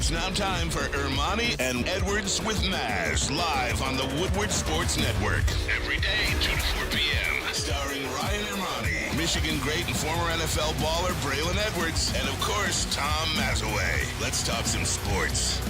It's now time for Ermanni and Edwards with Maz, live on the Woodward Sports Network. Every day, 2 to 4 p.m. Starring Ryan Ermanni, Michigan great and former NFL baller Braylon Edwards, and of course, Tom Mazaway. Let's talk some sports.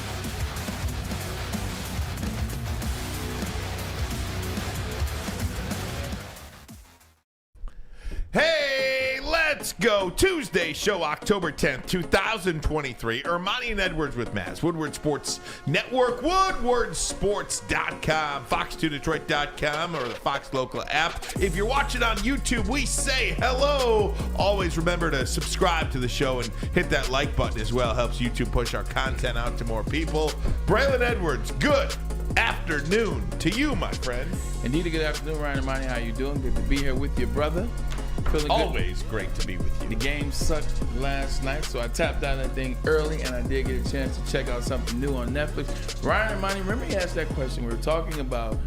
Hey, let's go. Tuesday show, October 10th, 2023. Ermanni and Edwards with Maz. Woodward Sports Network, woodwardsports.com, fox2detroit.com, or the Fox local app. If you're watching on YouTube, we say hello. Always remember to subscribe to the show and hit that like button as well. Helps YouTube push our content out to more people. Braylon Edwards, good afternoon to you, my friend. Indeed, a good afternoon, Ryan Ermanni. How you doing? Good to be here with your brother. Feeling Always good. Great to be with you. The game sucked last night, so I tapped out that thing early, and I did get a chance to check out something new on Netflix. Ryan Ermanni, remember you asked that question? We were talking about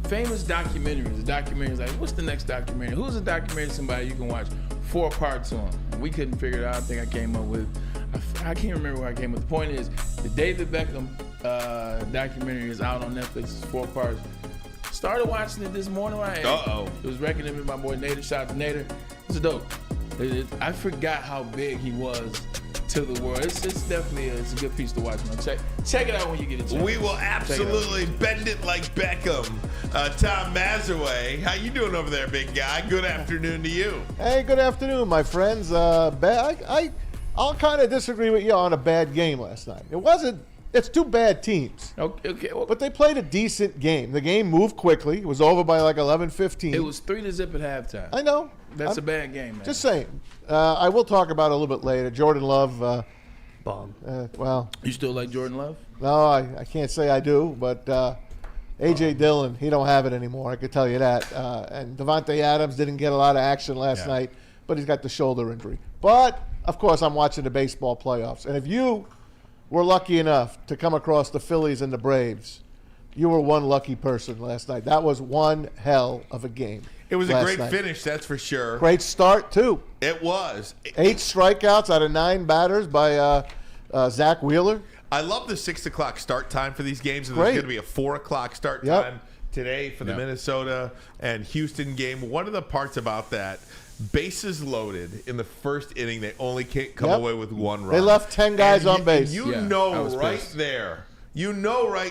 famous documentaries. The documentaries, like, what's the next documentary? Who's a documentary somebody you can watch 4 parts on? And we couldn't figure it out. I think I came up with, I can't remember where I came up. The point is, the David Beckham documentary is out on Netflix. It's 4 parts. Started watching it this morning. It was recommended by my boy Nader. Shout out to Nader. It's dope. I forgot how big he was to the world. It's definitely it's a good piece to watch, man. Check it out when you get a chance. We will absolutely bend it like Beckham. Tom Mazaway, how you doing over there, big guy? Good afternoon to you. Hey, good afternoon, my friends. I'll kind of disagree with you on a bad game last night. It's 2 bad teams. Okay. Well, but they played a decent game. The game moved quickly. It was over by like 11-15. It was 3-0 at halftime. I know. That's a bad game, man. Just saying. I will talk about it a little bit later. Jordan Love, bomb. Well, you still like Jordan Love? No, I can't say I do, but A.J. Dillon, he don't have it anymore. I could tell you that. And Devontae Adams didn't get a lot of action last night, but he's got the shoulder injury. But, of course, I'm watching the baseball playoffs. And if you were lucky enough to come across the Phillies and the Braves, you were one lucky person last night. That was one hell of a game. It was a great finish, that's for sure. Great start, too. It was. 8 strikeouts out of 9 batters by Zach Wheeler. I love the 6 o'clock start time for these games. And Great. there's going to be a 4 o'clock start time today for the Minnesota and Houston game. One of the parts about that, bases loaded in the first inning, they only can't come away with 1 run. They left 10 guys on base. You know right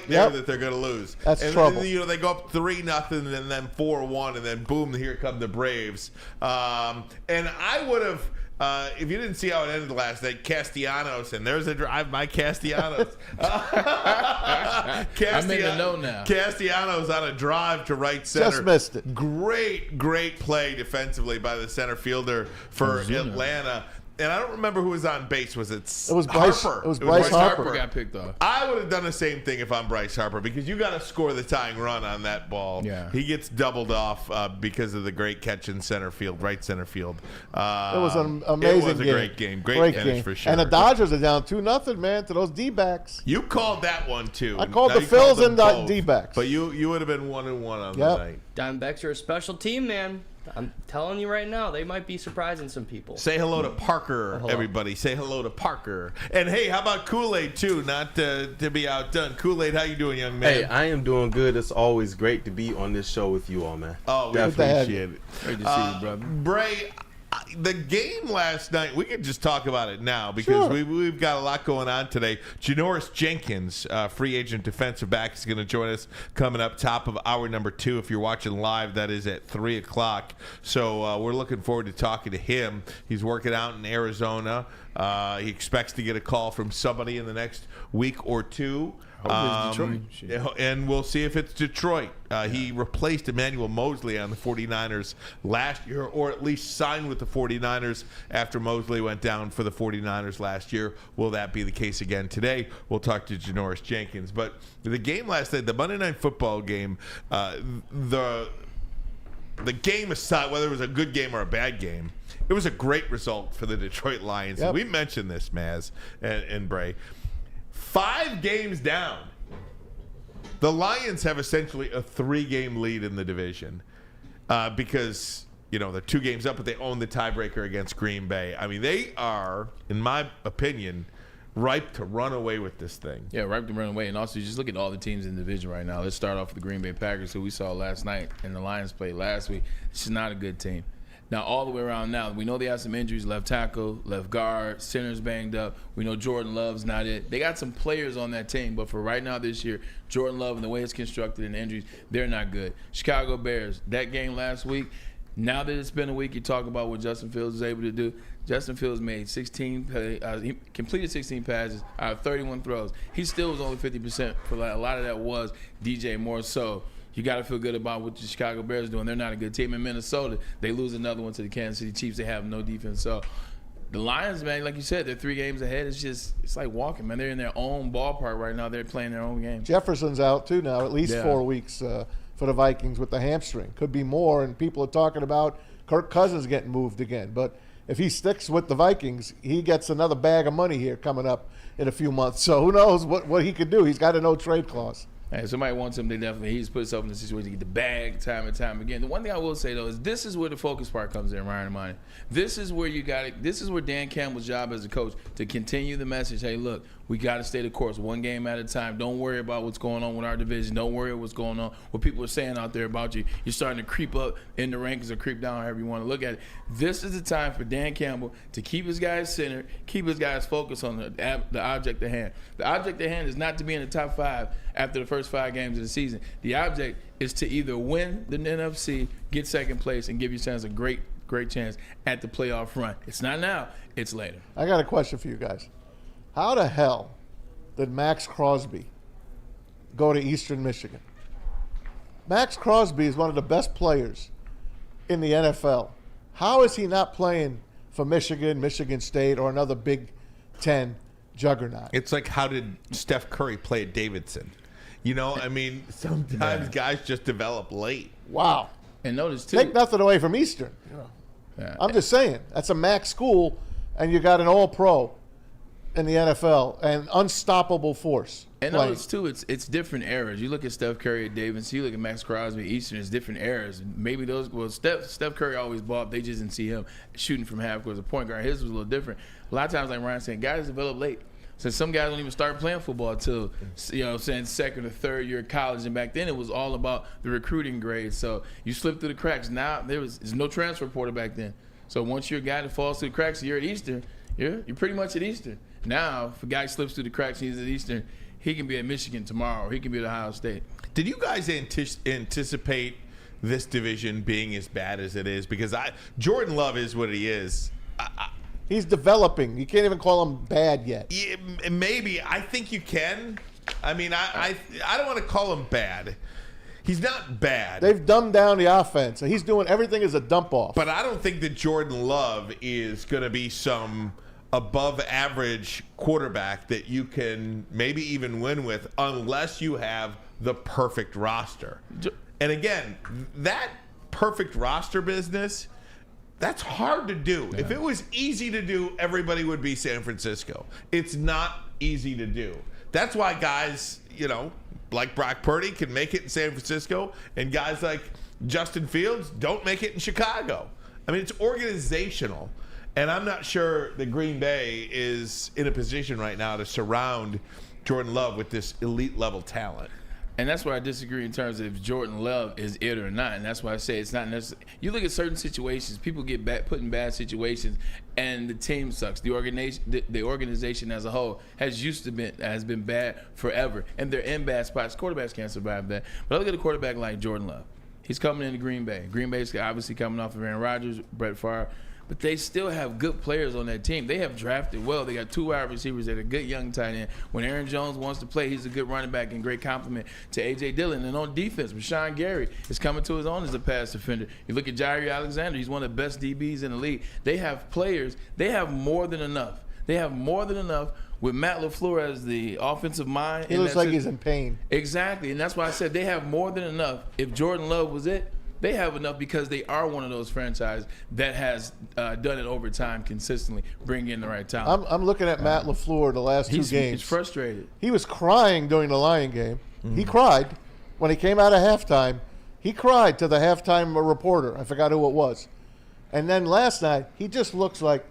there that they're going to lose. That's trouble. And, they go up 3-0 and then 4-1, and then boom, here come the Braves. And I would have, if you didn't see how it ended last night, Castellanos, and there's a drive by Castellanos. I'm in the know now. Castellanos on a drive to right center. Just missed it. Great play defensively by the center fielder for Atlanta. And I don't remember who was on base. Was it Bryce Harper? It was Bryce Harper. Got picked off. I would have done the same thing if I'm Bryce Harper, because you got to score the tying run on that ball. Yeah. He gets doubled off because of the great catch in right center field. It was an amazing game. It was a great game. Great finish game. for sure. And the Dodgers are down 2-0, man, to those D-backs. You called that one, too. I called the Phils and the D-backs. But you would have been 1-1 on the night. Diamondbacks are a special team, man. I'm telling you right now, they might be surprising some people. Say hello to Parker, everybody. Say hello to Parker. And, hey, how about Kool-Aid, too? Not to be outdone. Kool-Aid, how you doing, young man? Hey, I am doing good. It's always great to be on this show with you all, man. Oh, we appreciate it. Great to see you, brother. Bray, the game last night, we could just talk about it now because we've got a lot going on today. JANORIS Jenkins, free agent defensive back, is going to join us coming up top of hour number 2. If you're watching live, that is at 3 o'clock. So we're looking forward to talking to him. He's working out in Arizona. He expects to get a call from somebody in the next week or 2. And we'll see if it's Detroit. He replaced Emmanuel Mosley on the 49ers last year, or at least signed with the 49ers after Mosley went down for the 49ers last year. Will that be the case again today? We'll talk to JANORIS Jenkins. But the game last night, the Monday Night Football game, the game aside, whether it was a good game or a bad game, it was a great result for the Detroit Lions. Yep. We mentioned this, Maz and Bray. 5 games down. The Lions have essentially a 3-game lead in the division because, they're 2 games up, but they own the tiebreaker against Green Bay. I mean, they are, in my opinion, ripe to run away with this thing. Yeah, ripe to run away. And also, just look at all the teams in the division right now. Let's start off with the Green Bay Packers, who we saw last night, and the Lions played last week. It's just not a good team. Now, all the way around now, we know they have some injuries, left tackle, left guard, center's banged up. We know Jordan Love's not it. They got some players on that team, but for right now this year, Jordan Love and the way it's constructed and the injuries, they're not good. Chicago Bears, that game last week, now that it's been a week, you talk about what Justin Fields is able to do. Justin Fields made he completed 16 passes out of 31 throws. He still was only 50%. For a lot of that was DJ Moore. So you got to feel good about what the Chicago Bears are doing. They're not a good team. In Minnesota, they lose another one to the Kansas City Chiefs. They have no defense. So the Lions, man, like you said, they're 3 games ahead. It's like walking, man. They're in their own ballpark right now. They're playing their own game. Jefferson's out too now, at least 4 weeks for the Vikings with the hamstring. Could be more, and people are talking about Kirk Cousins getting moved again. But if he sticks with the Vikings, he gets another bag of money here coming up in a few months. So who knows what he could do. He's got a no-trade clause. Hey, somebody wants him, he's put himself in a situation to get the bag time and time again. The one thing I will say, though, is this is where the focus part comes in, Ryan Ermanni. This is where this is where Dan Campbell's job as a coach, to continue the message, hey, look, we got to stay the course, one game at a time. Don't worry about what's going on with our division. Don't worry what's going on, what people are saying out there about you. You're starting to creep up in the rankings or creep down, however you want to look at it. This is the time for Dan Campbell to keep his guys centered, keep his guys focused on the object at hand. The object at hand is not to be in the top 5 after the first 5 games of the season. The object is to either win the NFC, get second place, and give yourselves a great chance at the playoff run. It's not now, it's later. I got a question for you guys. How the hell did Max Crosby go to Eastern Michigan? Max Crosby is one of the best players in the NFL. How is he not playing for Michigan, Michigan State, or another Big Ten juggernaut? It's like, how did Steph Curry play at Davidson? You know, I mean, sometimes guys just develop late. Wow. And notice, too. Take nothing away from Eastern. I'm just saying, that's a MAC school, and you got an all-pro in the NFL, an unstoppable force. And notice, too, it's different eras. You look at Steph Curry at Davidson, you look at Max Crosby at Eastern, it's different eras. Maybe Steph Curry always balled. They just didn't see him shooting from half court as a point guard. His was a little different. A lot of times, like Ryan saying, guys develop late. So some guys don't even start playing football until, second or third year of college. And back then it was all about the recruiting grades. So you slip through the cracks. Now there's no transfer portal back then. So once you're a guy that falls through the cracks, you're at Eastern. You're pretty much at Eastern. Now, if a guy slips through the cracks and he's at Eastern, he can be at Michigan tomorrow, or he can be at Ohio State. Did you guys anticipate this division being as bad as it is? Because Jordan Love is what he is. He's developing. You can't even call him bad yet. Yeah, maybe. I think you can. I mean, I don't want to call him bad. He's not bad. They've dumbed down the offense. He's doing everything as a dump off. But I don't think that Jordan Love is going to be some above average quarterback that you can maybe even win with unless you have the perfect roster. And again, that perfect roster business, that's hard to do. Yeah. If it was easy to do, everybody would be San Francisco. It's not easy to do. That's why guys, like Brock Purdy can make it in San Francisco, and guys like Justin Fields don't make it in Chicago. I mean, it's organizational. And I'm not sure that Green Bay is in a position right now to surround Jordan Love with this elite level talent. And that's where I disagree in terms of if Jordan Love is it or not. And that's why I say it's not necessary. You look at certain situations, people get put in bad situations, and the team sucks. The organization as a whole has been bad forever, and they're in bad spots. Quarterbacks can't survive that. But I look at a quarterback like Jordan Love. He's coming into Green Bay. Green Bay's obviously coming off of Aaron Rodgers, Brett Favre. But they still have good players on that team. They have drafted well. They got 2 wide receivers that are good young tight end. When Aaron Jones wants to play, he's a good running back and great compliment to A.J. Dillon. And on defense, Rashawn Gary is coming to his own as a pass defender. You look at Jair Alexander. He's one of the best DBs in the league. They have players. They have more than enough. They have more than enough with Matt LaFleur as the offensive mind. He looks like he's in pain. Exactly. And that's why I said they have more than enough. If Jordan Love was it, they have enough because they are one of those franchises that has done it over time consistently, bringing in the right talent. I'm looking at Matt LaFleur the last 2 games. He's frustrated. He was crying during the Lion game. Mm-hmm. He cried when he came out of halftime. He cried to the halftime reporter. I forgot who it was. And then last night, he just looks like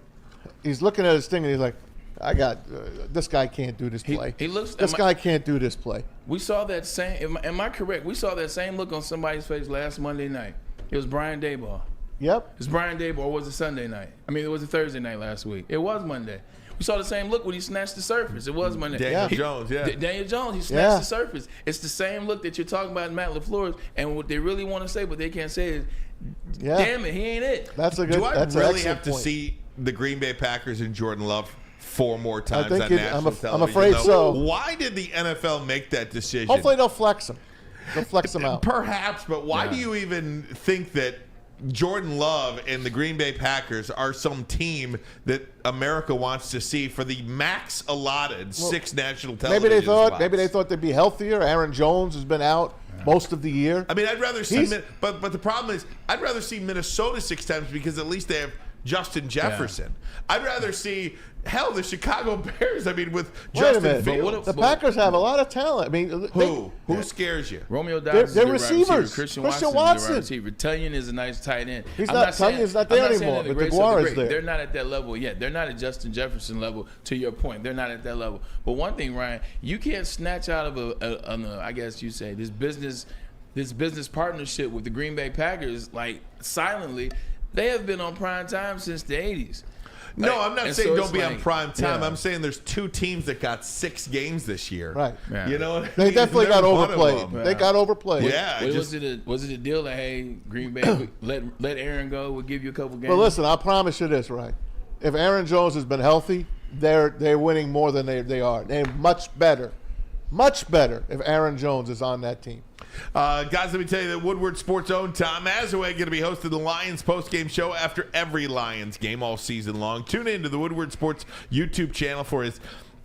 he's looking at his thing and he's like, This guy can't do this play. He looks. This guy can't do this play. We saw that same. Am I correct? We saw that same look on somebody's face last Monday night. It was Brian Daboll. Yep. It was Brian Daboll, or was it Sunday night? I mean, it was a Thursday night last week. It was Monday. We saw the same look when he snatched the surface. It was Monday. Daniel Jones, yeah. Daniel Jones, he snatched the surface. It's the same look that you're talking about in Matt LaFleur's, and what they really want to say, but they can't say is, damn it, he ain't it. That's a good. Do I that's really an have to point. see the Green Bay Packers and Jordan Love 4 more times think on national television? I'm afraid though? so. Why did the NFL make that decision? Hopefully they'll flex him. They'll flex him out. Perhaps, but why do you even think that Jordan Love and the Green Bay Packers are some team that America wants to see for the max allotted 6 national television spots? Maybe they thought they'd be healthier. Aaron Jones has been out most of the year. I mean, I'd rather see, but the problem is, I'd rather see Minnesota 6 times because at least they have Justin Jefferson. I'd rather see the Chicago Bears. I mean, with Justin Fields. The Packers have a lot of talent. I mean, who scares you? Romeo Dobbs they're is a good wide receivers. Christian Watson. Watson is a receiver. Tunyon is a nice tight end. Tunyon's not there anymore, but DeGuara is there. They're not at that level yet. They're not at Justin Jefferson level. To your point, they're not at that level. But one thing, Ryan, you can't snatch out of I guess you say this business partnership with the Green Bay Packers like silently. They have been on prime time since the 80s. No, I'm not saying don't be on prime time. Yeah. I'm saying there's 2 teams that got 6 games this year. Right. Yeah. You know what I They mean? definitely got Never one of overplayed. them. They got overplayed. Yeah. Was it a deal that, hey, Green Bay, let Aaron go, we'll give you a couple games? Well, listen, I'll promise you this, right? If Aaron Jones has been healthy, they're winning more than they are. They're much better if Aaron Jones is on that team. Guys, let me tell you that Woodward Sports' own Tom Mazaway going to be hosting the Lions post-game show after every Lions game all season long. Tune in to the Woodward Sports YouTube channel for his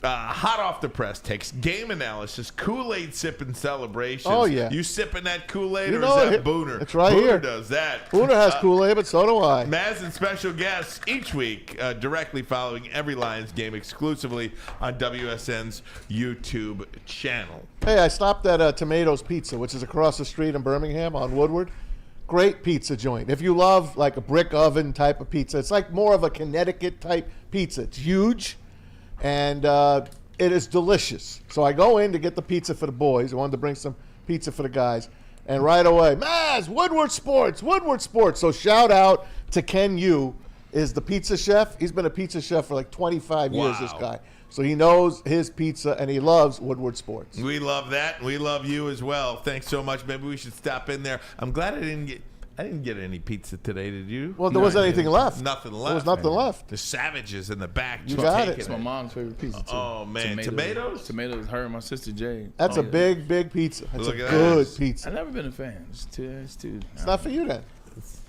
hot off the press takes, game analysis, Kool-Aid sipping celebrations. Oh, yeah. You sipping that Kool-Aid, or know is that it. Booner? It's right Booner here. does that. Booner has Kool-Aid, but so do I. Maz and special guests each week, directly following every Lions game exclusively on WSN's YouTube channel. Hey, I stopped at Tomatoes Pizza, which is across the street in Birmingham on Woodward. Great pizza joint. If you love like a brick oven type of pizza, it's like more of a Connecticut type pizza. It's huge, and it is delicious. So I go in to get the pizza for the boys. I wanted to bring some pizza for the guys. And right away, Maz, Woodward Sports. So shout out to Ken Yu, is the pizza chef. He's been a pizza chef for like 25 years, this guy. So he knows his pizza, and he loves Woodward Sports. We love that. We love you as well. Thanks so much. Maybe we should stop in there. I'm glad I didn't get any pizza today, did you? Well, there wasn't anything left. Nothing left. There was nothing left. The savages in the back. You got it. It's my mom's favorite pizza, too. Oh, man. Tomatoes? Tomatoes, her and my sister Jade. That's a big pizza. That's Look a at good that. pizza. I've never been a fan. It's not for you then.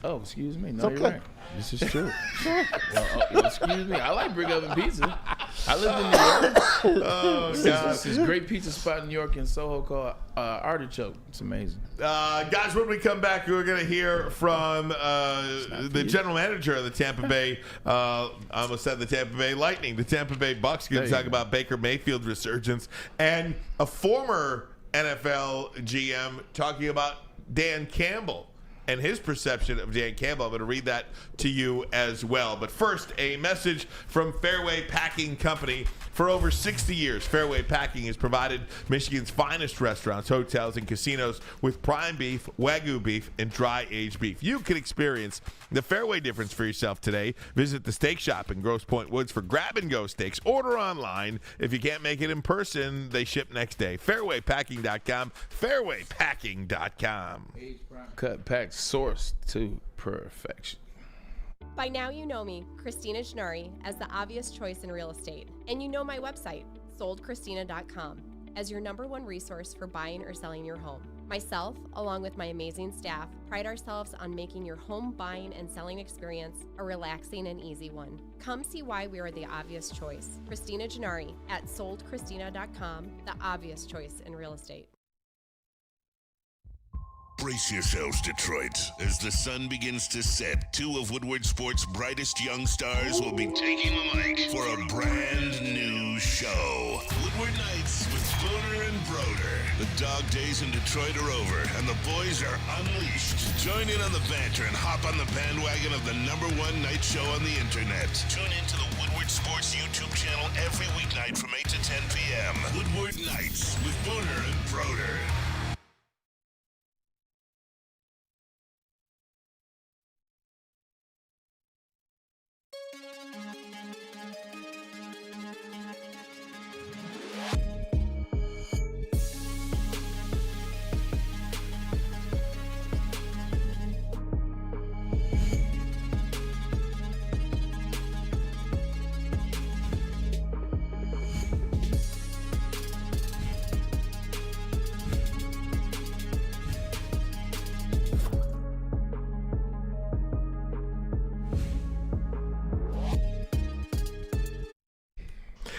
Oh, excuse me. No, It's you're okay. right. This is true. Well, excuse me. I like brick oven pizza. I lived in New York. Oh, God. There's this great pizza spot in New York in Soho called Artichoke. It's amazing. Guys, when we come back, we're going to hear from the general manager of the Tampa Bay, I almost said the Tampa Bay Lightning, the Tampa Bay Bucks. Going to talk about Baker Mayfield's resurgence, and a former NFL GM talking about Dan Campbell and his perception of Dan Campbell. I'm going to read that to you as well. But first, a message from Fairway Packing Company. For over 60 years, Fairway Packing has provided Michigan's finest restaurants, hotels, and casinos with prime beef, Wagyu beef, and dry-aged beef. You can experience the Fairway difference for yourself today. Visit the steak shop in Grosse Pointe Woods for grab-and-go steaks. Order online. If you can't make it in person, they ship next day. FairwayPacking.com. FairwayPacking.com. Cut packed, sourced to perfection. By now you know me, Christina Janori, as the obvious choice in real estate. And you know my website, soldchristina.com, as your #1 resource for buying or selling your home. Myself, along with my amazing staff, pride ourselves on making your home buying and selling experience a relaxing and easy one. Come see why we are the obvious choice. Christina Janori at soldchristina.com, the obvious choice in real estate. Brace yourselves, Detroit. As the sun begins to set, two of Woodward Sports' brightest young stars will be taking the mic for a brand new show. Woodward Nights with Booner and Broder. The dog days in Detroit are over, and the boys are unleashed. Join in on the banter and hop on the bandwagon of the #1 night show on the internet. Tune in to the Woodward Sports YouTube channel every weeknight from 8 to 10 p.m. Woodward Nights with Booner and Broder.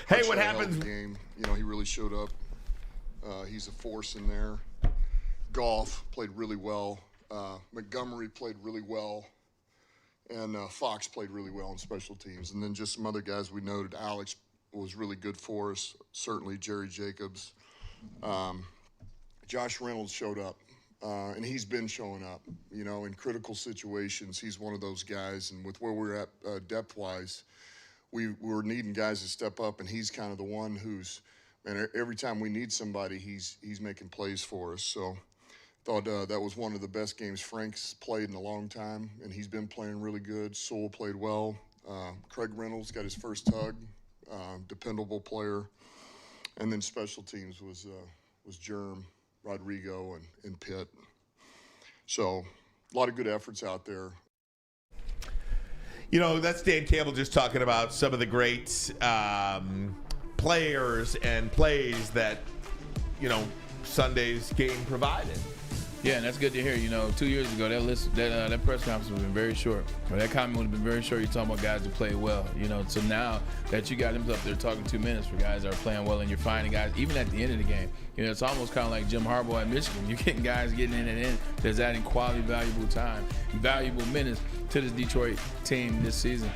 Hey, Much what like a healthy happens? Game, you know, he really showed up. He's a force in there. Goff played really well. Montgomery played really well. And Fox played really well on special teams. And then just some other guys we noted. Alex was really good for us. Certainly Jerry Jacobs. Josh Reynolds showed up. And he's been showing up, you know, in critical situations. He's one of those guys. And with where we're at depth-wise, we were needing guys to step up, and he's kind of the one who's, and every time we need somebody, he's making plays for us. So thought that was one of the best games Frank's played in a long time, and he's been playing really good. Sewell played well. Craig Reynolds got his first tug, dependable player. And then special teams was Germ, Rodrigo, and Pitt. So a lot of good efforts out there. You know, that's Dan Campbell just talking about some of the great players and plays that, you know, Sunday's game provided. Yeah, and that's good to hear. You know, 2 years ago, that press conference would have been very short. Or that comment would have been very short. You're talking about guys who play well. You know, so now that you got him up there talking 2 minutes for guys that are playing well, and you're finding guys, even at the end of the game, you know, it's almost kind of like Jim Harbaugh at Michigan. You're getting guys getting in and in that's adding quality, valuable time, valuable minutes to this Detroit team this season.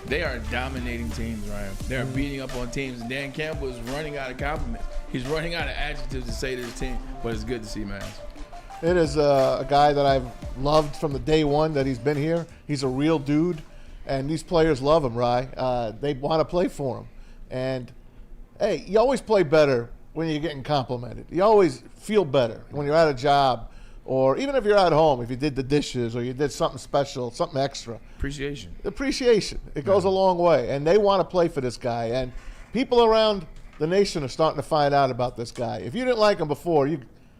They are dominating teams, Ryan. They are beating up on teams. And Dan Campbell is running out of compliments. He's running out of adjectives to say to his team, but it's good to see, man. It is a guy that I've loved from the day one that he's been here. He's a real dude, and these players love him, Rye. They want to play for him. And, hey, you always play better when you're getting complimented. You always feel better when you're at a job, or even if you're at home, if you did the dishes or you did something special, something extra. Appreciation. It goes a long way, and they want to play for this guy. And people around the nation are starting to find out about this guy. If you didn't like him before,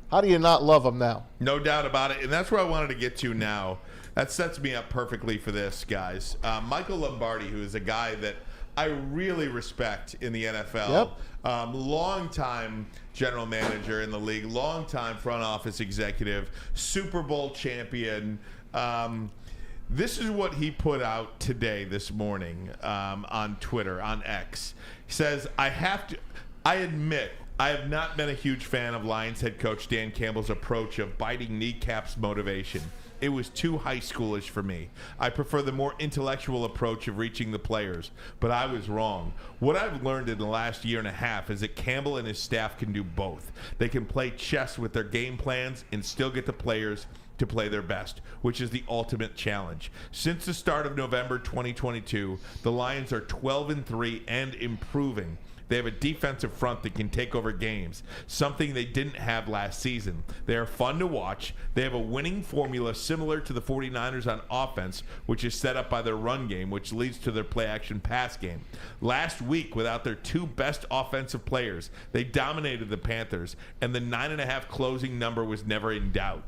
how do you not love him now? No doubt about it, and that's where I wanted to get to now. That sets me up perfectly for this, guys. Michael Lombardi, who is a guy that I really respect in the NFL. Yep. Longtime general manager in the league, longtime front office executive, Super Bowl champion. This is what he put out today, this morning, on Twitter, on X. He says, I admit I have not been a huge fan of Lions head coach Dan Campbell's approach of biting kneecaps motivation. It was too high schoolish for me. I prefer the more intellectual approach of reaching the players, but I was wrong. What I've learned in the last year and a half is that Campbell and his staff can do both. They can play chess with their game plans and still get the players to play their best, which is the ultimate challenge. Since the start of November 2022, the Lions are 12-3 and improving. They have a defensive front that can take over games, something they didn't have last season. They are fun to watch. They have a winning formula similar to the 49ers on offense, which is set up by their run game, which leads to their play-action pass game. Last week, without their two best offensive players, they dominated the Panthers, and the 9.5 closing number was never in doubt.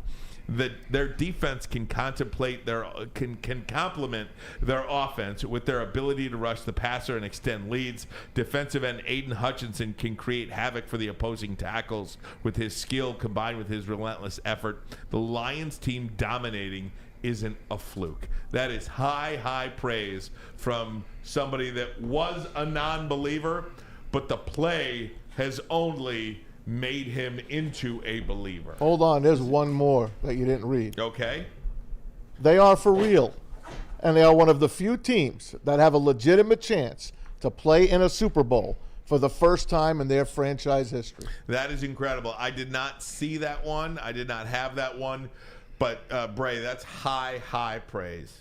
Their defense can complement their offense with their ability to rush the passer and extend leads. Defensive end Aiden Hutchinson can create havoc for the opposing tackles with his skill combined with his relentless effort. The Lions team dominating isn't a fluke. That is high praise from somebody that was a non-believer, but the play has only made him into a believer. Hold on, there's one more that you didn't read. Okay. They are for real, and they are one of the few teams that have a legitimate chance to play in a Super Bowl for the first time in their franchise history. That is incredible. I did not see that one. I did not have that one. But, Bray, that's high praise.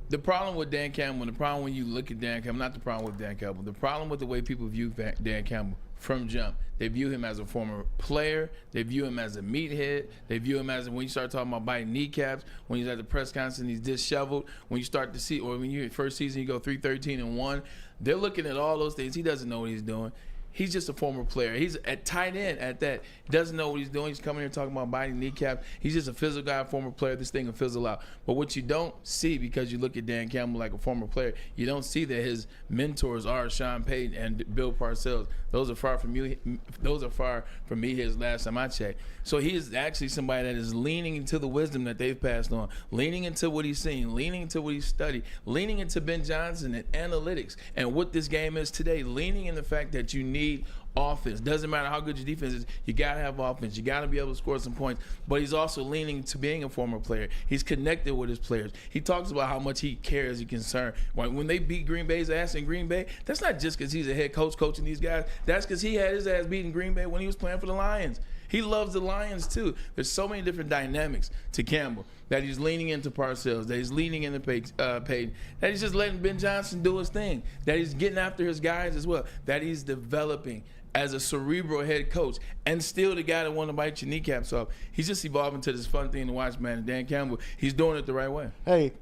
The problem with Dan Campbell, the problem when you look at Dan Campbell, not the problem with Dan Campbell, the problem with the way people view Dan Campbell from jump, they view him as a former player, they view him as a meathead, they view him as, when you start talking about biting kneecaps, when he's at the press conference and he's disheveled, when you start to see, or when you first season you go 3-13-1, they're looking at all those things. He doesn't know what he's doing. He's just a former player. He's at tight end at that. He doesn't know what he's doing. He's coming here talking about biting kneecaps. He's just a physical guy, former player. This thing will fizzle out. But what you don't see, because you look at Dan Campbell like a former player, you don't see that his mentors are Sean Payton and Bill Parcells. Those are far from you. Those are far from me. His last time I checked. So he is actually somebody that is leaning into the wisdom that they've passed on, leaning into what he's seen, leaning into what he's studied, leaning into Ben Johnson and analytics and what this game is today, leaning in the fact that you need offense. Doesn't matter how good your defense is, you got to have offense. You got to be able to score some points. But he's also leaning to being a former player. He's connected with his players. He talks about how much he cares and concerned. When they beat Green Bay's ass in Green Bay, that's not just because he's a head coach coaching these guys. That's because he had his ass beating Green Bay when he was playing for the Lions. He loves the Lions too. There's so many different dynamics to Campbell, that he's leaning into Parcells, that he's leaning into Payton, that he's just letting Ben Johnson do his thing, that he's getting after his guys as well, that he's developing as a cerebral head coach, and still the guy that want to bite your kneecaps off. He's just evolving to this fun thing to watch, man. And Dan Campbell, he's doing it the right way. Hey,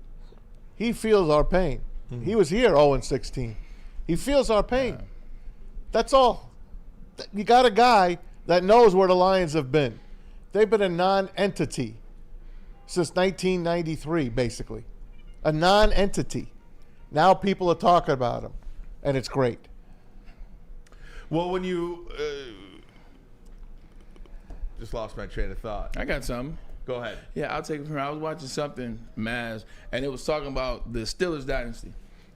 he feels our pain. He was here 0-16. He feels our pain. That's all. You got a guy that knows where the Lions have been. They've been a non-entity since 1993, basically. A non-entity. Now people are talking about him, and it's great. Well, when you just lost my train of thought. I got something. Go ahead. Yeah, I'll take it from here. I was watching something, Maz, and it was talking about the Steelers dynasty.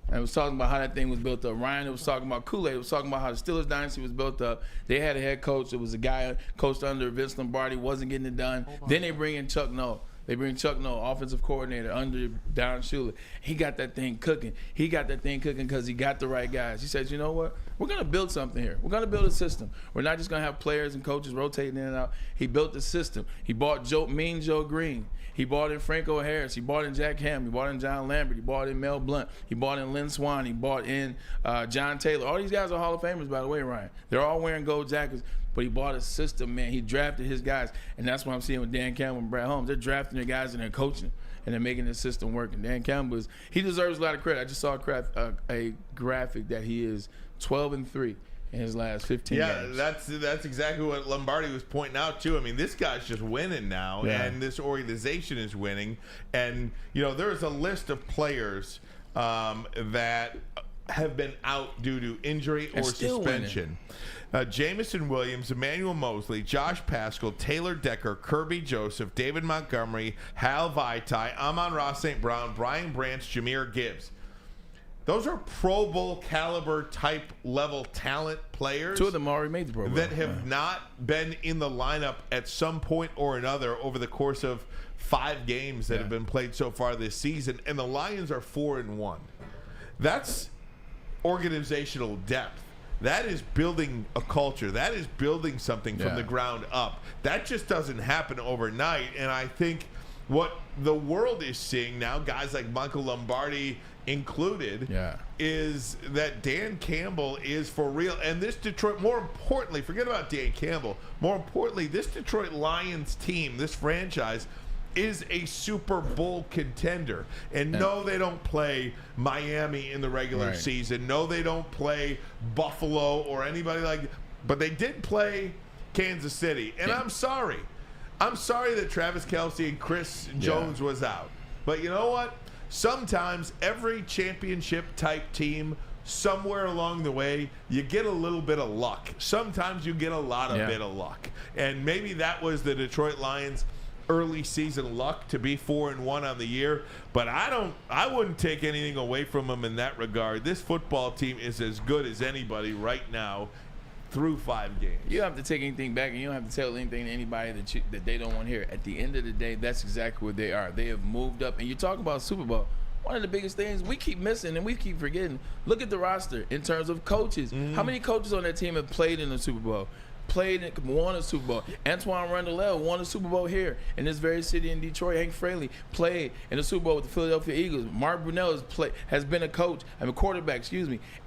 And it was talking about how that thing was built up. Ryan, it was talking about Kool-Aid. It was talking about how the Steelers dynasty was built up. They had a head coach. It was a guy coached under Vince Lombardi, wasn't getting it done. Then they bring in Chuck Noll. They bring Chuck Noll, offensive coordinator, under Don Shula. He got that thing cooking. He got that thing cooking because he got the right guys. He says, you know what? We're going to build something here. We're going to build a system. We're not just going to have players and coaches rotating in and out. He built the system. He bought Mean Joe Green. He bought in Franco Harris. He bought in Jack Ham. He bought in John Lambert. He bought in Mel Blount. He bought in Lynn Swann. He bought in John Taylor. All these guys are Hall of Famers, by the way, Ryan. They're all wearing gold jackets. But he bought a system, man. He drafted his guys. And that's what I'm seeing with Dan Campbell and Brad Holmes. They're drafting their guys and they're coaching. And they're making the system work. And Dan Campbell, he deserves a lot of credit. I just saw a graphic that he is 12-3 in his last 15 games. Yeah, that's exactly what Lombardi was pointing out, too. I mean, this guy's just winning now, and this organization is winning. And, you know, there's a list of players that have been out due to injury or suspension. Jamison Williams, Emmanuel Mosley, Josh Paschal, Taylor Decker, Kirby Joseph, David Montgomery, Hal Vaitai, Amon-Ra St. Brown, Brian Branch, Jahmyr Gibbs. Those are Pro Bowl caliber type level talent players. Two of them already made the Pro Bowl. That have not been in the lineup at some point or another over the course of 5 games that have been played so far this season. And the Lions are 4-1. That's organizational depth. That is building a culture. That is building something from the ground up. That just doesn't happen overnight. And I think what the world is seeing now, guys like Michael Lombardi included, is that Dan Campbell is for real. And this Detroit, more importantly, forget about Dan Campbell, more importantly, this Detroit Lions team, this franchise, is a Super Bowl contender. And no, they don't play Miami in the regular season. No, they don't play Buffalo or anybody like that. But they did play Kansas City. And I'm sorry. I'm sorry that Travis Kelce and Chris Jones was out. But you know what? Sometimes every championship-type team, somewhere along the way, you get a little bit of luck. Sometimes you get a lot of bit of luck. And maybe that was the Detroit Lions' early season luck to be 4-1 on the year, but I wouldn't take anything away from them in that regard. This football team is as good as anybody right now through 5 games. You don't have to take anything back, and you don't have to tell anything to anybody that they don't want to hear. At the end of the day, that's exactly what they are. They have moved up. And you talk about Super Bowl. One of the biggest things we keep missing and we keep forgetting, look at the roster in terms of coaches. How many coaches on that team have played in the Super Bowl? Won a Super Bowl. Antoine Randall won a Super Bowl here in this very city in Detroit. Hank Fraley played in the Super Bowl with the Philadelphia Eagles. Mark Brunell has been a quarterback,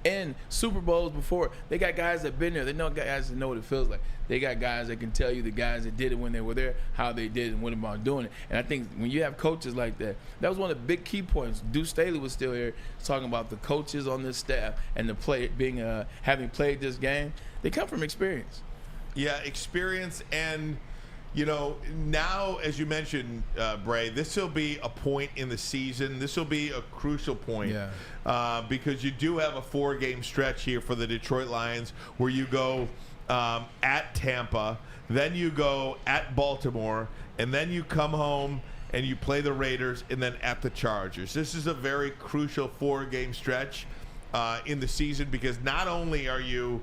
in Super Bowls before. They got guys that been there. They know guys that know what it feels like. They got guys that can tell you the guys that did it when they were there, how they did it and went about doing it. And I think when you have coaches like that, that was one of the big key points. Deuce Staley was still here talking about the coaches on this staff and the play having played this game. They come from experience. Yeah, experience, and now, as you mentioned, Bray, this will be a point in the season. This will be a crucial point because you do have a 4-game stretch here for the Detroit Lions where you go at Tampa, then you go at Baltimore, and then you come home and you play the Raiders, and then at the Chargers. This is a very crucial 4-game stretch in the season because not only are you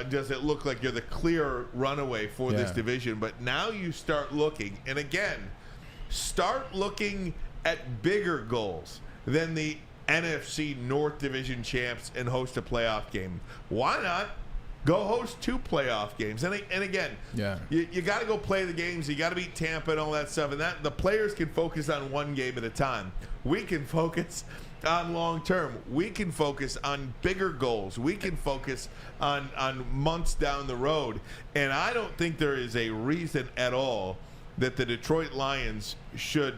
does it look like you're the clear runaway for this division, but now you start looking, and again, start looking at bigger goals than the NFC North Division champs and host a playoff game. Why not go host 2 playoff games? And again, you got to go play the games. You got to beat Tampa and all that stuff. And that the players can focus on one game at a time. We can focus on long term. We can focus on bigger goals. We can focus on months down the road. And I don't think there is a reason at all that the Detroit Lions should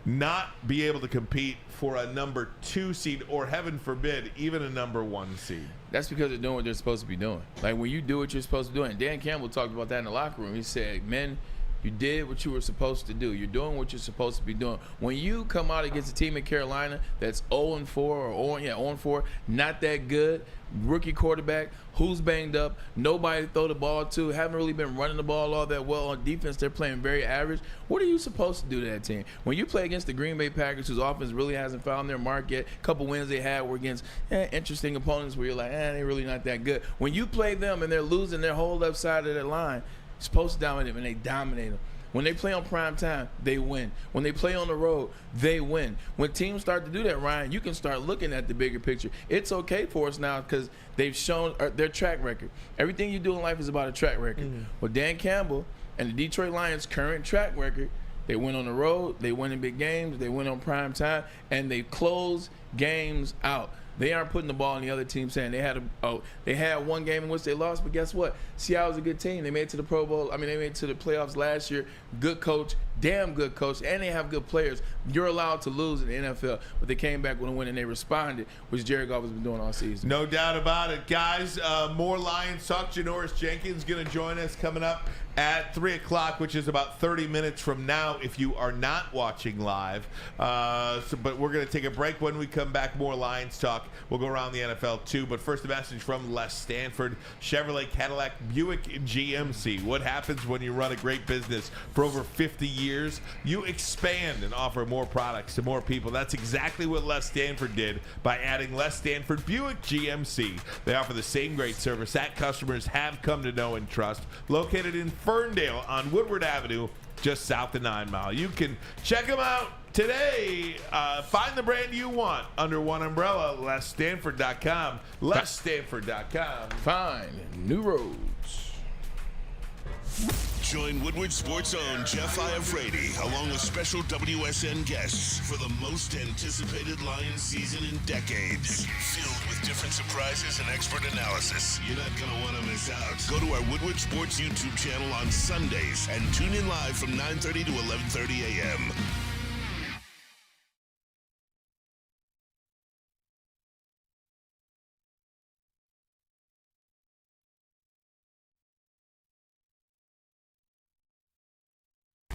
not be able to compete for a number 2 seed or, heaven forbid, even a number 1 seed. That's because they're doing what they're supposed to be doing. Like when you do what you're supposed to do, and Dan Campbell talked about that in the locker room. He said, men, you did what you were supposed to do. You're doing what you're supposed to be doing. When you come out against a team in Carolina that's 0-4 or 0-4, not that good, rookie quarterback, who's banged up, nobody to throw the ball to, haven't really been running the ball all that well on defense. They're playing very average. What are you supposed to do to that team? When you play against the Green Bay Packers, whose offense really hasn't found their mark yet, a couple wins they had were against interesting opponents where you're like, they're really not that good. When you play them and they're losing their whole left side of their line, you're supposed to dominate them, and they dominate them. When they play on prime time, they win. When they play on the road, they win. When teams start to do that, Ryan, you can start looking at the bigger picture. It's okay for us now because they've shown their track record. Everything you do in life is about a track record. Well, Dan Campbell and the Detroit Lions' current track record, they win on the road, they win in big games, they win on prime time, and they close games out. They aren't putting the ball in the other team's hand. They had one game in which they lost, but guess what? Seattle's a good team. They made it to the Pro Bowl. They made it to the playoffs last year. Good coach, damn good coach, and they have good players. You're allowed to lose in the NFL, but they came back with a win and they responded, which Jared Goff has been doing all season. No doubt about it, guys. More Lions talk. JANORIS Jenkins going to join us coming up at 3 o'clock, which is about 30 minutes from now if you are not watching live. But we're going to take a break. When we come back, more Lions talk. We'll go around the NFL too. But first, a message from Les Stanford, Chevrolet, Cadillac, Buick, GMC. What happens when you run a great business for over 50 years? You expand and offer more products to more people. That's exactly what Les Stanford did by adding Les Stanford Buick GMC. They offer the same great service that customers have come to know and trust. Located in Ferndale on Woodward Avenue, just south of 9 Mile. You can check them out today. Find the brand you want under one umbrella. LesStanford.com. LesStanford.com. Find new roads. Join Woodward Sports' own Jeff Iafrate along with special WSN guests for the most anticipated Lions season in decades. Filled with different surprises and expert analysis. You're not going to want to miss out. Go to our Woodward Sports YouTube channel on Sundays and tune in live from 9:30 to 11:30 a.m.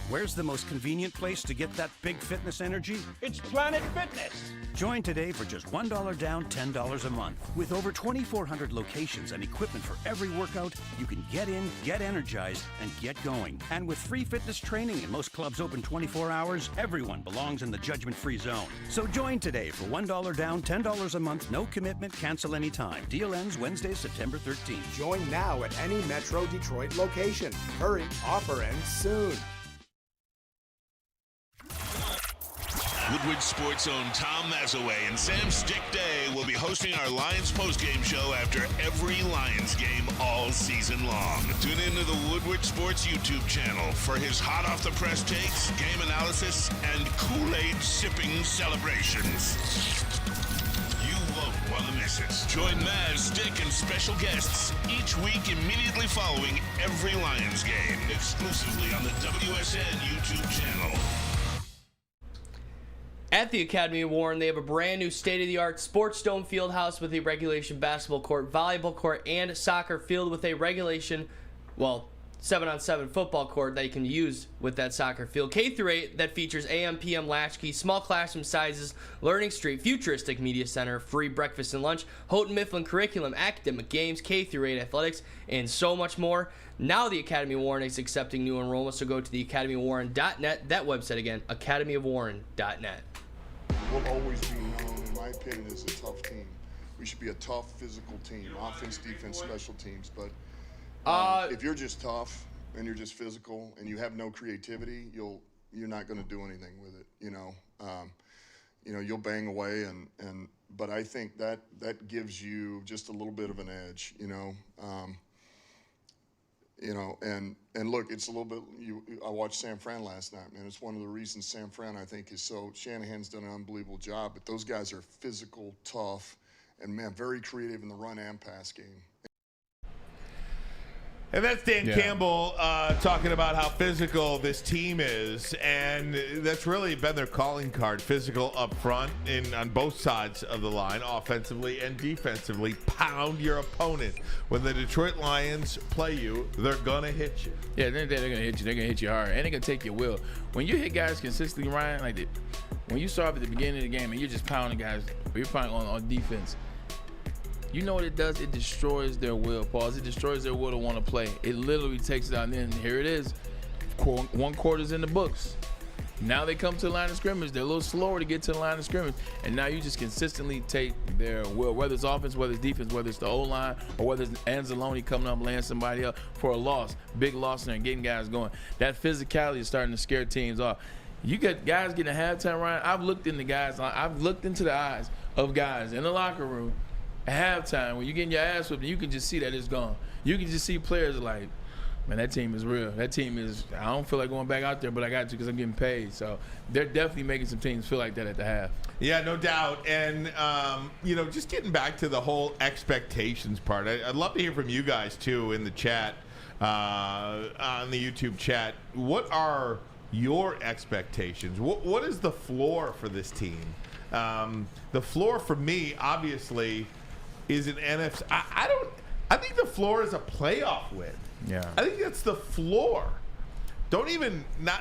Where's the most convenient place to get that big fitness energy? It's Planet Fitness. Join today for just $1 down, $10 a month. With over 2,400 locations and equipment for every workout, you can get in, get energized, and get going. And with free fitness training and most clubs open 24 hours, everyone belongs in the judgment-free zone. So join today for $1 down, $10 a month, no commitment, cancel anytime. Deal ends Wednesday, September 13th. Join now at any Metro Detroit location. Hurry, offer ends soon. Woodward Sports' own Tom Mazaway and Sam Stick Day will be hosting our Lions postgame show after every Lions game all season long. Tune into the Woodward Sports YouTube channel for his hot-off-the-press takes, game analysis, and Kool-Aid sipping celebrations. You won't want to miss it. Join Maz, Stick, and special guests each week immediately following every Lions game, exclusively on the WSN YouTube channel. At the Academy of Warren, they have a brand new state-of-the-art sports dome field house with a regulation basketball court, volleyball court, and soccer field with a regulation, 7-on-7 football court that you can use with that soccer field. K-8 that features AM, PM latchkey, small classroom sizes, Learning Street, futuristic media center, free breakfast and lunch, Houghton Mifflin curriculum, academic games, K-8 athletics, and so much more. Now the Academy of Warren is accepting new enrollment, so go to the academyofwarren.net. That website again, academyofwarren.net. We'll always be known, in my opinion, as a tough team. We should be a tough, physical team, offense, defense, special teams. But if you're just tough and you're just physical and you have no creativity, you're not going to do anything with it. You'll bang away, but I think that gives you just a little bit of an edge. And look, it's a little bit. I watched San Fran last night, man. It's one of the reasons San Fran, I think, is so. Shanahan's done an unbelievable job, but those guys are physical, tough, and man, very creative in the run and pass game. And that's Dan Campbell talking about how physical this team is, and that's really been their calling card, physical up front on both sides of the line, offensively and defensively. Pound your opponent. When the Detroit Lions play you, they're going to hit you. Yeah, they're going to hit you. They're going to hit you hard, and they're going to take your will. When you hit guys consistently, Ryan, like that, when you start at the beginning of the game and you're just pounding guys, or you're pounding on defense, you know what it does? It destroys their will, Pauls. It destroys their will to want to play. It literally takes it out. And then here it is. 1 quarter's in the books. Now they come to the line of scrimmage. They're a little slower to get to the line of scrimmage. And now you just consistently take their will, whether it's offense, whether it's defense, whether it's the O-line, or whether it's Anzalone coming up, laying somebody up for a loss, big loss in there, and getting guys going. That physicality is starting to scare teams off. You got guys getting a halftime, Ryan. I've looked into the eyes of guys in the locker room at halftime when you're getting your ass whipped, you can just see that it's gone. You can just see players like, man, that team is real. That team is, I don't feel like going back out there, but I got to because I'm getting paid. So they're definitely making some teams feel like that at the half. Yeah, no doubt. And, just getting back to the whole expectations part, I'd love to hear from you guys, too, in the chat, on the YouTube chat. What are your expectations? What is the floor for this team? The floor for me, obviously, is an NFC. I think the floor is a playoff win. Yeah. I think that's the floor. Not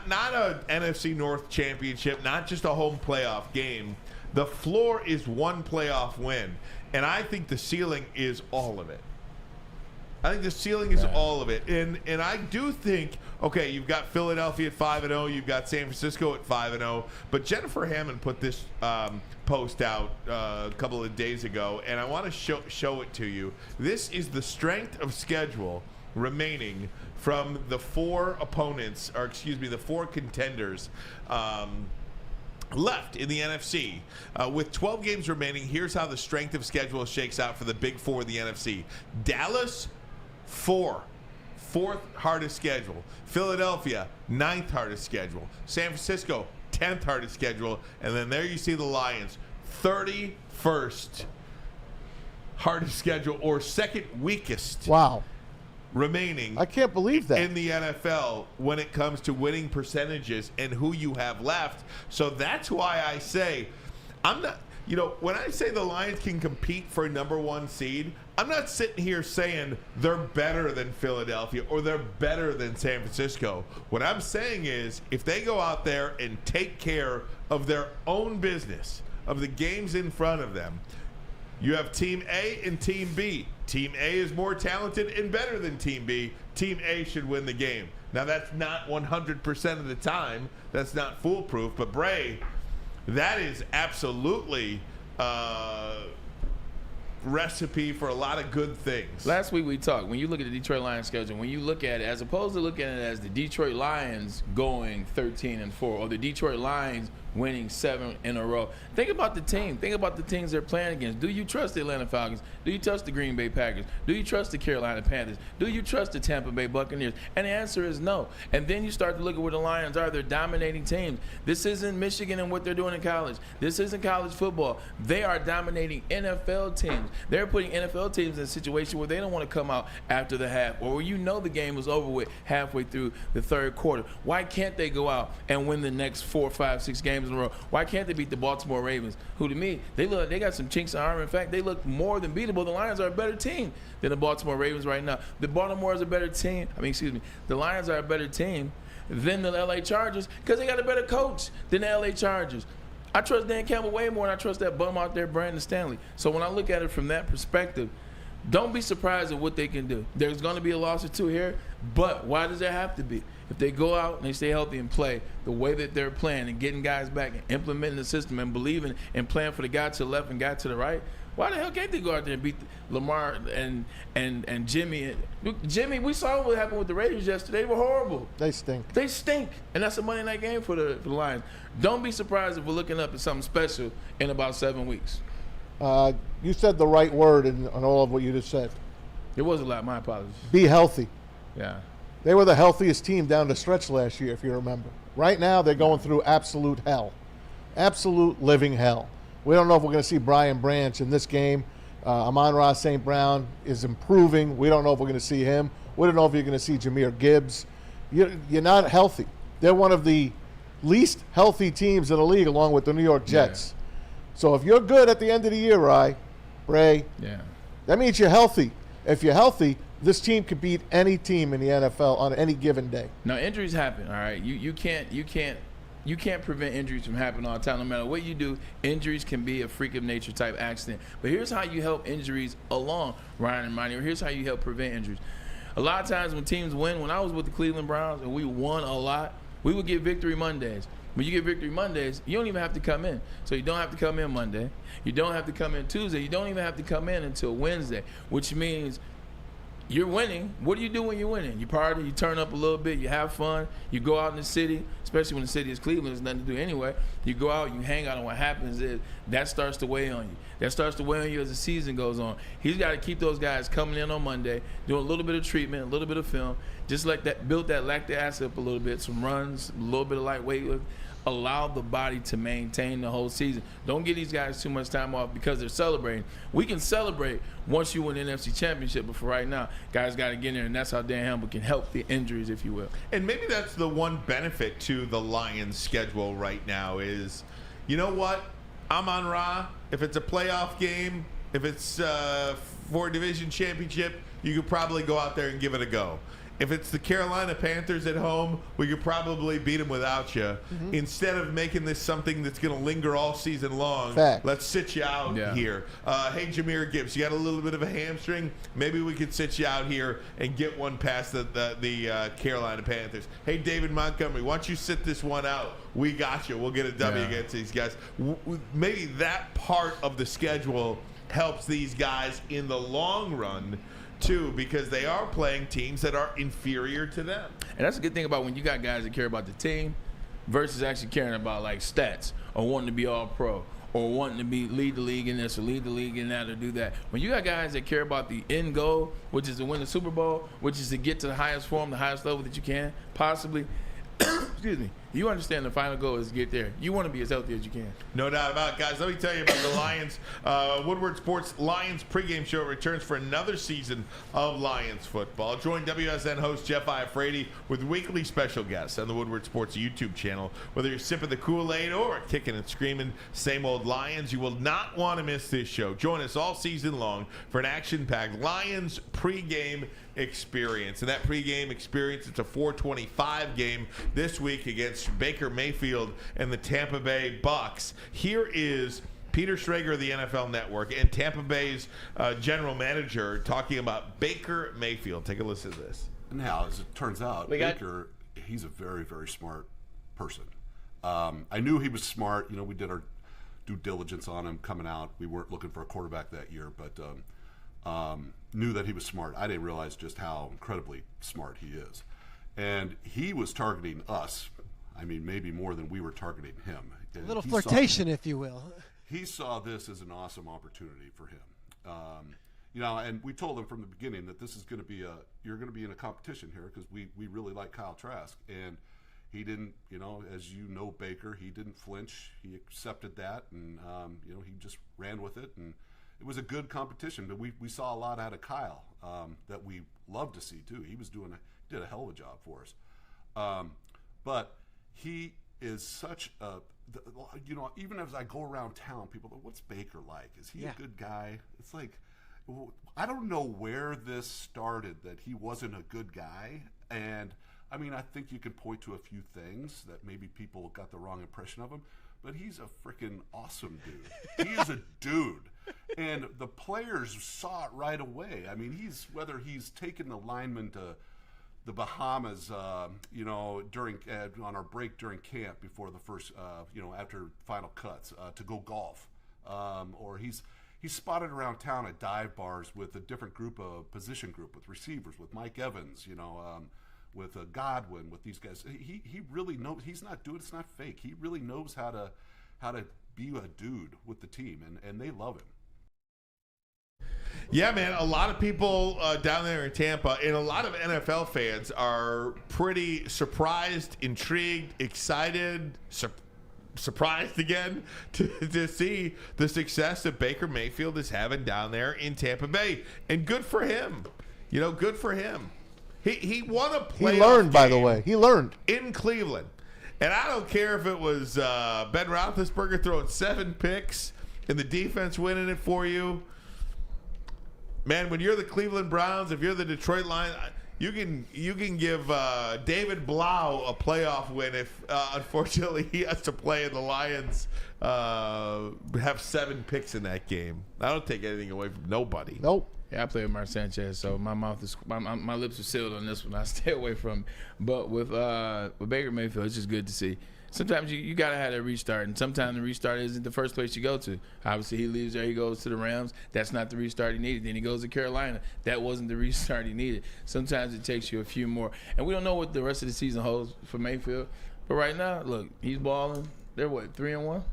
a NFC North championship, not just a home playoff game. The floor is one playoff win, and I think the ceiling is all of it. All of it. And I do think, okay, you've got Philadelphia at 5-0, you've got San Francisco at 5-0, but Jennifer Hammond put this post out a couple of days ago, and I want to show it to you. This is the strength of schedule remaining from the four contenders left in the NFC. With 12 games remaining, here's how the strength of schedule shakes out for the big four of the NFC. Dallas, 4th hardest schedule. Philadelphia, 9th hardest schedule. San Francisco, 10th hardest schedule. And then there you see the Lions, 31st hardest schedule, or second weakest. Wow. Remaining. I can't believe that. In the NFL when it comes to winning percentages and who you have left. So that's why I say when I say the Lions can compete for a number 1 seed, I'm not sitting here saying they're better than Philadelphia or they're better than San Francisco. What I'm saying is if they go out there and take care of their own business, of the games in front of them, you have Team A and Team B. Team A is more talented and better than Team B. Team A should win the game. Now, that's not 100% of the time. That's not foolproof. But, Bray, that is absolutely recipe for a lot of good things. Last week we talked, when you look at the Detroit Lions schedule, when you look at it, as opposed to looking at it as the Detroit Lions going 13-4 or the Detroit Lions winning 7 in a row, think about the team. Think about the teams they're playing against. Do you trust the Atlanta Falcons? Do you trust the Green Bay Packers? Do you trust the Carolina Panthers? Do you trust the Tampa Bay Buccaneers? And the answer is no. And then you start to look at where the Lions are. They're dominating teams. This isn't Michigan and what they're doing in college. This isn't college football. They are dominating NFL teams. They're putting NFL teams in a situation where they don't want to come out after the half or where the game was over with halfway through the third quarter. Why can't they go out and win the next 4, 5, 6 games in a row? Why can't they beat the Baltimore Ravens, who to me, they got some chinks in armor. In fact, they look more than beatable. The Lions are a better team than the Baltimore Ravens right now. The Baltimore is a better team. The Lions are a better team than the LA Chargers because they got a better coach than the LA Chargers. I trust Dan Campbell way more than I trust that bum out there, Brandon Stanley. So when I look at it from that perspective, don't be surprised at what they can do. There's going to be a loss or two here, but why does there have to be? If they go out and they stay healthy and play the way that they're playing and getting guys back and implementing the system and believing and playing for the guy to the left and guy to the right, why the hell can't they go out there and beat Lamar and Jimmy? Jimmy, we saw what happened with the Raiders yesterday. They were horrible. They stink. They stink. And that's a Monday night game for the Lions. Don't be surprised if we're looking up at something special in about 7 weeks. You said the right word on all of what you just said. It was a lot. My apologies. Be healthy. Yeah. They were the healthiest team down the stretch last year, if you remember. Right now, they're going through absolute hell. Absolute living hell. We don't know if we're going to see Brian Branch in this game. Amon-Ra St. Brown is improving. We don't know if we're going to see him. We don't know if you're going to see Jahmyr Gibbs. You're not healthy. They're one of the least healthy teams in the league, along with the New York Jets. Yeah. So if you're good at the end of the year, Bray, that means you're healthy. If you're healthy, this team could beat any team in the NFL on any given day. Now, injuries happen, all right? You can't prevent injuries from happening all the time. No matter what you do, injuries can be a freak of nature type accident. But here's how you help injuries along, Ryan and Monty, or here's how you help prevent injuries. A lot of times when teams win, when I was with the Cleveland Browns and we won a lot, we would get Victory Mondays. When you get Victory Mondays, you don't even have to come in. So you don't have to come in Monday. You don't have to come in Tuesday. You don't even have to come in until Wednesday, which means you're winning. What do you do when you're winning? You party, you turn up a little bit, you have fun, you go out in the city, especially when the city is Cleveland, there's nothing to do anyway. You go out, you hang out, and what happens is that starts to weigh on you. That starts to weigh on you as the season goes on. He's got to keep those guys coming in on Monday, doing a little bit of treatment, a little bit of film, just like that, build that lactic acid up a little bit, some runs, a little bit of light weight. Allow the body to maintain the whole season. Don't give these guys too much time off because they're celebrating. We can celebrate once you win the NFC Championship, but for right now, guys got to get in there, and that's how Dan Campbell can help the injuries, if you will. And maybe that's the one benefit to the Lions' schedule right now is, you know what? Amon-Ra, if it's a playoff game, if it's for a division championship, you could probably go out there and give it a go. If it's the Carolina Panthers at home, we could probably beat them without you. Mm-hmm. Instead of making this something that's going to linger all season long, let's sit you out here. Hey, Jahmyr Gibbs, you got a little bit of a hamstring. Maybe we could sit you out here and get one past the Carolina Panthers. Hey, David Montgomery, why don't you sit this one out? We got you. We'll get a W against these guys. Maybe that part of the schedule helps these guys in the long run too, because they are playing teams that are inferior to them. And that's a good thing about when you got guys that care about the team versus actually caring about like stats or wanting to be all pro or wanting to be lead the league in this or lead the league in that or do that. When you got guys that care about the end goal, which is to win the Super Bowl, which is to get to the highest form, the highest level that you can possibly, excuse me, you understand the final goal is to get there. You want to be as healthy as you can. No doubt about it. Guys, let me tell you about the Lions. Woodward Sports Lions pregame show returns for another season of Lions football. Join WSN host Jeff Iafrate with weekly special guests on the Woodward Sports YouTube channel. Whether you're sipping the Kool-Aid or kicking and screaming same old Lions, you will not want to miss this show. Join us all season long for an action-packed Lions pregame experience. And that pregame experience, it's a 4:25 game this week against Baker Mayfield and the Tampa Bay Bucs. Here is Peter Schrager of the NFL Network and Tampa Bay's general manager talking about Baker Mayfield. Take a listen to this. Now, as it turns out, Baker, he's a very, very smart person. I knew he was smart. You know, we did our due diligence on him coming out. We weren't looking for a quarterback that year, but knew that he was smart. I didn't realize just how incredibly smart he is. And he was targeting us. I mean, maybe more than we were targeting him. A little flirtation, if you will. He saw this as an awesome opportunity for him. You know, and we told him from the beginning that this is going to be you're going to be in a competition here because we really like Kyle Trask. And he didn't, you know, as you know, Baker, he didn't flinch. He accepted that, and, you know, he just ran with it. And it was a good competition. But we saw a lot out of Kyle that we love to see, too. He was did a hell of a job for us. But he is such a, you know, even as I go around town, people go, what's Baker like? Is he a good guy? It's like, I don't know where this started that he wasn't a good guy. And I mean, I think you can point to a few things that maybe people got the wrong impression of him, but he's a freaking awesome dude. He is a dude. And the players saw it right away. I mean, whether he's taken the lineman to the Bahamas, you know, during on our break during camp before the first, you know, after final cuts to go golf, or he's spotted around town at dive bars with a different position group, with receivers, with Mike Evans, you know, with Godwin, with these guys. He really knows. He's not doing it's not fake. He really knows how to be a dude with the team, and they love him. Yeah, man, a lot of people down there in Tampa and a lot of NFL fans are pretty surprised, intrigued, excited, surprised again to see the success that Baker Mayfield is having down there in Tampa Bay. And good for him. You know, good for him. He won a playoff He learned, by the game way. He learned. in Cleveland. And I don't care if it was Ben Roethlisberger throwing 7 picks and the defense winning it for you. Man, when you're the Cleveland Browns, if you're the Detroit Lions, you can give David Blau a playoff win if, unfortunately, he has to play and the Lions have 7 picks in that game. I don't take anything away from nobody. Nope. Yeah, I play with Mark Sanchez, so my lips are sealed on this one. I stay away from him. But with Baker Mayfield, it's just good to see. Sometimes you got to have that restart, and sometimes the restart isn't the first place you go to. Obviously, he leaves there, he goes to the Rams. That's not the restart he needed. Then he goes to Carolina. That wasn't the restart he needed. Sometimes it takes you a few more. And we don't know what the rest of the season holds for Mayfield. But right now, look, he's balling. They're what, 3-1?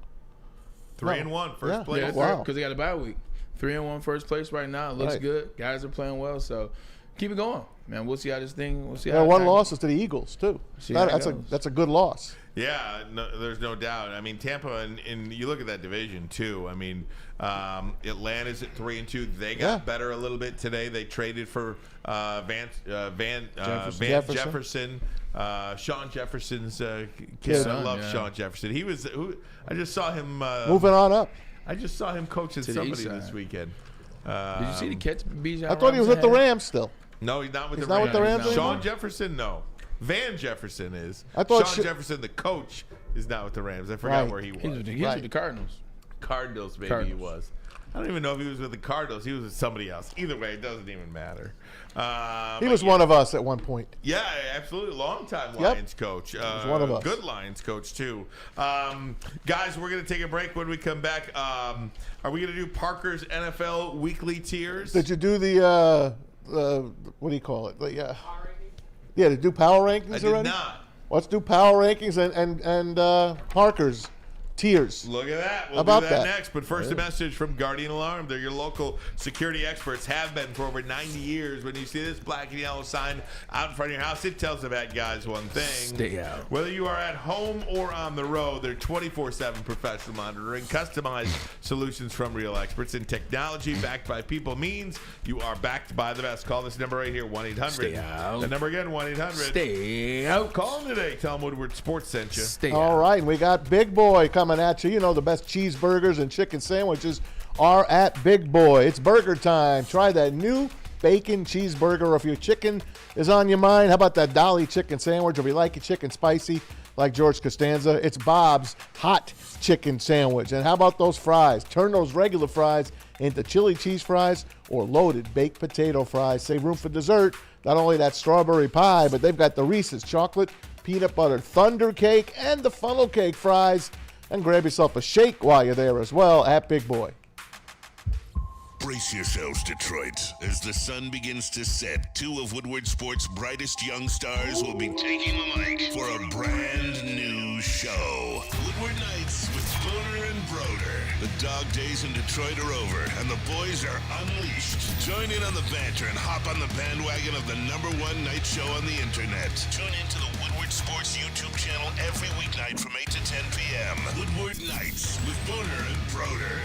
3-1, first place. Yeah, wow. Because they got a bye week. 3-1 first place right now. It looks good. Guys are playing well, so keep it going, man. We'll see how this thing. We'll see how. One loss is to the Eagles too. That's a good loss. Yeah, no, there's no doubt. I mean, Tampa and you look at that division too. I mean, Atlanta's at 3-2. They got better a little bit today. They traded for Van Jefferson. Sean Jefferson's kid. I love Sean Jefferson. I just saw him moving on up. I just saw him coaching somebody this weekend. Did you see the catch Bijan? I thought he was with the Rams still. No, he's not with the Rams. Rams. With the Rams Sean anymore? Jefferson, no. Van Jefferson is. I thought Sean Jefferson, the coach, is not with the Rams. I forgot where he was. He was with the Cardinals. Cardinals, maybe he was. I don't even know if he was with the Cardinals. He was with somebody else. Either way, it doesn't even matter. He was one of us at one point. Yeah, absolutely. Long-time Lions coach. One of us. Good Lions coach, too. Guys, we're going to take a break. When we come back, are we going to do Parker's NFL weekly tiers? Did you do the, what do you call it? Yeah, to do power rankings already? I did not. Let's do power rankings and Parker's Tears. Look at that. We'll About do that that. next. But first, a message from Guardian Alarm. They're your local security experts, have been for over 90 years. When you see this black and yellow sign out in front of your house, it tells the bad guys one thing. Stay out. Whether you are at home or on the road, they're 24/7 professional monitoring, customized solutions from real experts, and technology backed by people means you are backed by the best. Call this number right here, 1-800. Stay out. The number again, 1-800. Stay out. Call them today. Tell them Woodward Sports sent you. Stay All out. right, and we got Big Boy coming at you. You know, the best cheeseburgers and chicken sandwiches are at Big Boy. It's burger time. Try that new bacon cheeseburger, or if your chicken is on your mind, how about that Dolly chicken sandwich? Or if you like your chicken spicy, like George Costanza, it's Bob's hot chicken sandwich. And how about those fries? Turn those regular fries into chili cheese fries or loaded baked potato fries. Save room for dessert. Not only that strawberry pie, but they've got the Reese's chocolate peanut butter thunder cake and the funnel cake fries. And grab yourself a shake while you're there as well at Big Boy. Brace yourselves, Detroit. As the sun begins to set, two of Woodward Sports' brightest young stars will be taking the mic for a brand new show. Woodward Nights with Spooner and Broder. The dog days in Detroit are over, and the boys are unleashed. Join in on the banter and hop on the bandwagon of the #1 night show on the internet. Tune into the Woodward Sports YouTube channel every weeknight from 8 to 10 p.m. Woodward Nights with Spooner and Broder.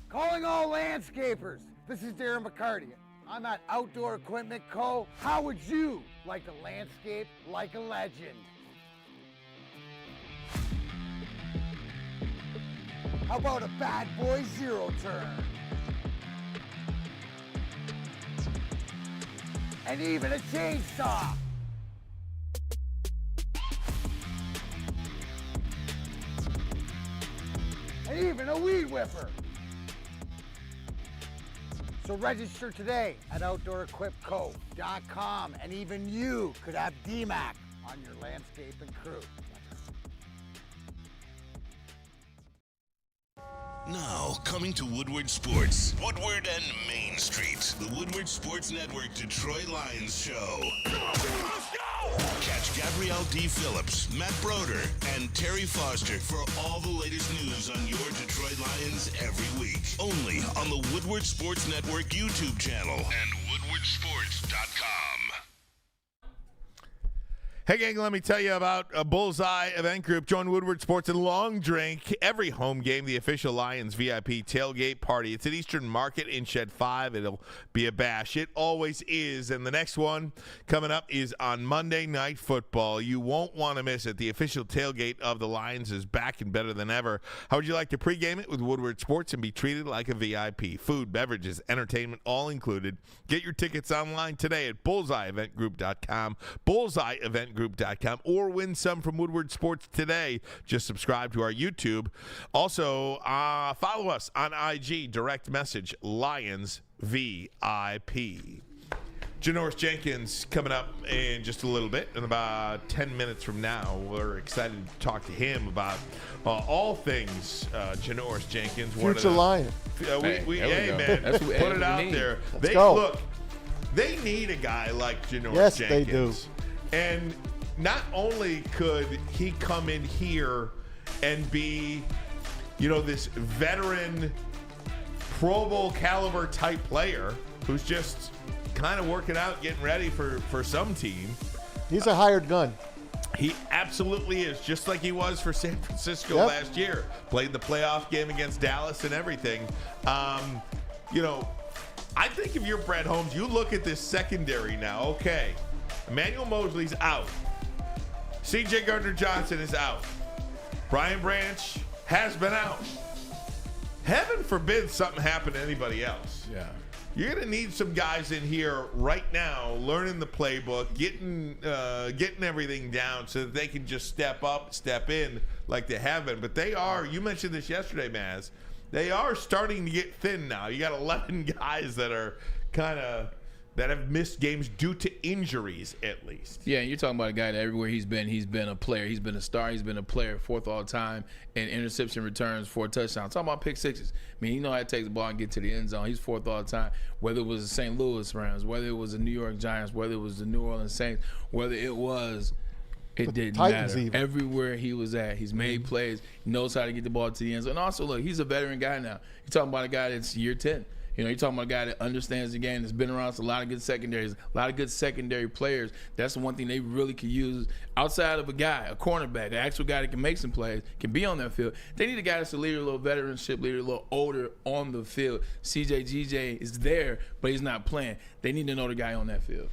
Calling all landscapers. This is Darren McCarty. I'm at Outdoor Equipment Co. How would you like to landscape like a legend? How about a bad boy zero turn? And even a chainsaw. And even a weed whipper. So register today at OutdoorEquipCo.com, and even you could have DMAC on your landscaping crew. Now, coming to Woodward Sports, Woodward and Main Street, the Woodward Sports Network Detroit Lions Show. Let's go! Catch Gabrielle D. Phillips, Matt Broder, and Terry Foster for all the latest news on your Detroit Lions every week. Only on the Woodward Sports Network YouTube channel and woodwardsports.com. Hey, gang, let me tell you about a Bullseye Event Group. Join Woodward Sports and Long Drink every home game, the official Lions VIP tailgate party. It's at Eastern Market in Shed 5. It'll be a bash. It always is. And the next one coming up is on Monday Night Football. You won't want to miss it. The official tailgate of the Lions is back and better than ever. How would you like to pregame it with Woodward Sports and be treated like a VIP? Food, beverages, entertainment, all included. Get your tickets online today at bullseyeeventgroup.com. Bullseyeeventgroup.com, or win some from Woodward Sports today. Just subscribe to our YouTube. Also, follow us on IG, direct message Lions VIP. JANORIS Jenkins coming up in just a little bit, in about 10 minutes from now. We're excited to talk to him about all things JANORIS Jenkins. Future Lion. Man, That's put it we out need. there. Let's go. Look, they need a guy like JANORIS Yes, Jenkins. they do. And not only could he come in here and be, this veteran Pro Bowl caliber type player who's just kind of working out, getting ready for some team. He's a hired gun. He absolutely is, just like he was for San Francisco last year. Played the playoff game against Dallas and everything. I think if you're Brett Holmes, you look at this secondary now. Okay, Emmanuel Mosley's out. C.J. Gardner-Johnson is out. Brian Branch has been out. Heaven forbid something happen to anybody else. Yeah. You're going to need some guys in here right now learning the playbook, getting everything down so that they can just step up, step in like they have been. But they are, you mentioned this yesterday, Maz, they are starting to get thin now. You got 11 guys that are that have missed games due to injuries, at least. Yeah, and you're talking about a guy that everywhere he's been a player. He's been a star. He's been a player, fourth all time in interception returns for a touchdown. Talking about pick sixes. I mean, you know how to take the ball and get to the end zone. He's fourth all time. Whether it was the St. Louis Rams, whether it was the New York Giants, whether it was the New Orleans Saints, whether it was It didn't Titans matter. even. Everywhere he was at, he's made plays. He knows how to get the ball to the end zone. And also, look, he's a veteran guy now. You're talking about a guy that's year 10. You're talking about a guy that understands the game, that's been around a lot of good secondaries, a lot of good secondary players. That's the one thing they really could use outside of a guy, a cornerback, an actual guy that can make some plays, can be on that field. They need a guy that's a leader, a little veteranship leader, a little older on the field. GJ is there, but he's not playing. They need to know the guy on that field.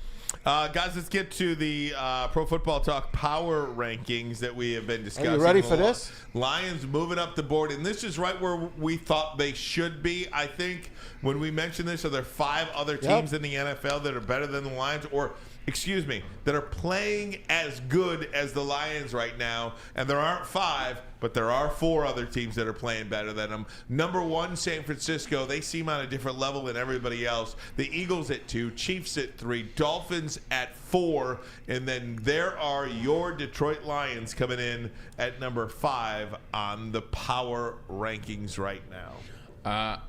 Guys, let's get to the Pro Football Talk power rankings that we have been discussing. Are you ready for this? Lions moving up the board, and this is right where we thought they should be. I think when we mentioned this, are there 5 other teams in the NFL that are better than the Lions, or excuse me, that are playing as good as the Lions right now? And there aren't 5, but there are 4 other teams that are playing better than them. Number 1, San Francisco. They seem on a different level than everybody else. The Eagles at 2, Chiefs at 3, Dolphins at 4, and then there are your Detroit Lions coming in at number 5 on the power rankings right now.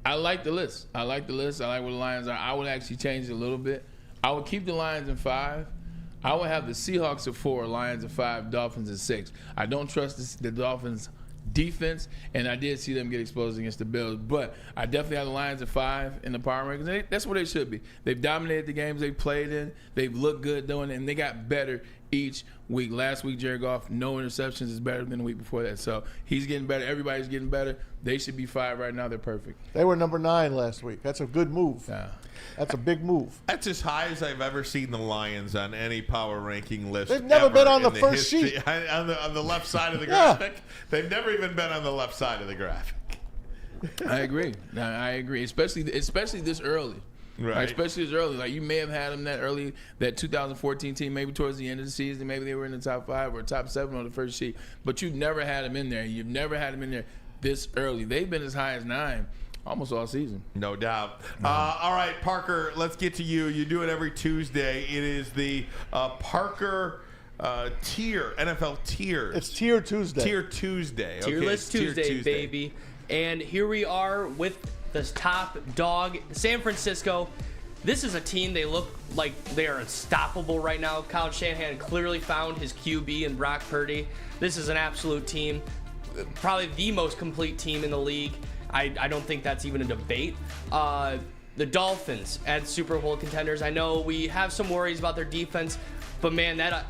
I like the list. I like the list. I like where the Lions are. I would actually change it a little bit. I would keep the Lions in 5. I would have the Seahawks at 4, Lions at 5, Dolphins at 6. I don't trust the Dolphins' defense, and I did see them get exposed against the Bills. But I definitely have the Lions at 5 in the power rankings. That's where they should be. They've dominated the games they've played in. They've looked good doing it, and they got better each week. Last week, Jared Goff, no interceptions, is better than the week before that. So he's getting better. Everybody's getting better. They should be 5 right now. They're perfect. They were number 9 last week. That's a good move. Yeah. That's a big move. That's as high as I've ever seen the Lions on any power ranking list. They've never been on the first history. sheet. On the left side of the graphic. They've never even been on the left side of the graphic. I agree. I agree. Especially this early. Right. Like, especially this early. Like, you may have had them that early, that 2014 team, maybe towards the end of the season. Maybe they were in the top 5 or top 7 on the first sheet. But you've never had them in there. You've never had them in there this early. They've been as high as 9 almost all season. No doubt. All right, Parker, let's get to you. You do it every Tuesday. It is the Parker tier, NFL tiers. It's Tier Tuesday. Tier Tuesday. Tier list Tuesday, baby. And here we are with this top dog, San Francisco. This is a team, they look like they are unstoppable right now. Kyle Shanahan clearly found his QB in Brock Purdy. This is an absolute team, probably the most complete team in the league. I don't think that's even a debate. The Dolphins at Super Bowl contenders. I know we have some worries about their defense, but man, that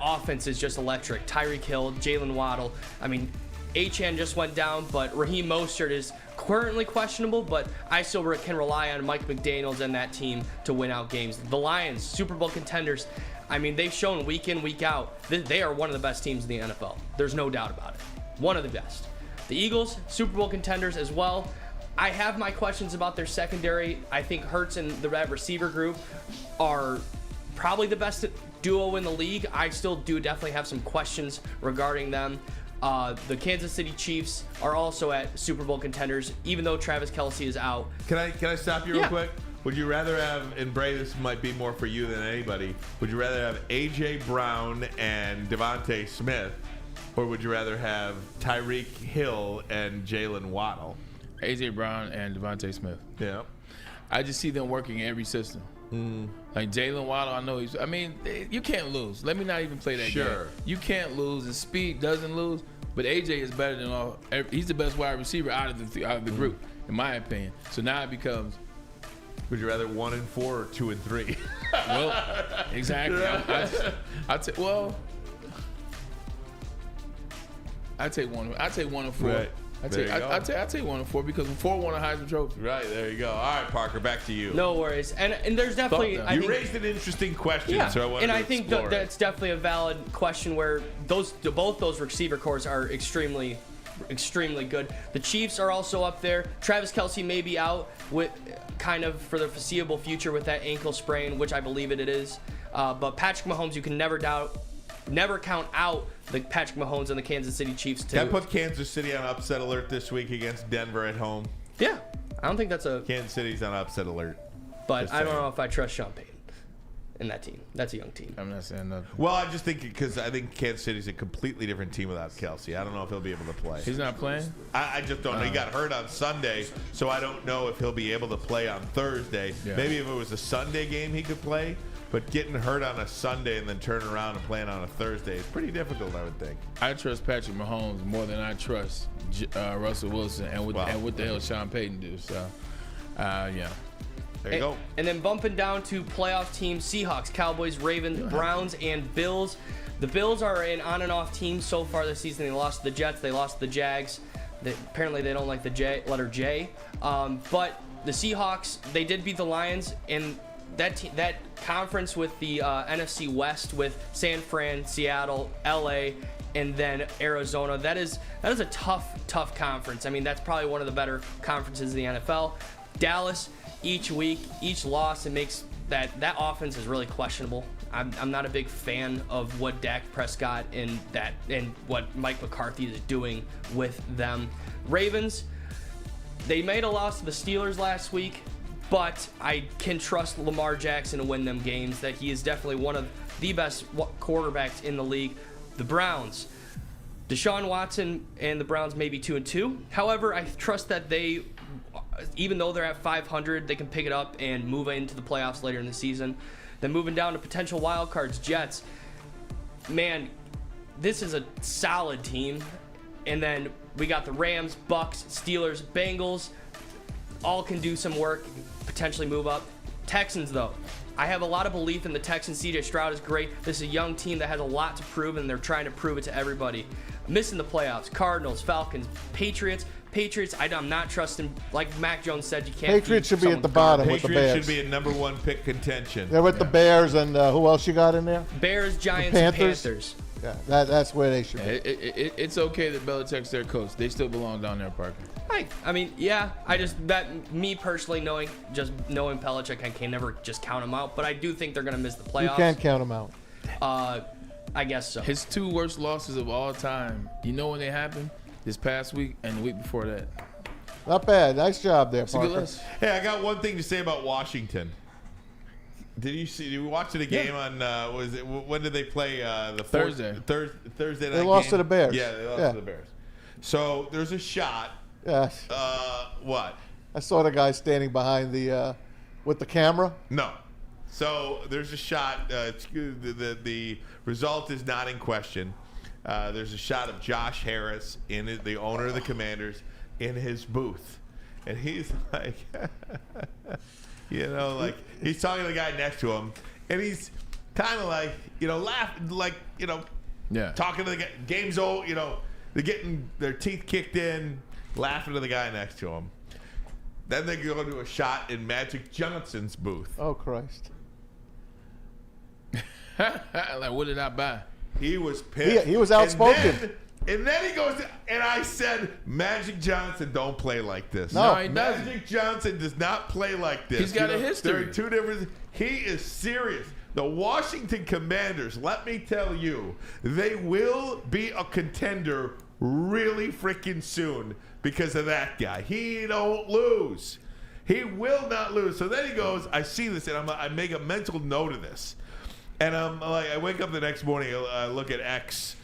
offense is just electric. Tyreek Hill, Jalen Waddle. I mean, Achane just went down, but Raheem Mostert is currently questionable, but I still can rely on Mike McDaniels and that team to win out games. The Lions, Super Bowl contenders. I mean, they've shown week in, week out, they are one of the best teams in the NFL. There's no doubt about it. One of the best. The Eagles, Super Bowl contenders as well. I have my questions about their secondary. I think Hurts and the red receiver group are probably the best duo in the league. I still do definitely have some questions regarding them. The Kansas City Chiefs are also at Super Bowl contenders, even though Travis Kelce is out. Can I stop you real quick? Would you rather have, and Bray, this might be more for you than anybody, would you rather have A.J. Brown and Devontae Smith, or would you rather have Tyreek Hill and Jalen Waddle? A.J. Brown and Devontae Smith. Yeah. I just see them working in every system. Like Jalen Waddle, I know you can't lose. Let me not even play that game. You can't lose, and speed doesn't lose. But AJ is better than all. He's the best wide receiver out of the group, in my opinion. So now it becomes. Would you rather 1 and 4 or 2 and 3? Well, exactly. I take 1 and 4. Right. I take 1 and 4 because 4 won a Heisman Trophy. Right, there you go. All right, Parker, back to you. No worries. And there's definitely you raised an interesting question, so I wanted to think that's definitely a valid question where both those receiver cores are extremely good. The Chiefs are also up there. Travis Kelce may be out with kind of for the foreseeable future with that ankle sprain, which I believe it is. But Patrick Mahomes, you can never count out the Patrick Mahomes and the Kansas City Chiefs too. Can I put Kansas City on upset alert this week against Denver at home? Yeah, I don't think that's Kansas City's on upset alert. But I don't know if I trust Sean Payton in that team. That's a young team. I'm not saying nothing. Well, I just think because I think Kansas City's a completely different team without Kelce. I don't know if he'll be able to play. He's not playing? I just don't know. He got hurt on Sunday, so I don't know if he'll be able to play on Thursday. Yeah. Maybe if it was a Sunday game he could play. But getting hurt on a Sunday and then turning around and playing on a Thursday is pretty difficult, I would think. I trust Patrick Mahomes more than I trust Russell Wilson and what the hell Sean Payton do. So, yeah. There you go. And then bumping down to playoff teams, Seahawks, Cowboys, Ravens, Browns, and Bills. The Bills are an on and off team so far this season. They lost to the Jets. They lost to the Jags. Apparently they don't like the letter J. But the Seahawks, they did beat the Lions, and that conference with the NFC West with San Fran, Seattle, LA, and then Arizona, that is a tough conference. I mean, that's probably one of the better conferences in the NFL. Dallas, each week, each loss, it makes that offense is really questionable. I'm not a big fan of what Dak Prescott and what Mike McCarthy is doing with them. Ravens, they made a loss to the Steelers last week, but I can trust Lamar Jackson to win them games, that he is definitely one of the best quarterbacks in the league. The Browns, Deshaun Watson and the Browns may be 2-2. However, I trust that they, even though they're at 500, they can pick it up and move into the playoffs later in the season. Then moving down to potential wild cards, Jets. Man, this is a solid team. And then we got the Rams, Bucks, Steelers, Bengals. All can do some work, potentially move up. Texans, though. I have a lot of belief in the Texans. CJ Stroud is great. This is a young team that has a lot to prove, and they're trying to prove it to everybody. Missing the playoffs, Cardinals, Falcons, Patriots, I'm not trusting. Like Mac Jones said, you can't. Patriots should be at the bottom with the Bears. Patriots should be a number one pick contention. They're with the Bears, and who else you got in there? Bears, Giants, and Panthers. Yeah, that's where they should be. It's okay that Belichick's their coach. They still belong down there, Parker. I mean, yeah. Me personally, knowing Belichick, I can never just count him out. But I do think they're going to miss the playoffs. You can't count them out. I guess so. His two worst losses of all time. You know when they happened? This past week and the week before that. Not bad. Nice job there, Parker. Hey, I got one thing to say about Washington. Did you watch the game on? When did they play? The Thursday. Thursday night. They lost to the Bears. Yeah, they lost to the Bears. So there's a shot. Yes. What? I saw the guy standing behind the with the camera. No. So there's a shot. The result is not in question. There's a shot of Josh Harris, the owner of the Commanders, in his booth. And he's like, he's talking to the guy next to him. And he's kind of like, laughing, talking to the guy. Game's old, they're getting their teeth kicked in, laughing to the guy next to him. Then they go to a shot in Magic Johnson's booth. Oh, Christ. Like, what did I buy? He was pissed. He was outspoken. And then he goes, and I said, Magic Johnson don't play like this. No, he doesn't. Magic Johnson does not play like this. He's got a history. There are two different. He is serious. The Washington Commanders, let me tell you, they will be a contender really freaking soon because of that guy. He don't lose. He will not lose. So then he goes, I see this, and I make a mental note of this. And I'm like, I wake up the next morning, I look at X,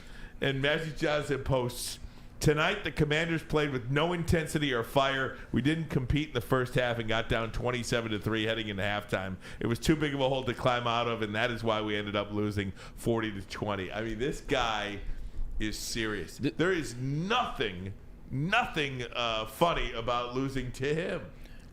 and Magic Johnson posts, tonight the Commanders played with no intensity or fire. We didn't compete in the first half and got down 27-3 heading into halftime. It was too big of a hole to climb out of, and that is why we ended up losing 40-20. I mean, this guy is serious. There is nothing funny about losing to him.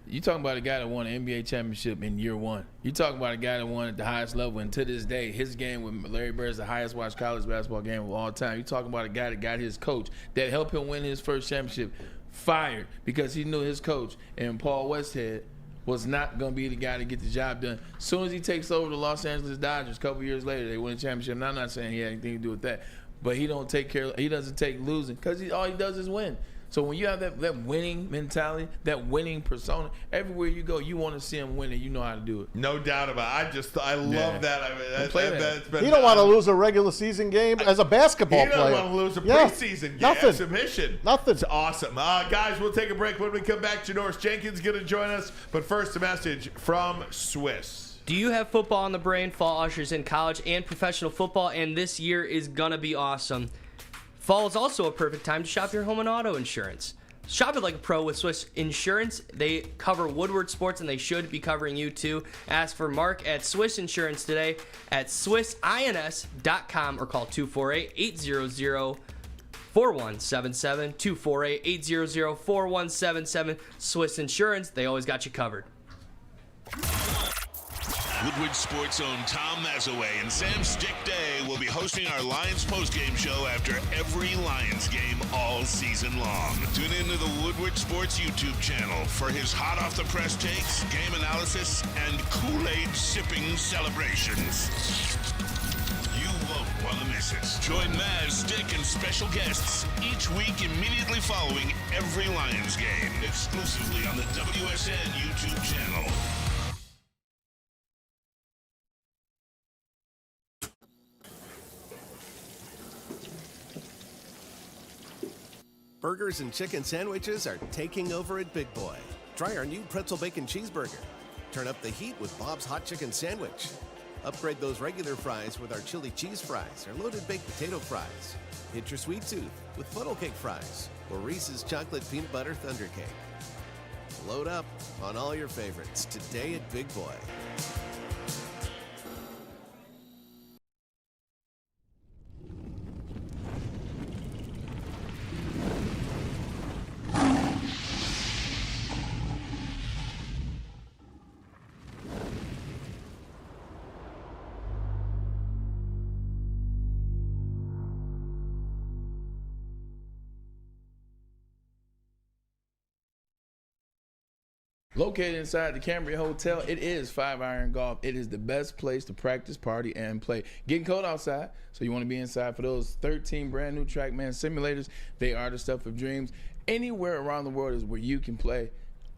You talking about a guy that won an NBA championship in year one. You talking about a guy that won at the highest level, and to this day, his game with Larry Bird is the highest watched college basketball game of all time. You talking about a guy that got his coach that helped him win his first championship fired because he knew his coach and Paul Westhead was not going to be the guy to get the job done. As soon as he takes over the Los Angeles Dodgers, a couple years later, they win a championship. And I'm not saying he had anything to do with that, but he doesn't take losing because all he does is win. So when you have that winning mentality, that winning persona, everywhere you go, you want to see him win, and you know how to do it. No doubt about it. I love that. I mean, he don't want to lose a regular season game as a basketball player. He don't want to lose a preseason Nothing. exhibition. Nothing. It's awesome. Guys, we'll take a break. When we come back, JANORIS Jenkins is going to join us. But first, a message from Swiss. Do you have football on the brain? Fall ushers in college and professional football, and this year is going to be awesome. Fall is also a perfect time to shop your home and auto insurance. Shop it like a pro with Swiss Insurance. They cover Woodward Sports, and they should be covering you too. Ask for Mark at Swiss Insurance today at swissins.com or call 248-800-4177, 248-800-4177. Swiss Insurance, they always got you covered. Woodward Sports' own Tom Mazaway and Sam Stick Day will be hosting our Lions postgame show after every Lions game all season long. Tune into the Woodward Sports YouTube channel for his hot-off-the-press takes, game analysis, and Kool-Aid sipping celebrations. You won't want to miss it. Join Maz, Stick, and special guests each week immediately following every Lions game, exclusively on the WSN YouTube channel. Burgers and chicken sandwiches are taking over at Big Boy. Try our new pretzel bacon cheeseburger. Turn up the heat with Bob's Hot Chicken Sandwich. Upgrade those regular fries with our chili cheese fries or loaded baked potato fries. Hit your sweet tooth with funnel cake fries or Reese's chocolate peanut butter thunder cake. Load up on all your favorites today at Big Boy. Located inside the Cambria Hotel, it is 5 Iron Golf. It is the best place to practice, party, and play. Getting cold outside, so you want to be inside for those 13 brand new TrackMan simulators. They are the stuff of dreams. Anywhere around the world is where you can play.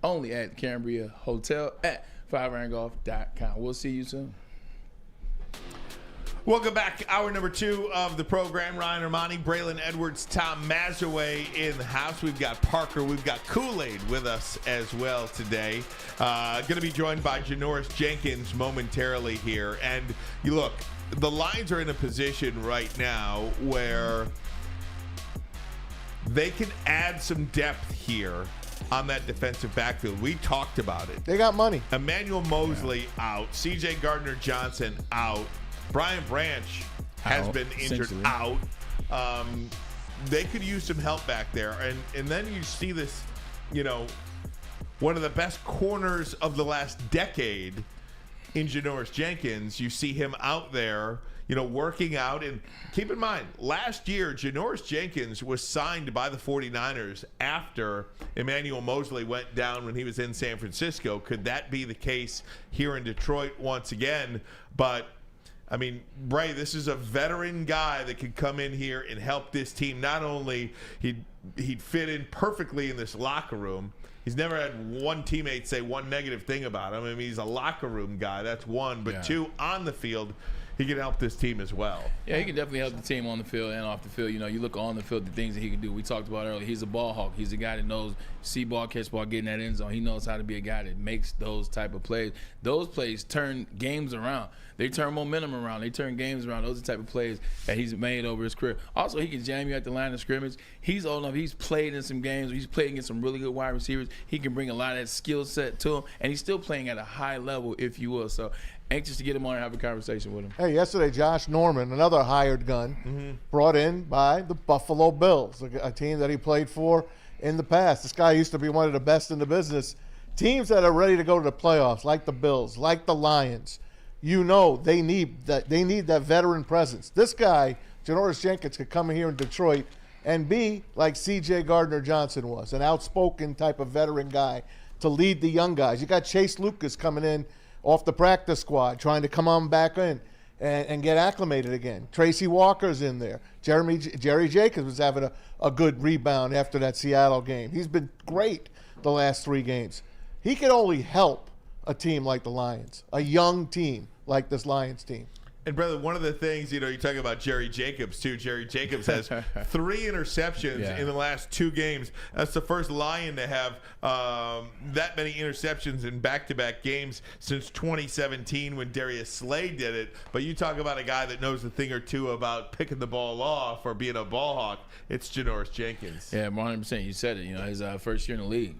Only at Cambria Hotel at 5irongolf.com. We'll see you soon. Welcome back. Hour number 2 of the program. Ryan Ermanni, Braylon Edwards, Tom Mazaway in the house. We've got Parker. We've got Kool-Aid with us as well today. Going to be joined by JANORIS Jenkins momentarily here. And you look, the Lions are in a position right now where they can add some depth here on that defensive backfield. We talked about it. They got money. Emmanuel Mosley out. C.J. Gardner-Johnson out. Brian Branch has been injured out. They could use some help back there. And then you see this, one of the best corners of the last decade in JANORIS Jenkins. You see him out there, working out. And keep in mind, last year, JANORIS Jenkins was signed by the 49ers after Emmanuel Mosley went down when he was in San Francisco. Could that be the case here in Detroit once again? But I mean, Bray, this is a veteran guy that could come in here and help this team. Not only he'd fit in perfectly in this locker room. He's never had one teammate say one negative thing about him. I mean, he's a locker room guy. That's one. But two, on the field, he can help this team as well. Yeah, he can definitely help the team on the field and off the field. You look on the field, the things that he can do. We talked about earlier. He's a ball hawk. He's a guy that knows see ball, catch ball, get in that end zone. He knows how to be a guy that makes those type of plays. Those plays turn games around. They turn momentum around. They turn games around. Those are the type of plays that he's made over his career. Also, he can jam you at the line of scrimmage. He's old enough. He's played in some games. He's played against some really good wide receivers. He can bring a lot of that skill set to him, and he's still playing at a high level, if you will. So anxious to get him on and have a conversation with him. Hey, yesterday, Josh Norman, another hired gun, brought in by the Buffalo Bills, a team that he played for in the past. This guy used to be one of the best in the business. Teams that are ready to go to the playoffs, like the Bills, like the Lions, they need that veteran presence. This guy, JANORIS Jenkins, could come in here in Detroit and be like C.J. Gardner-Johnson was, an outspoken type of veteran guy to lead the young guys. You got Chase Lucas coming in off the practice squad, trying to come on back in and get acclimated again. Tracy Walker's in there. Jerry Jacobs was having a good rebound after that Seattle game. He's been great the last 3 games. He can only help a team like the Lions, a young team like this Lions team. And, brother, one of the things, you talk about Jerry Jacobs, too. Jerry Jacobs has 3 interceptions in the last 2 games. That's the first Lion to have that many interceptions in back-to-back games since 2017 when Darius Slay did it. But you talk about a guy that knows a thing or two about picking the ball off or being a ball hawk. It's JANORIS Jenkins. Yeah, 100%. You said it. His first year in the league.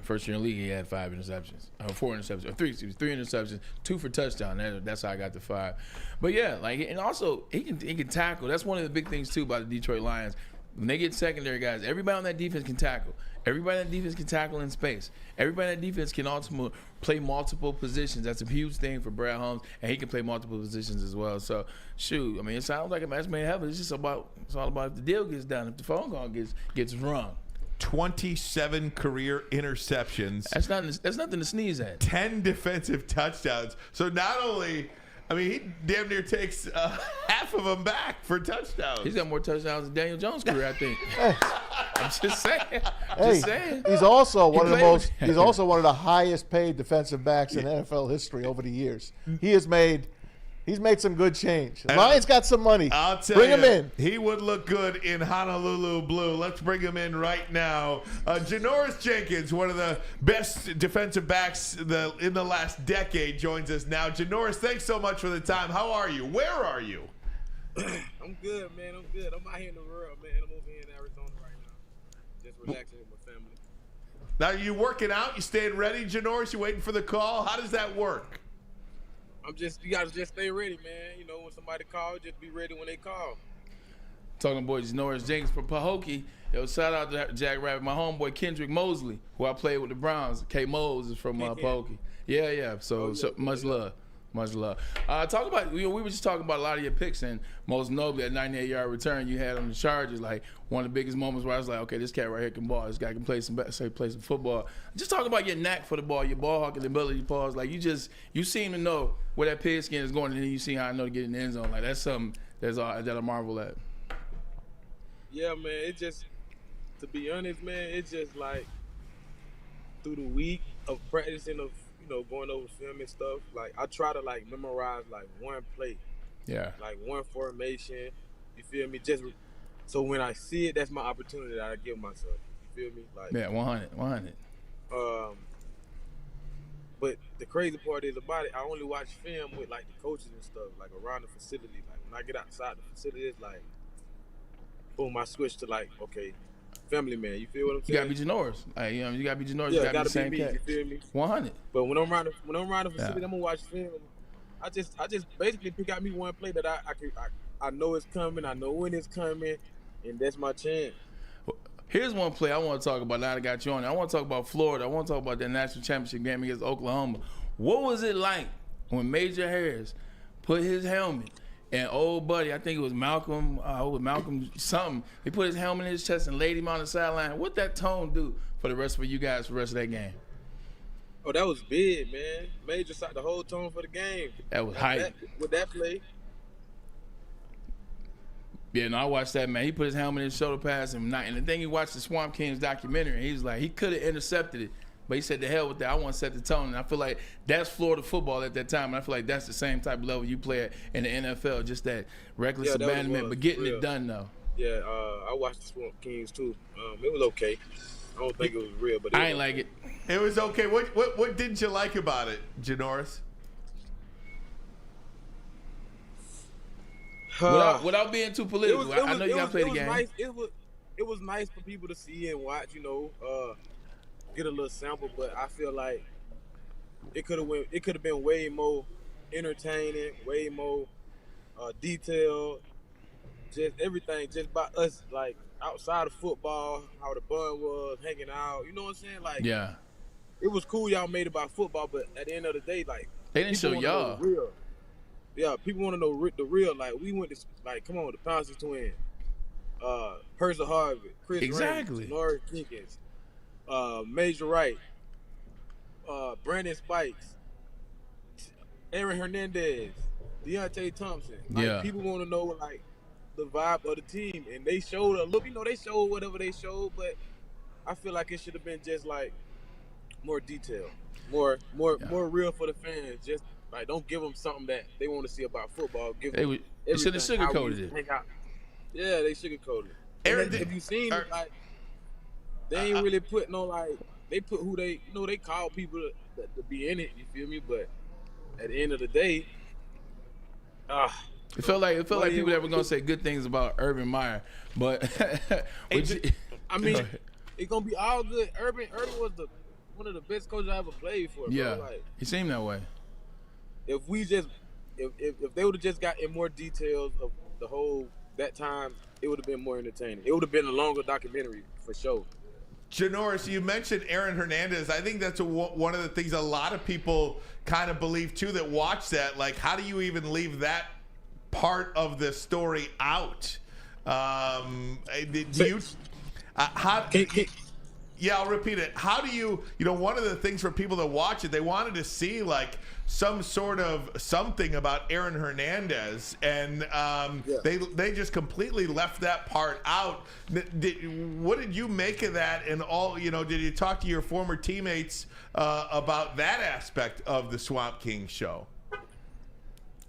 He had 5 interceptions. 4 interceptions. Or 3 interceptions. 2 for touchdown. That's how I got the 5. But, yeah, and also he can tackle. That's one of the big things, too, about the Detroit Lions. When they get secondary guys, everybody on that defense can tackle. Everybody on that defense can tackle in space. Everybody on that defense can ultimately play multiple positions. That's a huge thing for Brad Holmes, and he can play multiple positions as well. So, shoot, it sounds like a match made in heaven. It's all about if the deal gets done, if the phone call gets rung. 27 career interceptions. That's nothing to sneeze at. 10 defensive touchdowns. So not only, he damn near takes half of them back for touchdowns. He's got more touchdowns than Daniel Jones' career, I think. I'm just saying. He's also one of the highest paid defensive backs in NFL history over the years. He's made some good change. Lions got some money. I'll tell bring you, him in. He would look good in Honolulu blue. Let's bring him in right now. JANORIS Jenkins, one of the best defensive backs in the last decade, joins us now. JANORIS, thanks so much for the time. How are you? Where are you? I'm good, man. I'm good. I'm out here in the world, man. I'm over here in Arizona right now. Just relaxing with my family. Now, are you working out? You staying ready, JANORIS? You waiting for the call? How does that work? You gotta just stay ready, man. When somebody calls, just be ready when they call. Talking about JANORIS Jenkins from Pahokee. Shout out to Jack Rabbit, my homeboy Kendrick Mosley, who I played with the Browns. K. Mose is from Pahokee. Yeah. So much love. Talk about we were just talking about a lot of your picks, and most notably that 98-yard return you had on the Chargers. Like one of the biggest moments where I was like, okay, this cat right here can ball. This guy can play some football. Just talk about your knack for the ball, your ball hawking ability to pause. Like you seem to know where that pigskin is going, and then you see how I know to get in the end zone. Like that's something that I marvel at. Yeah, man. It just, to be honest, man, it's just like through the week of practicing going over film and stuff, like I try to memorize one play, one formation. You feel me? Just so when I see it, that's my opportunity that I give myself. You feel me? 100. But the crazy part is about it, I only watch film with the coaches and stuff, around the facility. When I get outside the facility, it's boom, I switch to okay. Family man, you feel what I'm saying? You gotta be JANORIS. You gotta be JANORIS. Yeah, you gotta be the same me, cat. you feel me? 100. But when I'm around the facility, I'm gonna watch film. I just basically pick out me one play that I know it's coming. I know when it's coming, and that's my chance. Here's one play I want to talk about. Now that I got you on, I want to talk about Florida. I want to talk about that national championship game against Oklahoma. What was it like when Major Harris put his helmet? And old buddy, I think it was Malcolm something. He put his helmet in his chest and laid him on the sideline. What that tone do for the rest of you guys for the rest of that game? Oh, that was big, man. Major set the whole tone for the game. That was hype. With that play. Yeah, no, I watched that, man. He put his helmet in his shoulder pass and the thing he watched the Swamp Kings documentary, and he was like, he could have intercepted it. But he said, to hell with that. I want to set the tone. And I feel like that's Florida football at that time. And I feel like that's the same type of level you play at in the NFL. Just that reckless abandonment, but getting it done, though. Yeah, I watched the Swamp Kings, too. It was okay. I don't think it was real, but I ain't like it. It was okay. What didn't you like about it, JANORIS? Without being too political, I know you got to play the game. Nice. It was nice for people to see and watch, get a little sample, but I feel like it could have been way more entertaining, way more detailed, just everything, just by us, outside of football, how the bun was, hanging out, you know what I'm saying? Yeah. It was cool y'all made about football, but at the end of the day, they didn't show y'all. Yeah, people want to know the real. We went to come on, the Pouncey twins, Percy Harvey, Chris exactly, JANORIS Jenkins, Major Wright, Brandon Spikes, Aaron Hernandez, Deontay Thompson. People want to know the vibe of the team, and they showed a look. They showed whatever they showed, but I feel like it should have been just more detail, more real for the fans. Just Like, don't give them something that they want to see about football. Give They them should have sugarcoated it. hang out. Yeah, they sugarcoated it. Aaron, If you seen it, like, they ain't really put no, like, they put who they, they call people to be in it, you feel me? But at the end of the day, it felt like people that were gonna say good things about Urban Meyer, but I mean, it's gonna be all good. Urban was one of the best coaches I ever played for. Yeah, bro. Like, he seemed that way. If they would have just got in more details of the whole that time, it would have been more entertaining. It would have been a longer documentary for sure. Janoris, you mentioned Aaron Hernandez. I think that's one of the things a lot of people kind of believe too that watch that. Like, how do you even leave that part of the story out? Yeah, I'll repeat it. How do you one of the things for people that watch it, they wanted to see like some sort of something about Aaron Hernandez, and they just completely left that part out. What did you make of that? And all, did you talk to your former teammates about that aspect of the Swamp King show?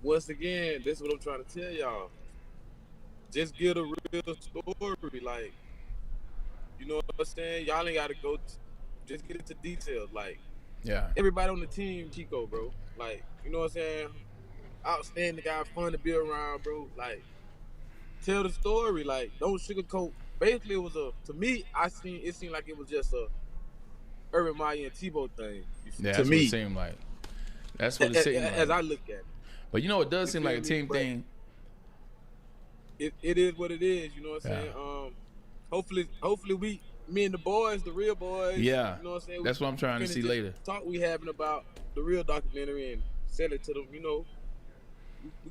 Once again, this is what I'm trying to tell y'all. Just get a real story, like, you know what I'm saying? Y'all ain't got to go. Just get into details. Like, everybody on the team, Chico, bro. Like, you know what I'm saying? Outstanding guy, fun to be around, bro. Like, tell the story. Like, don't sugarcoat. Basically, it was to me, it seemed like it was just a Urban Meyer and Tebow thing. Yeah, to that's me. what it seemed like. That's what it seemed like. As I look at it. But it does seem like a team thing. It is what it is. You know what I'm saying? Hopefully me and the boys, the real boys. Yeah. You know what I'm saying? That's what I'm trying to see later. Talk we having about the real documentary and sell it to them. We can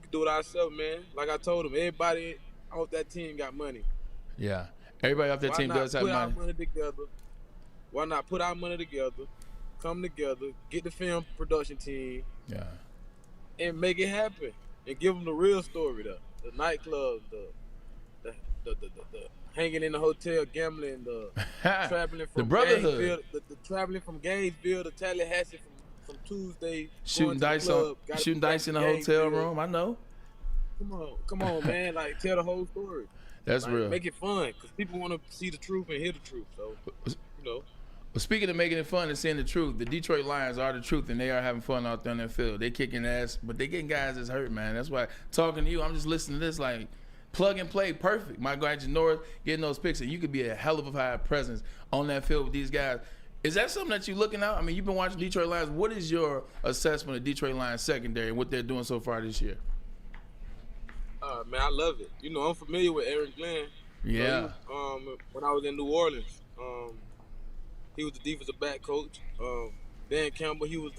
do it ourselves, man. Like I told them, everybody off that team got money. Yeah. Everybody off that team does have money. Why not put our money together? Why not put our money together? Come together, get the film production team. Yeah. And make it happen, and give them the real story, the nightclub, the hanging in the hotel, gambling, the traveling from the brotherhood, Gainesville, the traveling from Gainesville to Tallahassee from Tuesday, shooting dice in a hotel room. I know. Come on, man! Like, tell the whole story. That's real. Make it fun, because people want to see the truth and hear the truth. So, Well, speaking of making it fun and saying the truth, the Detroit Lions are the truth, and they are having fun out there on their field. They kicking ass, but they getting guys that's hurt, man. That's why talking to you, I'm just listening to this like plug and play, perfect. My guy JANORIS getting those picks, and you could be a hell of a high presence on that field with these guys. Is that something that you're looking at? I mean, you've been watching Detroit Lions. What is your assessment of Detroit Lions secondary and what they're doing so far this year? Man, I love it. I'm familiar with Aaron Glenn. Yeah. When I was in New Orleans, he was the defensive back coach. Dan Campbell, he was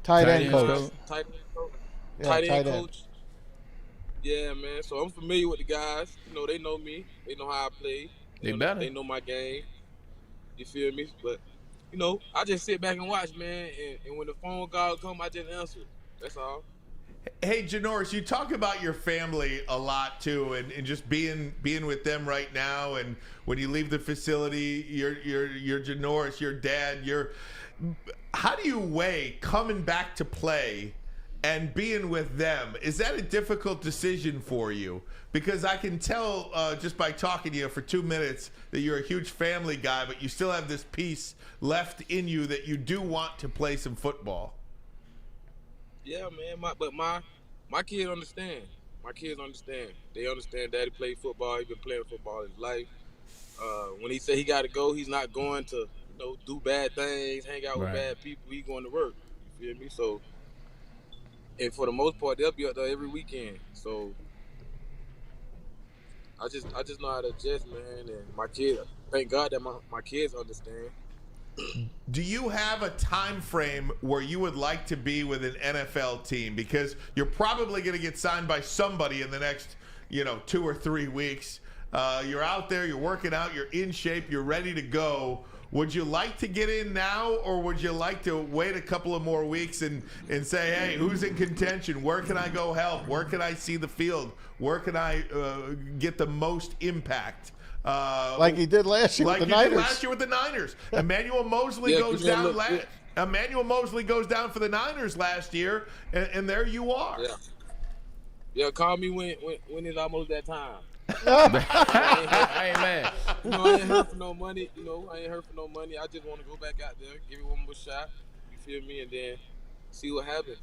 tight end coach. Tight end end. coach. Yeah, man. So I'm familiar with the guys. They know me. They know how I play. They know my game. You feel me? But I just sit back and watch, man. And when the phone call come, I just answer. That's all. Hey, JANORIS, you talk about your family a lot too, and just being with them right now. And when you leave the facility, you're JANORIS, your dad. How do you weigh coming back to play and being with them? Is that a difficult decision for you? Because I can tell just by talking to you for 2 minutes that you're a huge family guy, but you still have this piece left in you that you do want to play some football. Yeah, man. But my kids understand. My kids understand. They understand Daddy played football. He been playing football his life. When he said he got to go, he's not going to do bad things, hang out with bad people. He's going to work. You feel me? So, and for the most part, they'll be up there every weekend. So, I just know how to adjust, man. And my kids, thank God that my kids understand. Do you have a time frame where you would like to be with an NFL team? Because you're probably going to get signed by somebody in the next, 2 or 3 weeks. You're out there, you're working out, you're in shape, you're ready to go. Would you like to get in now, or would you like to wait a couple of more weeks and say, hey, who's in contention? Where can I go help? Where can I see the field? Where can I get the most impact? Like he did last year with the Niners. Emmanuel Mosley goes down. Emmanuel Mosley goes down for the Niners last year, and there you are. Yeah, call me when it's almost that time. I ain't mad. You know, I ain't hurt for no money. I just want to go back out there, give it one more shot. You feel me? And then see what happens.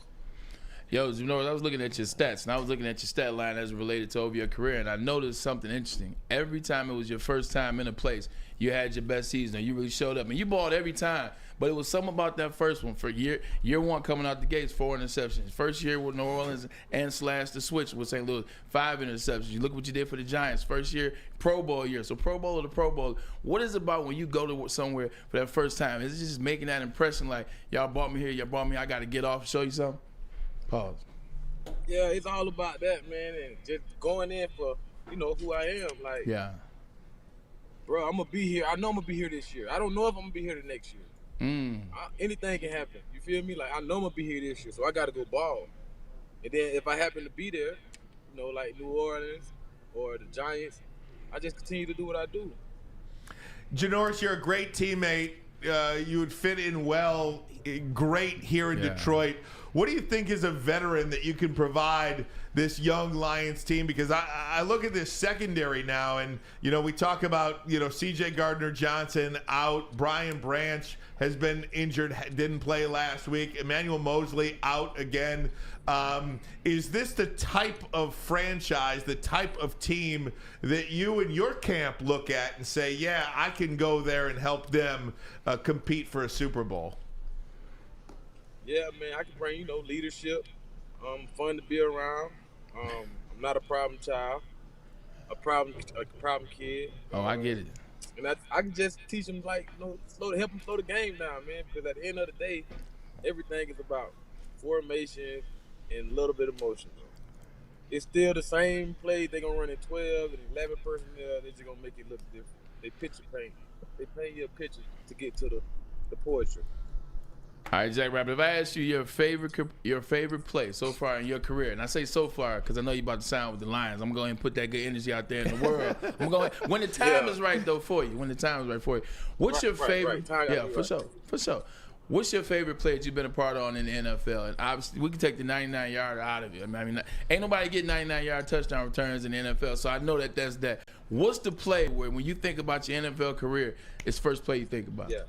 Yo, you know, I was looking at your stats, and I was looking at your stat line as related to over your career, and I noticed something interesting. Every time it was your first time in a place, you had your best season, and you really showed up. And you balled every time, but it was something about that first one. For year one coming out the gates, 4 interceptions. First year with New Orleans and slash the switch with St. Louis, 5 interceptions. You look what you did for the Giants. First year, Pro Bowl year. So Pro Bowl to Pro Bowl. What is it about when you go to somewhere for that first time? Is it just making that impression like, y'all brought me here, y'all brought me, I got to get off and show you something? Pause. Yeah, it's all about that, man, and just going in for, who I am. Like, yeah, bro, I'm gonna be here. I know I'm gonna be here this year. I don't know if I'm gonna be here the next year. Anything can happen. You feel me? Like, I know I'm gonna be here this year, so I gotta go ball. And then if I happen to be there, like New Orleans or the Giants, I just continue to do what I do. Janoris, you're a great teammate. You would fit in well, great here in Detroit. What do you think is a veteran that you can provide this young Lions team? Because I look at this secondary now, and we talk about C.J. Gardner-Johnson out, Brian Branch has been injured, didn't play last week, Emmanuel Mosley out again. Is this the type of franchise, the type of team that you and your camp look at and say, yeah, I can go there and help them compete for a Super Bowl? Yeah, man, I can bring, leadership. Fun to be around. I'm not a problem child, a problem kid. Oh, I get it. And I can just teach them, like, help them slow the game down, man. Because at the end of the day, everything is about formation and a little bit of motion. It's still the same play. They're going to run in 12 and 11 personnel. They're just going to make it look different. They picture paint. They paint you a picture to get to the poetry. All right, Jack Rabbit, if I ask you your favorite play so far in your career, and I say so far because I know you're about to sign with the Lions, I'm going to put that good energy out there in the world. When the time is right, though, for you. When the time is right for you. What's your favorite? Yeah, for sure. What's your favorite play that you've been a part on in the NFL? And obviously, we can take the 99-yard out of it. I mean, ain't nobody getting 99-yard touchdown returns in the NFL, so I know that's that. What's the play where, when you think about your NFL career, it's first play you think about? Yeah.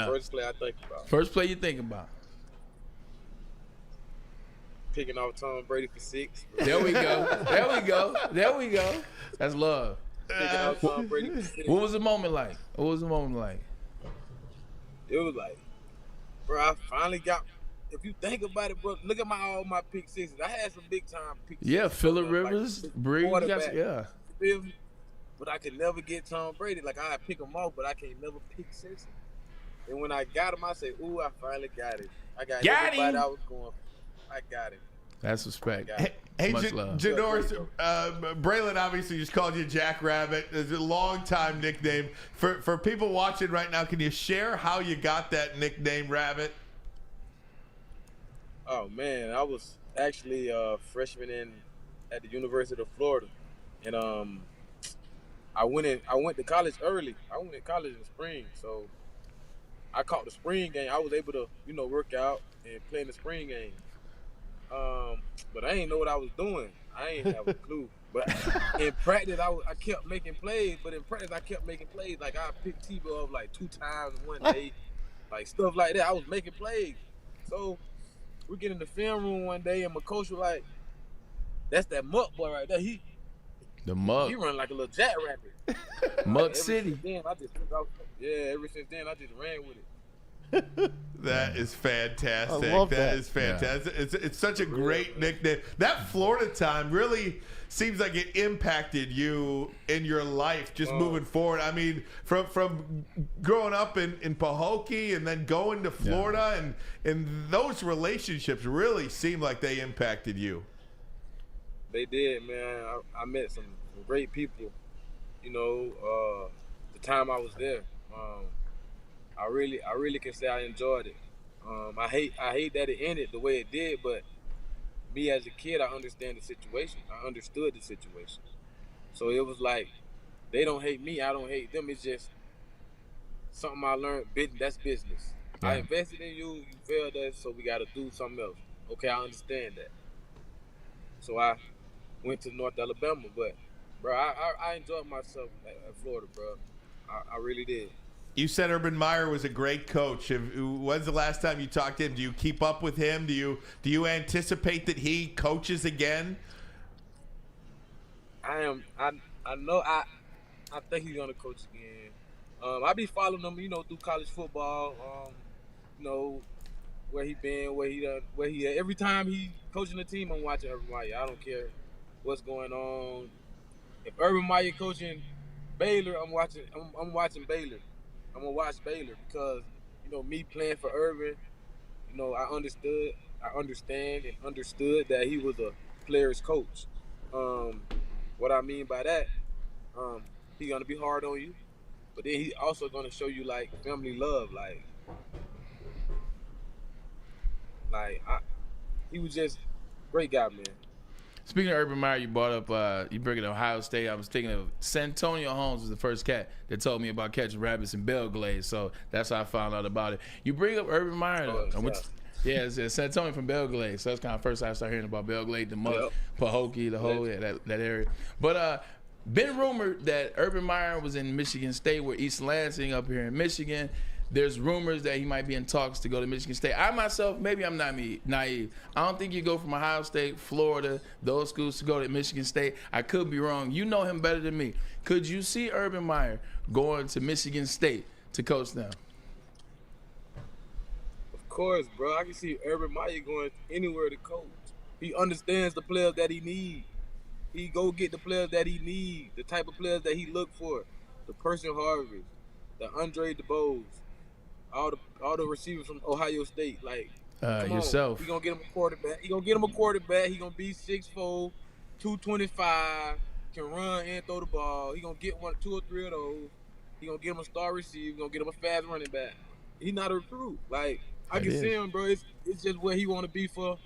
First play I think about. First play you think about. Picking off Tom Brady for 6. There we go. That's love. Picking off Tom Brady for 6. What was the moment like? It was like, bro, I finally got. If you think about it, bro, look at all my pick sixes. I had some big time pick sixes. Yeah, Phillip Rivers, Breeze, yeah. But I could never get Tom Brady. Like, I pick him off, but I can't never pick sixes. And when I got him, I said, ooh, I finally got it. I got everybody him. I was going for. I got it. That's respect. Hey, Much love. Janoris, Braylon obviously just called you Jack Rabbit. It's a long-time nickname. For people watching right now, can you share how you got that nickname, Rabbit? Oh, man, I was actually a freshman at the University of Florida. And I went to college early. I went to college in spring, so I caught the spring game. I was able to, work out and play in the spring game. But I didn't know what I was doing. I ain't have a clue. But in practice, I kept making plays. But in practice, I kept making plays. Like, I picked Tebow up like 2 times in one day. Like, stuff like that. I was making plays. So we get in the film room one day, and my coach was like, that's that Muck boy right there. The Muck. He run like a little jackrabbit. Muck City. Ever since then, I just ran with it. That is fantastic. I love that is fantastic. Yeah. It's such a great nickname. That Florida time really seems like it impacted you in your life just moving forward. I mean, from growing up in Pahokee and then going to Florida, and those relationships really seem like they impacted you. They did, man. I met some great people, the time I was there. I really can say I enjoyed it. I hate that it ended the way it did, but me as a kid, I understand the situation. I understood the situation. So it was like, they don't hate me, I don't hate them. It's just something I learned. That's business. Yeah. I invested in you. You failed us, so we got to do something else. Okay, I understand that. So I went to North Alabama, but bro, I enjoyed myself at Florida, bro. I really did. You said Urban Meyer was a great coach. When's the last time you talked to him? Do you keep up with him? Do you anticipate that he coaches again? I know. I think he's gonna coach again. I be following him, through college football. Where he been, where he at. Every time he coaching a team, I'm watching Urban Meyer. I don't care what's going on. If Urban Meyer coaching Baylor, I'm watching Baylor. I'm gonna watch Baylor because me playing for Urban, I understand that he was a player's coach. What I mean by that, he's gonna be hard on you, but then he's also gonna show you like family love, he was just great guy, man. Speaking of Urban Meyer, you brought up, you bring it Ohio State. I was thinking of Santonio Holmes was the first cat that told me about catching rabbits in Belglade, so that's how I found out about it. You bring up Urban Meyer, though. It's Santonio from Belglade, so that's kind of first I started hearing about Belglade, the Muck, Pahokee, the whole that area. But been rumored that Urban Meyer was in Michigan State with East Lansing up here in Michigan. There's rumors that he might be in talks to go to Michigan State. I myself, maybe I'm not naive. I don't think you go from Ohio State, Florida, those schools to go to Michigan State. I could be wrong. You know him better than me. Could you see Urban Meyer going to Michigan State to coach them? Of course, bro. I can see Urban Meyer going anywhere to coach. He understands the players that he needs. He go get the players that he needs, the type of players that he look for. The Percy Harvey, the Andre DeBose. All the receivers from Ohio State, yourself. He gonna get him a quarterback. He gonna be 6'4", 225, can run and throw the ball. He gonna get 2 or 3 of those. He gonna get him a star receiver. He gonna get him a fast running back. He not a recruit. I can see him, bro. It's just where he wanna be for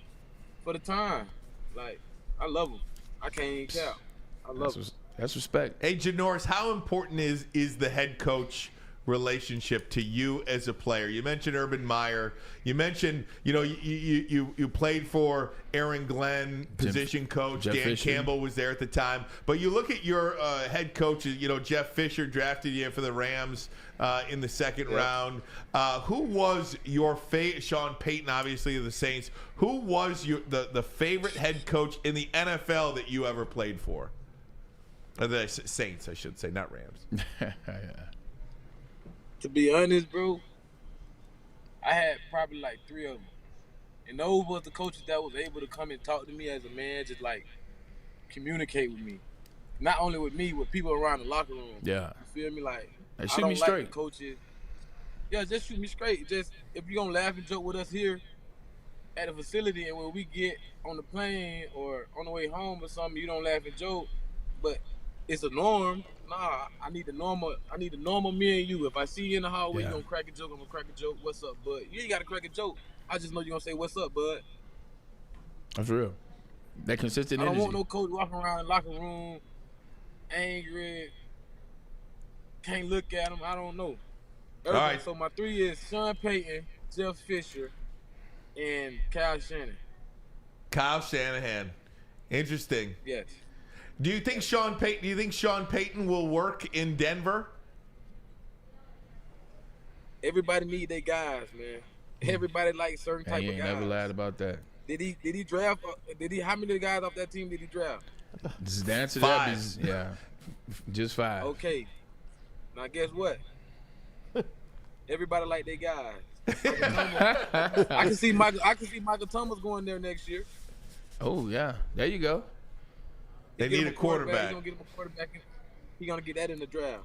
the time. I love him. I can't even count. I love him. That's respect. Hey, Janoris, how important is the head coach relationship to you as a player? You mentioned Urban Meyer. You mentioned, you played for Aaron Glenn, position coach. Jeff Dan Fisher. Campbell was there at the time. But you look at your head coach, Jeff Fisher drafted you for the Rams in the second round. Who was your favorite? Sean Payton, obviously, of the Saints. Who was the favorite head coach in the NFL that you ever played for? The Saints, I should say, not Rams. To be honest, bro, I had probably 3 of them. And those was the coaches that was able to come and talk to me as a man, just communicate with me. Not only with me, with people around the locker room. Yeah. You feel me? They shoot me straight. The coaches. Yeah, just shoot me straight. Just if you're gonna laugh and joke with us here at the facility, and when we get on the plane or on the way home or something, you don't laugh and joke. But it's a norm. Nah, I need the normal me and you. If I see you in the hallway, you gonna crack a joke, I'm gonna crack a joke. What's up, bud? You ain't gotta crack a joke. I just know you're gonna say, what's up, bud? That's real. That consistent energy. I don't want no coach walking around the locker room angry, can't look at him. I don't know. All right. So my 3 is Sean Payton, Jeff Fisher, and Kyle Shanahan. Kyle Shanahan. Interesting. Yes. Do you think Sean Payton will work in Denver? Everybody need their guys, man. Everybody likes certain type of guys. You ain't never lied about that. Did he draft? How many guys off that team did he draft? The answer to 5. that is just 5. Okay. Now guess what? Everybody like their guys. I can see Michael Thomas going there next year. Oh yeah, there you go. They need a quarterback. He's gonna get him a quarterback. He's gonna get that in the draft.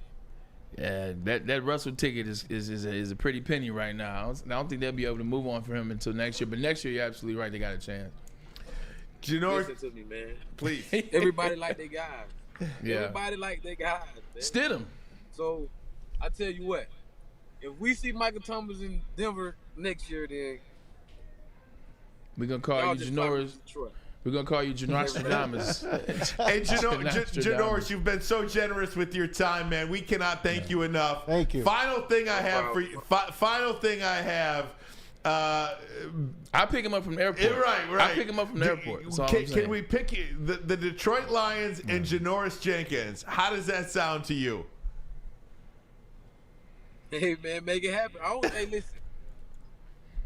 Yeah, that Russell ticket is a pretty penny right now. I don't think they'll be able to move on for him until next year. But next year, you're absolutely right. They got a chance. Janoris, listen to me, man. Please. Everybody like their guys. Yeah. Everybody like their guys. Man. Stidham. So I tell you what, if we see Michael Thomas in Denver next year, then we're gonna call you Janoris. We're going to call you Janoris. Hey, Janoris, you've been so generous with your time, man. We cannot thank you enough. Thank you. Final thing I have for you. Final thing I have. I pick him up from the airport. Right. I pick him up from the airport. That's all I'm saying. Can we pick the Detroit Lions and JANORIS Jenkins? How does that sound to you? Hey, man, make it happen. Hey, listen.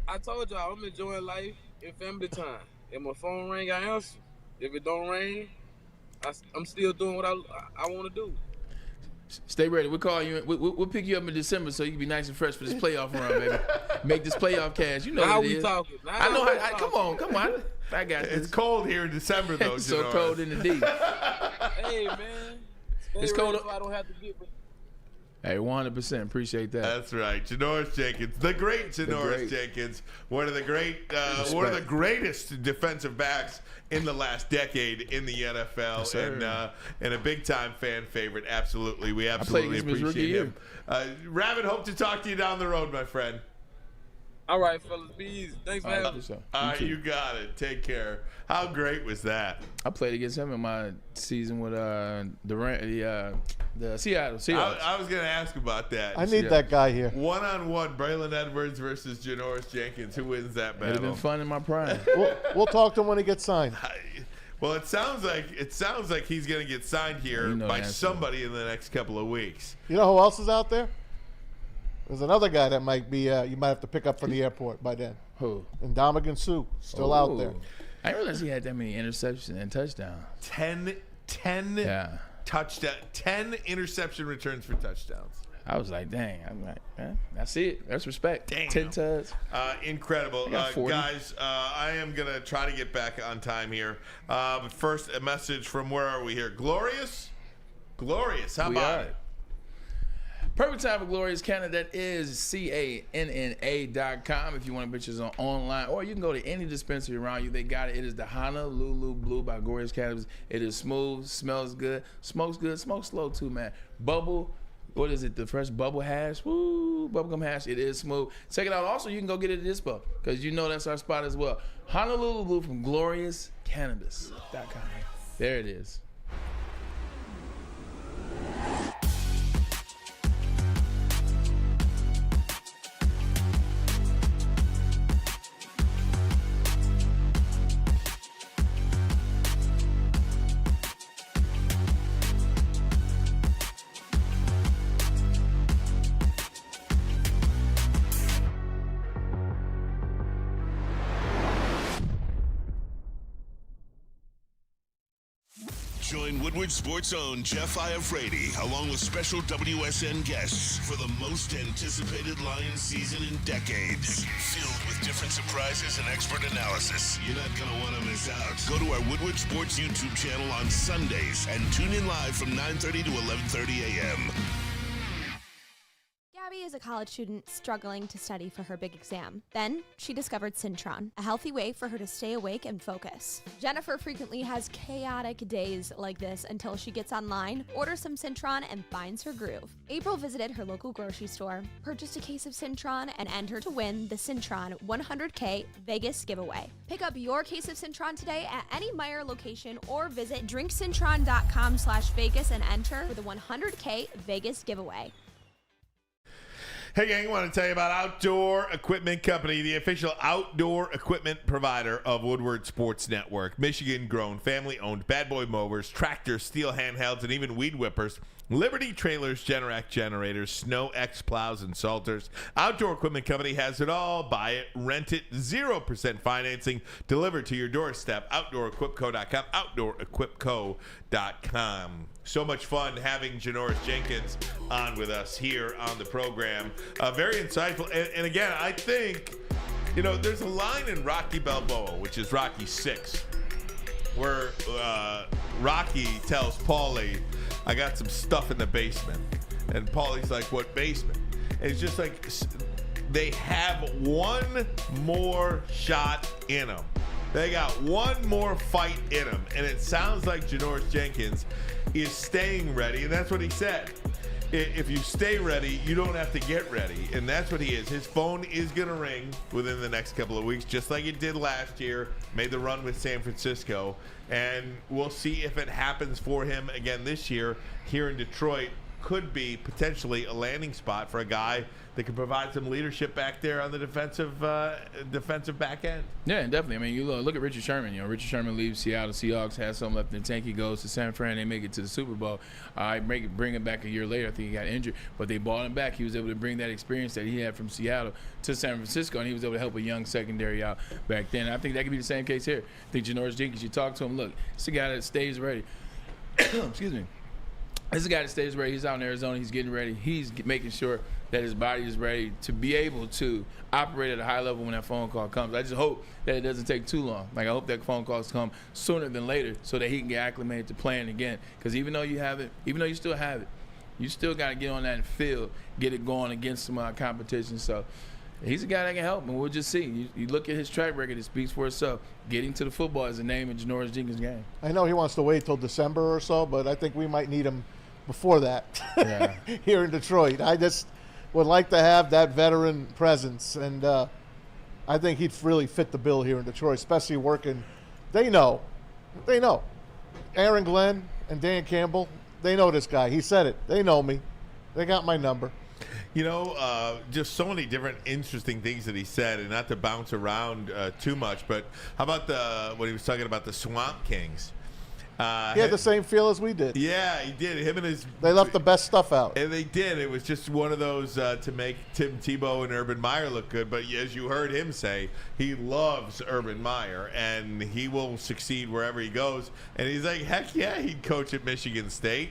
I told y'all I'm enjoying life and family time. If my phone ring, I answer. If it don't ring, I'm still doing what I want to do. Stay ready. We'll call you. We'll pick you up in December so you can be nice and fresh for this playoff run, baby. Make this playoff cash. You know how what it we is. Talking. I know how. Come on. I got this. It's cold here in December, though. It's so cold in the D. Hey, man. It's cold. So I don't have to get. Hey, 100%. Appreciate that. That's right. JANORIS Jenkins, the great JANORIS Jenkins, one of the greatest defensive backs in the last decade in the NFL, yes, and a big time fan favorite. Absolutely, we absolutely appreciate him. Rabbit, hope to talk to you down the road, my friend. All right, fellas, be easy. Thanks for having me. You got it. Take care. How great was that? I played against him in my season with the Seattle Seahawks. I was going to ask about that. I need that guy here. 1-on-1, Braylon Edwards versus JANORIS Jenkins. Who wins that battle? It'd have been fun in my prime. We'll talk to him when he gets signed. Well, it sounds like he's going to get signed here by somebody in the next couple of weeks. You know who else is out there? There's another guy that might be you might have to pick up from the airport by then. Who? Ndamukong Suh, still out there. I didn't realize he had that many interceptions and touchdowns. 10 touchdown, 10 interception returns for touchdowns. I was like, dang. I'm like, man, that's it. That's respect. Damn. 10 touchdowns. Incredible. Guys, I am going to try to get back on time here. But first, a message from where are we here? Glorious? How about it? Perfect time for Glorious Canada. That is CANNA.com if you want to purchase on online, or you can go to any dispensary around you. They got it. It is the Honolulu Blue by Glorious Cannabis. It is smooth, smells good, smokes slow too, man. Bubble, what is it? The fresh bubble hash, bubblegum hash. It is smooth. Check it out. Also, you can go get it at Dispo because you know that's our spot as well. Honolulu Blue from GloriousCannabis.com. There it is. Join Woodward Sports' own Jeff Iafrate, along with special WSN guests for the most anticipated Lions season in decades. Filled with different surprises and expert analysis. You're not going to want to miss out. Go to our Woodward Sports YouTube channel on Sundays and tune in live from 9:30 to 11:30 a.m. Gabby is a college student struggling to study for her big exam. Then she discovered Syntron, a healthy way for her to stay awake and focus. Jennifer frequently has chaotic days like this until she gets online, orders some Syntron, and finds her groove. April visited her local grocery store, purchased a case of Syntron, and entered to win the Syntron 100K Vegas giveaway. Pick up your case of Syntron today at any Meijer location or visit drinksyntron.com/Vegas and enter for the 100K Vegas giveaway. Hey gang, I want to tell you about Outdoor Equipment Company, the official outdoor equipment provider of Woodward Sports Network. Michigan-grown, family-owned bad boy mowers, tractors, steel handhelds, and even weed whippers. Liberty trailers, Generac generators, Snow X plows, and salters. Outdoor Equipment Company has it all. Buy it, rent it, 0% financing, delivered to your doorstep. OutdoorEquipCo.com, OutdoorEquipCo.com. So much fun having JANORIS Jenkins on with us here on the program. Very insightful. And again, I think, there's a line in Rocky Balboa, which is Rocky 6, where Rocky tells Paulie, I got some stuff in the basement. And Paulie's like, what basement? And it's just like, they have one more shot in them. They got one more fight in them. And it sounds like JANORIS Jenkins is staying ready. And that's what he said. if you stay ready, you don't have to get ready. And that's what he is. His phone is going to ring within the next couple of weeks, just like it did last year. Made the run with San Francisco. And we'll see if it happens for him again this year here in Detroit. Could be potentially a landing spot for a guy that can provide some leadership back there on the defensive back end. Yeah, definitely. I mean, you look at Richard Sherman. Richard Sherman leaves Seattle Seahawks, has something left in the tank. He goes to San Fran. They make it to the Super Bowl. Bring him back a year later. I think he got injured, but they bought him back. He was able to bring that experience that he had from Seattle to San Francisco, and he was able to help a young secondary out back then. And I think that could be the same case here. I think JANORIS Jenkins, you talk to him, look, it's a guy that stays ready. Excuse me. This is a guy that stays ready. He's out in Arizona. He's getting ready. He's making sure that his body is ready to be able to operate at a high level when that phone call comes. I just hope that it doesn't take too long. Like, I hope that phone calls come sooner than later so that he can get acclimated to playing again. Because even though you still have it, you still got to get on that field, get it going against some competition. So he's a guy that can help, and we'll just see. You look at his track record, it speaks for itself. Getting to the football is the name of JANORIS Jenkins' game. I know he wants to wait till December or so, but I think we might need him before that here in Detroit. I just would like to have that veteran presence, and I think he'd really fit the bill here in Detroit, especially working. They know. Aaron Glenn and Dan Campbell, they know this guy. He said it. They know me. They got my number. Just so many different interesting things that he said, and not to bounce around too much, but how about when he was talking about the Swamp Kings? He had the same feel as we did. Yeah, he did. They left the best stuff out. And they did. It was just one of those to make Tim Tebow and Urban Meyer look good. But as you heard him say, he loves Urban Meyer, and he will succeed wherever he goes. And he's like, heck yeah, he'd coach at Michigan State.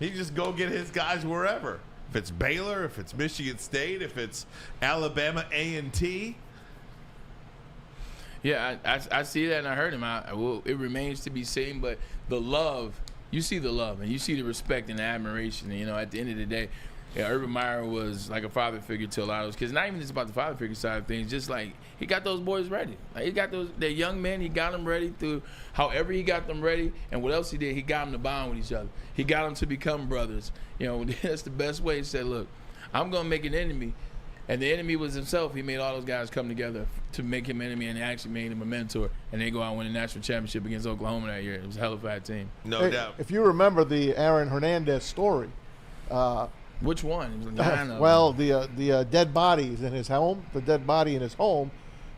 He'd just go get his guys wherever. If it's Baylor, if it's Michigan State, if it's Alabama A&T. Yeah, I see that, and I heard him. It remains to be seen, but the love, you see the love, and you see the respect and the admiration. And, at the end of the day, Urban Meyer was like a father figure to a lot of those kids. Not even just about the father figure side of things, just like he got those boys ready. Like, he got they're young men, he got them ready through however he got them ready. And what else he did, he got them to bond with each other. He got them to become brothers. That's the best way. He said, look, I'm going to make an enemy. And the enemy was himself. He made all those guys come together to make him an enemy, and actually made him a mentor. And they go out and win a national championship against Oklahoma that year. It was a hell of a bad team. No doubt. If you remember the Aaron Hernandez story. Which one? The dead bodies in his home, the dead body in his home.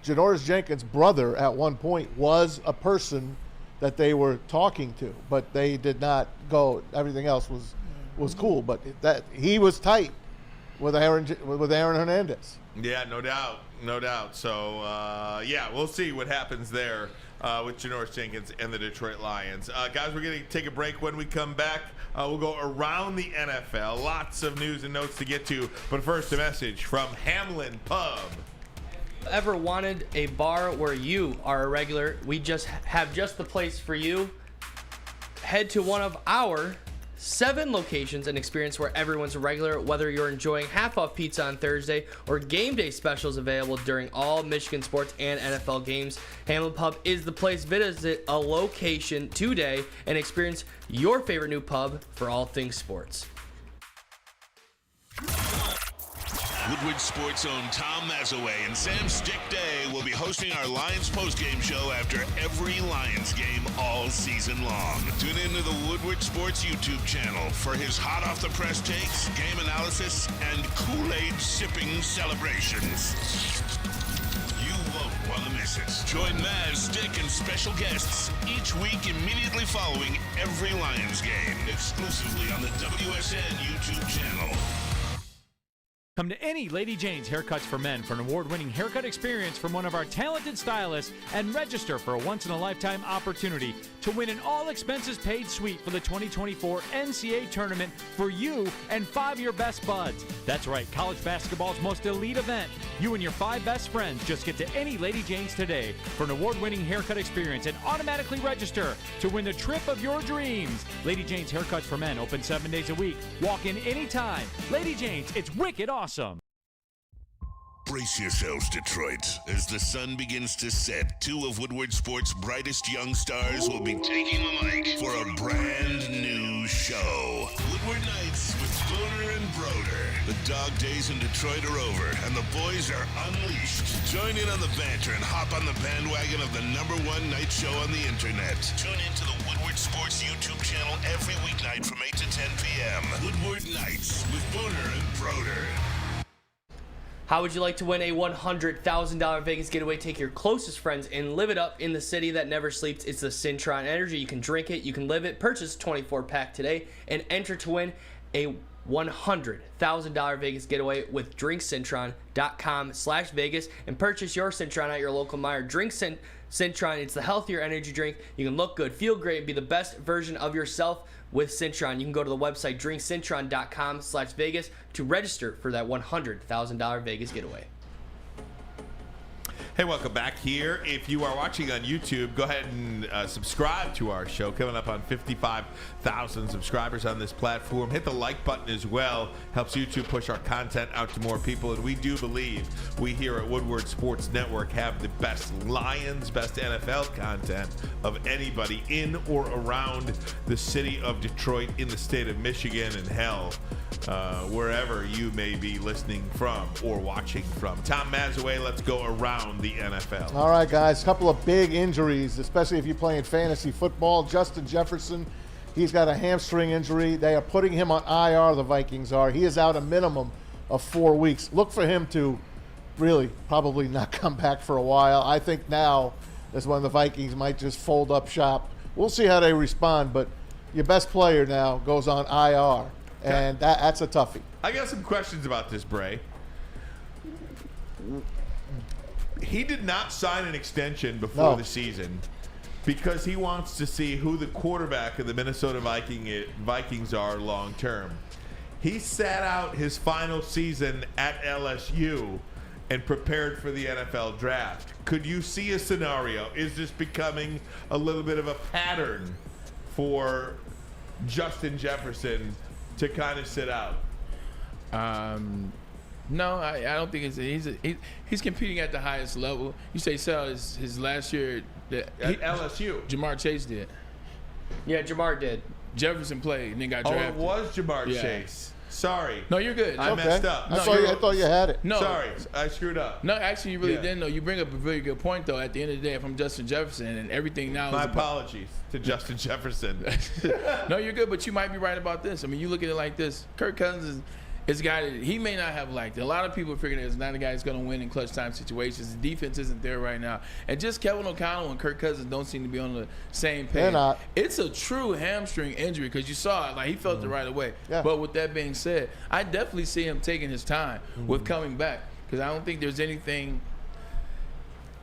JANORIS Jenkins' brother at one point was a person that they were talking to, but they did not go. Everything else was cool, but that he was tight with Aaron Hernandez. Yeah, no doubt. So, we'll see what happens there with JANORIS Jenkins and the Detroit Lions. Guys, we're going to take a break. When we come back, we'll go around the NFL. Lots of news and notes to get to. But first, a message from Hamlin Pub. Ever wanted a bar where you are a regular? We have the place for you. Head to one of our 7 locations and experience where everyone's a regular. Whether you're enjoying half-off pizza on Thursday or game day specials available during all Michigan sports and NFL games, Hamlin Pub is the place. Visit a location today and experience your favorite new pub for all things sports. Woodward Sports' own Tom Mazaway and Sam Stick Day will be hosting our Lions postgame show after every Lions game all season long. Tune into the Woodward Sports YouTube channel for his hot-off-the-press takes, game analysis, and Kool-Aid sipping celebrations. You won't want to miss it. Join Maz, Stick, and special guests each week immediately following every Lions game, exclusively on the WSN YouTube channel. Come to any Lady Jane's Haircuts for Men for an award-winning haircut experience from one of our talented stylists and register for a once-in-a-lifetime opportunity to win an all-expenses-paid suite for the 2024 NCAA tournament for you and 5 of your best buds. That's right, college basketball's most elite event. You and your 5 best friends just get to any Lady Jane's today for an award-winning haircut experience and automatically register to win the trip of your dreams. Lady Jane's Haircuts for Men open 7 days a week. Walk in anytime. Lady Jane's, it's wicked awesome. Brace yourselves, Detroit. As the sun begins to set, 2 of Woodward Sports' brightest young stars will be taking the mic for a brand new show. Woodward Nights with Spooner and Dog days in Detroit are over, and the boys are unleashed. Join in on the banter and hop on the bandwagon of the #1 night show on the internet. Tune in to the Woodward Sports YouTube channel every weeknight from 8 to 10 p.m. Woodward Nights with Booner and Broder. How would you like to win a $100,000 Vegas getaway? Take your closest friends and live it up in the city that never sleeps. It's the Cintron Energy. You can drink it, you can live it. Purchase a 24-pack today and enter to win a $100,000 Vegas getaway with drinkcintron.com/Vegas and purchase your Cintron at your local Meijer. Drink Cintron. It's the healthier energy drink. You can look good, feel great, and be the best version of yourself with Cintron. You can go to the website drinkcintron.com/Vegas to register for that $100,000 Vegas getaway. Hey, welcome back here. If you are watching on YouTube, go ahead and subscribe to our show. Coming up on 55,000 subscribers on this platform. Hit the like button as well. Helps YouTube push our content out to more people. And we do believe we here at Woodward Sports Network have the best Lions, best NFL content of anybody in or around the city of Detroit, in the state of Michigan, and hell, wherever you may be listening from or watching from. Tom Mazaway, let's go around the NFL. All right, guys, a couple of big injuries, especially if you're playing fantasy football. Justin Jefferson, he's got a hamstring injury. They are putting him on IR, the Vikings are. He is out a minimum of 4 weeks. Look for him to really probably not come back for a while. I think now is when the Vikings might just fold up shop. We'll see how they respond, but your best player now goes on IR, and that's a toughie. I got some questions about this, Bray. He did not sign an extension before the season because he wants to see who the quarterback of the Minnesota Vikings are long term. He sat out his final season at LSU and prepared for the NFL draft. Could you see a scenario? Is this becoming a little bit of a pattern for Justin Jefferson to kind of sit out? No, I don't think he's competing at the highest level. You say so his last year at LSU. Jamar Chase did. Yeah, Jamar did. Jefferson played and then got drafted. Oh, it was Jamar Chase. Sorry. No, you're good. I messed up. I thought you had it. No. Sorry, I screwed up. No, actually, you really didn't know. You bring up a very good point, though. At the end of the day, if I'm Justin Jefferson and everything now My apologies to Justin Jefferson. No, you're good, but you might be right about this. I mean, you look at it like this. Kirk Cousins is a guy that he may not have liked. A lot of people are figuring that he's not a guy that's going to win in clutch time situations. The defense isn't there right now. And just Kevin O'Connell and Kirk Cousins don't seem to be on the same page. They're not. It's a true hamstring injury because you saw it. Like, he felt it right away. Yeah. But with that being said, I definitely see him taking his time with coming back because I don't think there's anything.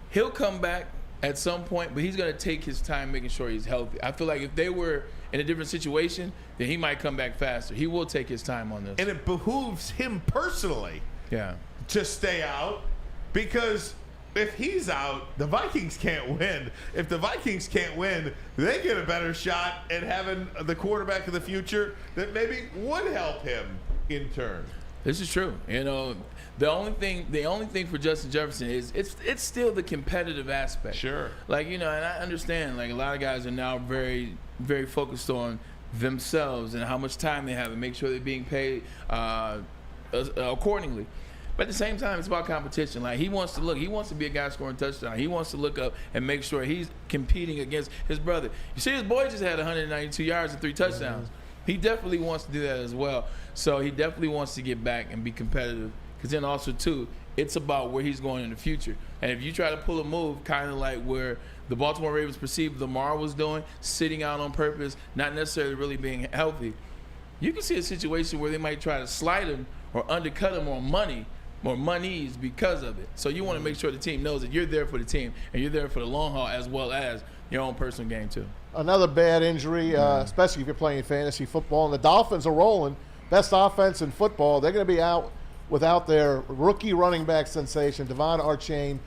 He'll come back at some point, but he's going to take his time making sure he's healthy. I feel like if they were in a different situation, then he might come back faster. He will take his time on this. And it behooves him personally to stay out because if he's out, the Vikings can't win. If the Vikings can't win, they get a better shot at having the quarterback of the future that maybe would help him in turn. This is true. You know, the only thing for Justin Jefferson is it's still the competitive aspect. Sure. Like, you know, and I understand, like, a lot of guys are now very, very focused on themselves and how much time they have and make sure they're being paid accordingly. But at the same time, it's about competition. Like, he wants to be a guy scoring touchdown. He wants to look up and make sure he's competing against his brother. You see, his boy just had 192 yards and 3 touchdowns. He definitely wants to do that as well. So he definitely wants to get back and be competitive. Because then also, too, it's about where he's going in the future. And if you try to pull a move kind of like where the Baltimore Ravens perceived Lamar was doing, sitting out on purpose, not necessarily really being healthy, you can see a situation where they might try to slide him or undercut him on monies because of it. So you want to make sure the team knows that you're there for the team and you're there for the long haul as well as your own personal game, too. Another bad injury, especially if you're playing fantasy football. And the Dolphins are rolling. Best offense in football. They're going to be out without their rookie running back sensation, Devon Achane,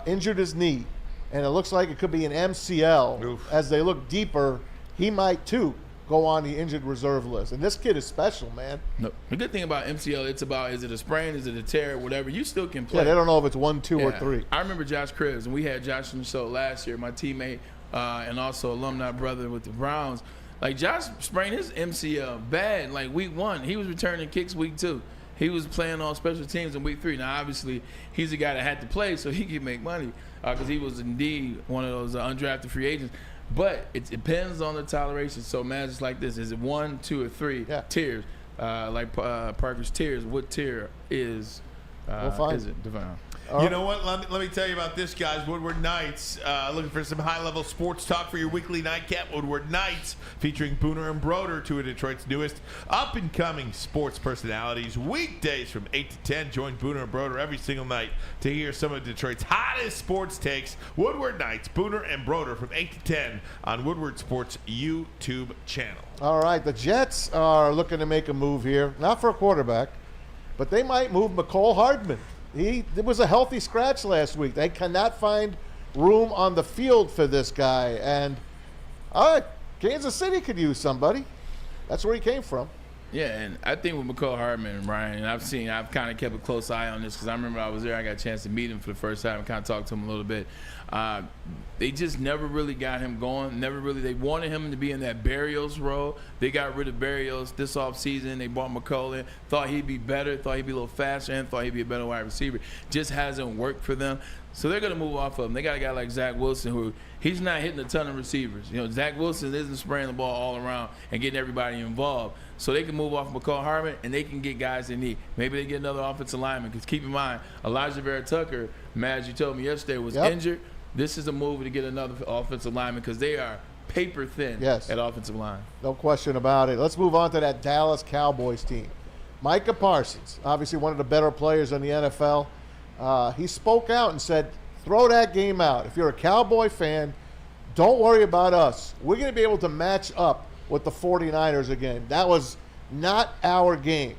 injured his knee. And it looks like it could be an MCL. Oof. As they look deeper, he might, too, go on the injured reserve list. And this kid is special, man. No. The good thing about MCL, it's about, is it a sprain, is it a tear, whatever. You still can play. Yeah, they don't know if it's 1, 2, or 3. I remember Josh Cribbs, and we had Josh on the show last year, my teammate and also alumni brother with the Browns. Like, Josh sprained his MCL bad, like, week 1. He was returning kicks week 2. He was playing on special teams in week 3. Now, obviously, he's a guy that had to play so he could make money because he was indeed one of those undrafted free agents. But it depends on the toleration. So, man, it's like this. Is it 1, 2, or 3 tiers? Like Parker's tiers, what tier is it, Devon? You know what? Let me tell you about this, guys. Woodward Nights. Looking for some high-level sports talk for your weekly nightcap? Woodward Nights, featuring Booner and Broder, two of Detroit's newest up-and-coming sports personalities. Weekdays from 8 to 10. Join Booner and Broder every single night to hear some of Detroit's hottest sports takes. Woodward Nights, Booner and Broder from 8 to 10 on Woodward Sports YouTube channel. All right, the Jets are looking to make a move here, not for a quarterback, but they might move McCole Hardman. It was a healthy scratch last week. They cannot find room on the field for this guy. And Kansas City could use somebody. That's where he came from. Yeah, and I think with McCole Hardman and Ryan, and I've kind of kept a close eye on this because I remember I was there. I got a chance to meet him for the first time and kind of talk to him a little bit. They just never really got him going. They wanted him to be in that Berrios role. They got rid of Berrios this offseason. They brought McCole in. Thought he'd be better. Thought he'd be a little faster, and thought he'd be a better wide receiver. Just hasn't worked for them. So they're going to move off of him. They got a guy like Zach Wilson who he's not hitting a ton of receivers. Zach Wilson isn't spraying the ball all around and getting everybody involved. So they can move off McCall Hardman, and they can get guys they need. Maybe they get another offensive lineman because keep in mind, Elijah Vera Tucker, as you told me yesterday, was injured. This is a move to get another offensive lineman because they are paper thin at offensive line. No question about it. Let's move on to that Dallas Cowboys team. Micah Parsons, obviously one of the better players in the NFL. He spoke out and said, throw that game out. If you're a Cowboy fan, don't worry about us. We're going to be able to match up with the 49ers again. That was not our game.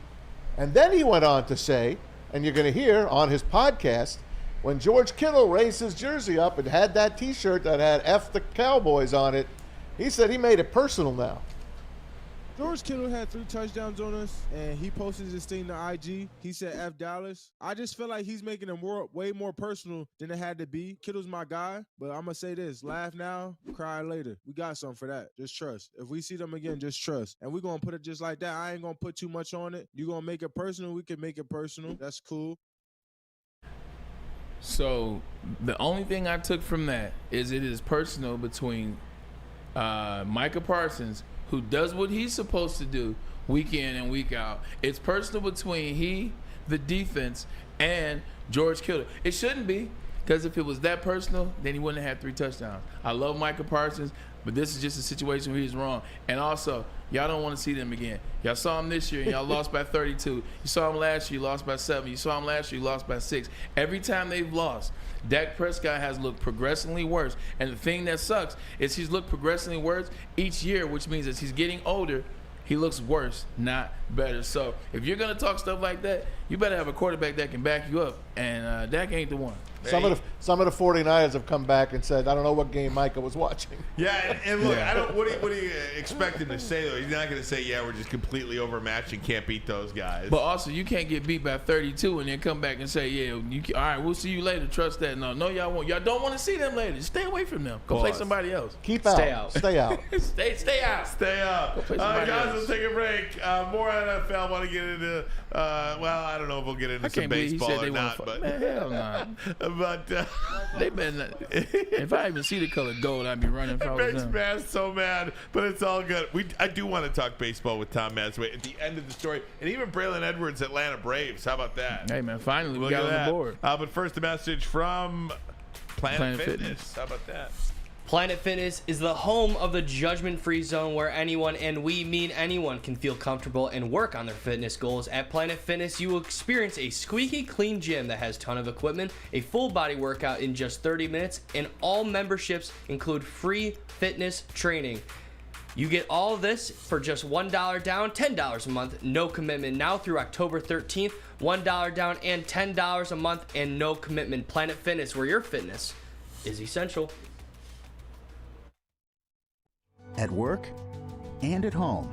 And then he went on to say, and you're going to hear on his podcast, when George Kittle raised his jersey up and had that T-shirt that had F the Cowboys on it, he said he made it personal now. George Kittle had 3 touchdowns on us, and he posted this thing to IG. He said F Dallas. I just feel like he's making it way more personal than it had to be. Kittle's my guy, but I'm going to say this. Laugh now, cry later. We got something for that. Just trust. If we see them again, just trust. And we're going to put it just like that. I ain't going to put too much on it. You're going to make it personal. We can make it personal. That's cool. So the only thing I took from that is it is personal between Micah Parsons, who does what he's supposed to do week in and week out. It's personal between the defense, and George Kittle. It shouldn't be, because if it was that personal, then he wouldn't have had 3 touchdowns. I love Micah Parsons, but this is just a situation where he's wrong. And also, y'all don't want to see them again. Y'all saw him this year, and y'all lost by 32. You saw him last year, you lost by 7. You saw him last year, you lost by 6. Every time they've lost, Dak Prescott has looked progressively worse. And the thing that sucks is he's looked progressively worse each year, which means as he's getting older, he looks worse, not better. So if you're going to talk stuff like that, you better have a quarterback that can back you up. And Dak ain't the one. Some of the 49ers have come back and said, I don't know what game Micah was watching. Yeah, and look, I don't. What do you expect him to say though? He's not going to say, "Yeah, we're just completely overmatched and can't beat those guys." But also, you can't get beat by 32 and then come back and say, "Yeah, all right, we'll see you later." Trust that. No, y'all won't. Y'all don't want to see them later. Stay away from them. Go play somebody else. Stay out. Stay out. Stay out. Go play Guys, else. let's take a break. More NFL. Want to get into? Well, I don't know if we'll get into some baseball or not, but man, hell no. But they've been. If I even see the color gold, I'd be running. It makes Maz so mad, but it's all good. I do want to talk baseball with Tom Mazaway at the end of the story, and even Braylon Edwards, Atlanta Braves. How about that? Hey man, finally we got on the board. But first, a message from Planet Fitness. How about that? Planet Fitness is the home of the judgment-free zone where anyone, and we mean anyone, can feel comfortable and work on their fitness goals. At Planet Fitness, you will experience a squeaky clean gym that has a ton of equipment, a full body workout in just 30 minutes, and all memberships include free fitness training. You get all of this for just $1 down, $10 a month, no commitment now through October 13th. $1 down and $10 a month and no commitment. Planet Fitness, where your fitness is essential. At work and at home,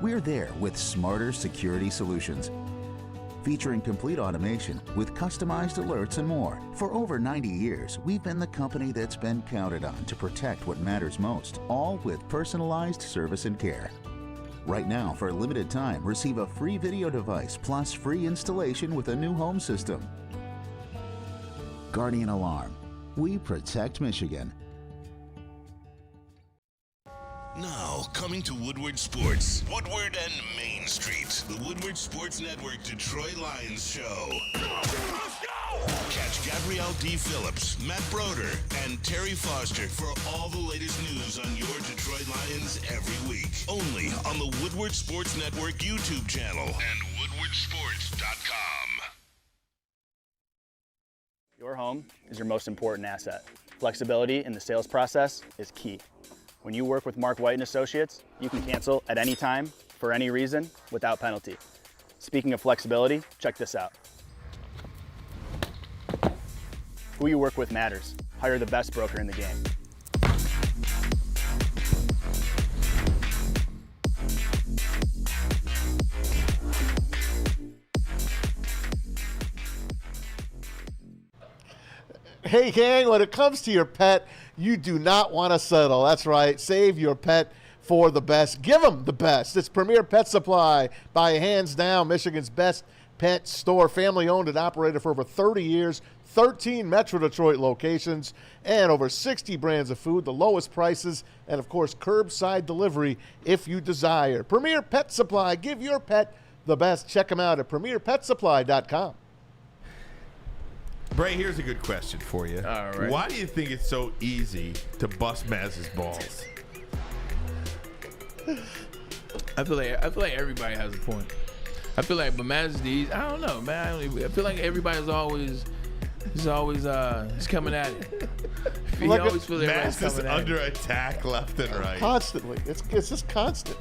we're there with smarter security solutions. Featuring complete automation with customized alerts and more. For over 90 years, we've been the company that's been counted on to protect what matters most, all with personalized service and care. Right now, for a limited time, receive a free video device plus free installation with a new home system. Guardian Alarm. We protect Michigan. Now, coming to Woodward Sports, Woodward and Main Street, the Woodward Sports Network Detroit Lions Show. Catch Gabrielle D. Phillips, Matt Broder, and Terry Foster for all the latest news on your Detroit Lions every week. Only on the Woodward Sports Network YouTube channel and woodwardsports.com. Your home is your most important asset. Flexibility in the sales process is key. When you work with Mark White & Associates, you can cancel at any time, for any reason, without penalty. Speaking of flexibility, check this out. Who you work with matters. Hire the best broker in the game. Hey, gang, when it comes to your pet, you do not want to settle. That's right. Save your pet for the best. Give them the best. It's Premier Pet Supply, by hands down Michigan's best pet store. Family-owned and operated for over 30 years, 13 Metro Detroit locations, and over 60 brands of food, the lowest prices, and, of course, curbside delivery if you desire. Premier Pet Supply. Give your pet the best. Check them out at premierpetsupply.com. Bray, here's a good question for you. All right. Why do you think it's so easy to bust Maz's balls? I feel like everybody has a point. I feel like, but Maz is the I don't know, man. I feel like everybody's always he's coming at it. He always feels everybody's Maz is coming under at it. attack left and right. Constantly. It's just constant.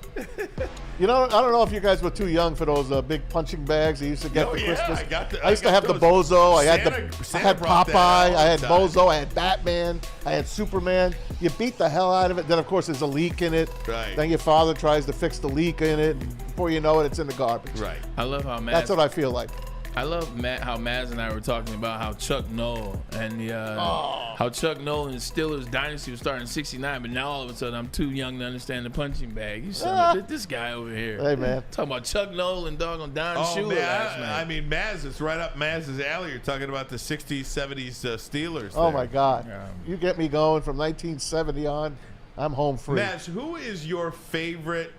You know, I don't know if you guys were too young for those big punching bags they used to get for Christmas. I used to have the Bozo. I had Popeye. I had Bozo. I had Batman. I had Superman. You beat the hell out of it. Then, of course, there's a leak in it. Right. Then your father tries to fix the leak in it. And before you know it, it's in the garbage. Right. I love how Maz. That's what I feel like. I love how Maz and I were talking about how Chuck Noll and the how Chuck Noll and Steelers dynasty was starting in '69, but now all of a sudden I'm too young to understand the punching bag. You son of this guy over here. Hey, man. Talking about Chuck Noll and doggone Don Shula last night. I mean, Maz, it's right up Maz's alley. You're talking about the 60s, 70s Steelers. Oh, my God. You get me going from 1970 on, I'm home free. Maz, who is your favorite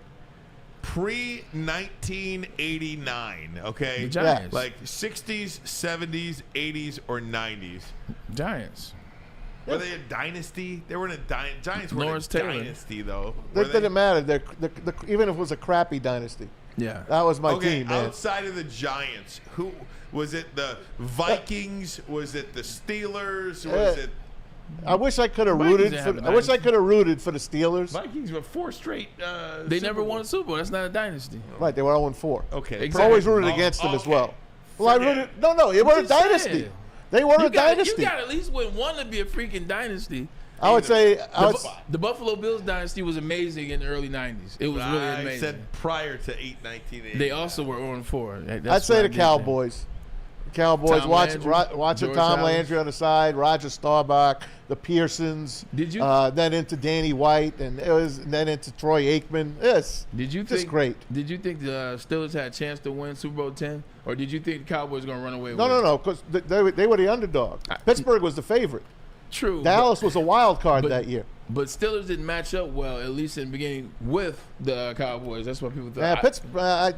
pre-1989, okay? The Giants. Like 60s, 70s, 80s, or 90s? Giants. Were they a dynasty? They weren't a dynasty. Giants weren't Lawrence a Taylor. dynasty, though. It didn't matter. Even if it was a crappy dynasty. Yeah. That was my team, man. Outside of the Giants, who was it? The Vikings? Was it the Steelers? Was it? I wish I could have rooted. I wish I could have rooted for the Steelers. Vikings were 4 straight. They never won a Super Bowl. That's not a dynasty. Right, they were 0-4. Okay, I always rooted against them as well. Well, I rooted. No, they were a dynasty. They were a dynasty. You got to at least win one to be a freaking dynasty. I would say the Buffalo Bills dynasty was amazing in the early '90s. It was really amazing. I said prior to 1980. They also were 0-4. I'd say the Cowboys. Cowboys, watching Tom Landry on the side, Roger Staubach, the Pearsons. Did you? Then into Danny White, and then into Troy Aikman. Yes. Did you just think? Great. Did you think the Steelers had a chance to win Super Bowl 10, or did you think the Cowboys were going to run away with it? No, because they were the underdog. Pittsburgh was the favorite. True. Dallas was a wild card that year. But Steelers didn't match up well, at least in the beginning, with the Cowboys. That's what people thought. Yeah, Pittsburgh.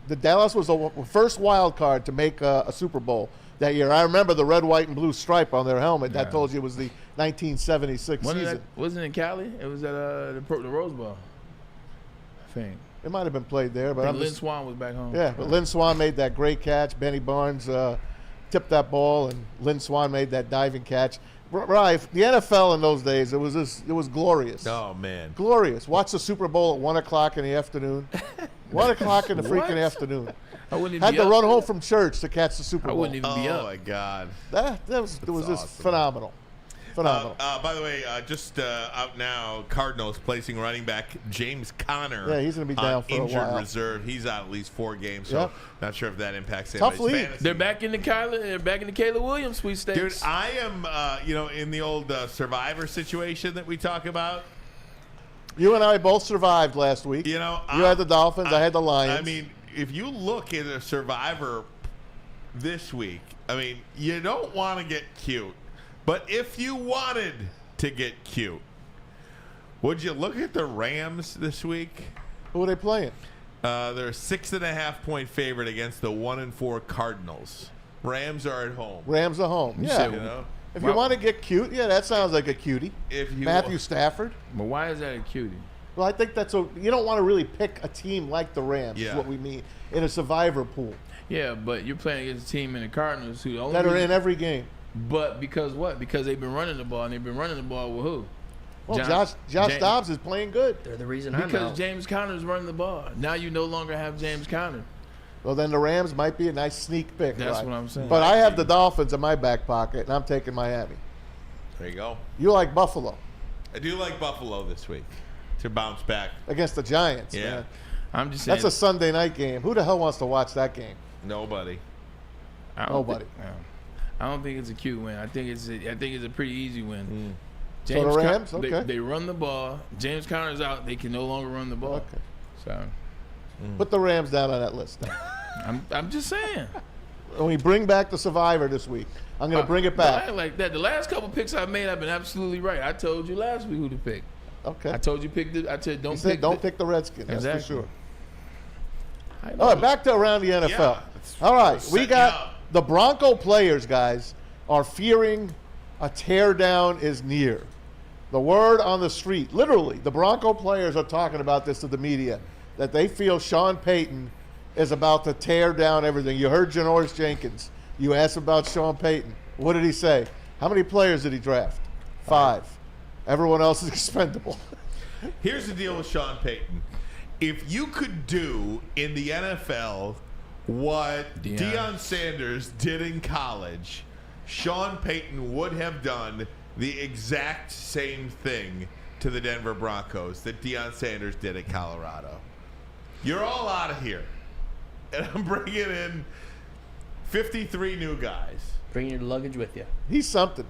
The Dallas was the first wild card to make a Super Bowl that year. I remember the red, white, and blue stripe on their helmet. That told you it was the 1976 season. Wasn't it in Cali? It was at the Rose Bowl, I think. It might have been played there. But Lynn Swann was back home. Yeah, but Lynn Swann made that great catch. Benny Barnes tipped that ball, and Lynn Swann made that diving catch. Right, the NFL in those days, it was glorious. Oh, man. Glorious. Watch the Super Bowl at 1 o'clock in the afternoon. 1 o'clock in the freaking afternoon. Had to run home from church to catch the Super Bowl. I wouldn't even be up. Oh, my God. That was awesome. just phenomenal. Phenomenal. By the way, just out now, Cardinals placing running back James Conner. Yeah, he's going to be down for a injured while. Reserve. He's out at least 4 games, so not sure if that impacts Tough anybody's league. fantasy. They're back in the Caleb Williams sweepstakes. Dude, I am, in the old Survivor situation that we talk about. You and I both survived last week. You know, you had the Dolphins. I had the Lions. I mean, if you look at a survivor this week, I mean, you don't want to get cute. But if you wanted to get cute, would you look at the Rams this week? Who are they playing? They're a 6.5-point favorite against the 1-4 Cardinals. Rams are at home. Rams are home. Yeah. You know? If you want to get cute, yeah, that sounds like a cutie. Matthew Stafford. But why is that a cutie? Well, I think you don't want to really pick a team like the Rams, is what we mean, in a survivor pool. Yeah, but you're playing against a team in the Cardinals who that are in every game. But because what? Because they've been running the ball, and they've been running the ball with who? Well, Josh Dobbs is playing good. They're the reason I'm out. Because James Conner's running the ball. Now you no longer have James Conner. Well, then the Rams might be a nice sneak pick. That's right? what I'm saying. But I have the Dolphins in my back pocket, and I'm taking Miami. There you go. You like Buffalo. I do like Buffalo this week to bounce back. Against the Giants, Yeah. man. I'm just saying. That's a Sunday night game. Who the hell wants to watch that game? Nobody. Nobody. I don't think it's a cute win. I think it's a pretty easy win. So the Rams? Okay. They run the ball. James Conner's out. They can no longer run the ball. Okay. So Put the Rams down on that list. Then. I'm just saying. When we bring back the Survivor this week, I'm going to bring it back. I ain't like that. The last couple picks I made, I've been absolutely right. I told you last week who to pick. Okay. I told you pick the. I said don't pick the Redskins. That's Exactly. for sure. All right, back to around the NFL. Yeah, All right, we setting got up. the Bronco players, guys, are fearing a teardown is near. The word on the street, literally, the Bronco players are talking about this to the media, that they feel Sean Payton is about to tear down everything. You heard JANORIS Jenkins. You asked about Sean Payton. What did he say? How many players did he draft? 5. Everyone else is expendable. Here's the deal with Sean Payton. If you could do in the NFL what Deion Sanders did in college, Sean Payton would have done the exact same thing to the Denver Broncos that Deion Sanders did at Colorado. You're all out of here. And I'm bringing in 53 new guys. Bring your luggage with you. He's something.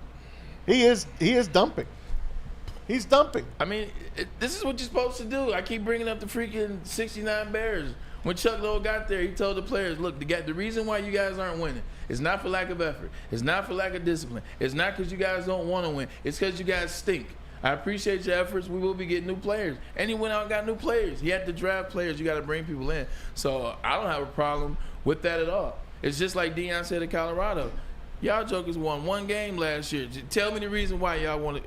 He is dumping. He's dumping. I mean, this is what you're supposed to do. I keep bringing up the freaking 69 Bears. When Chuck Noll got there, he told the players, look, the reason why you guys aren't winning is not for lack of effort. It's not for lack of discipline. It's not because you guys don't want to win. It's because you guys stink. I appreciate your efforts. We will be getting new players. And he went out and got new players. He had to draft players. You got to bring people in. So I don't have a problem with that at all. It's just like Deion said at Colorado. Y'all jokers won one game last year. Just tell me the reason why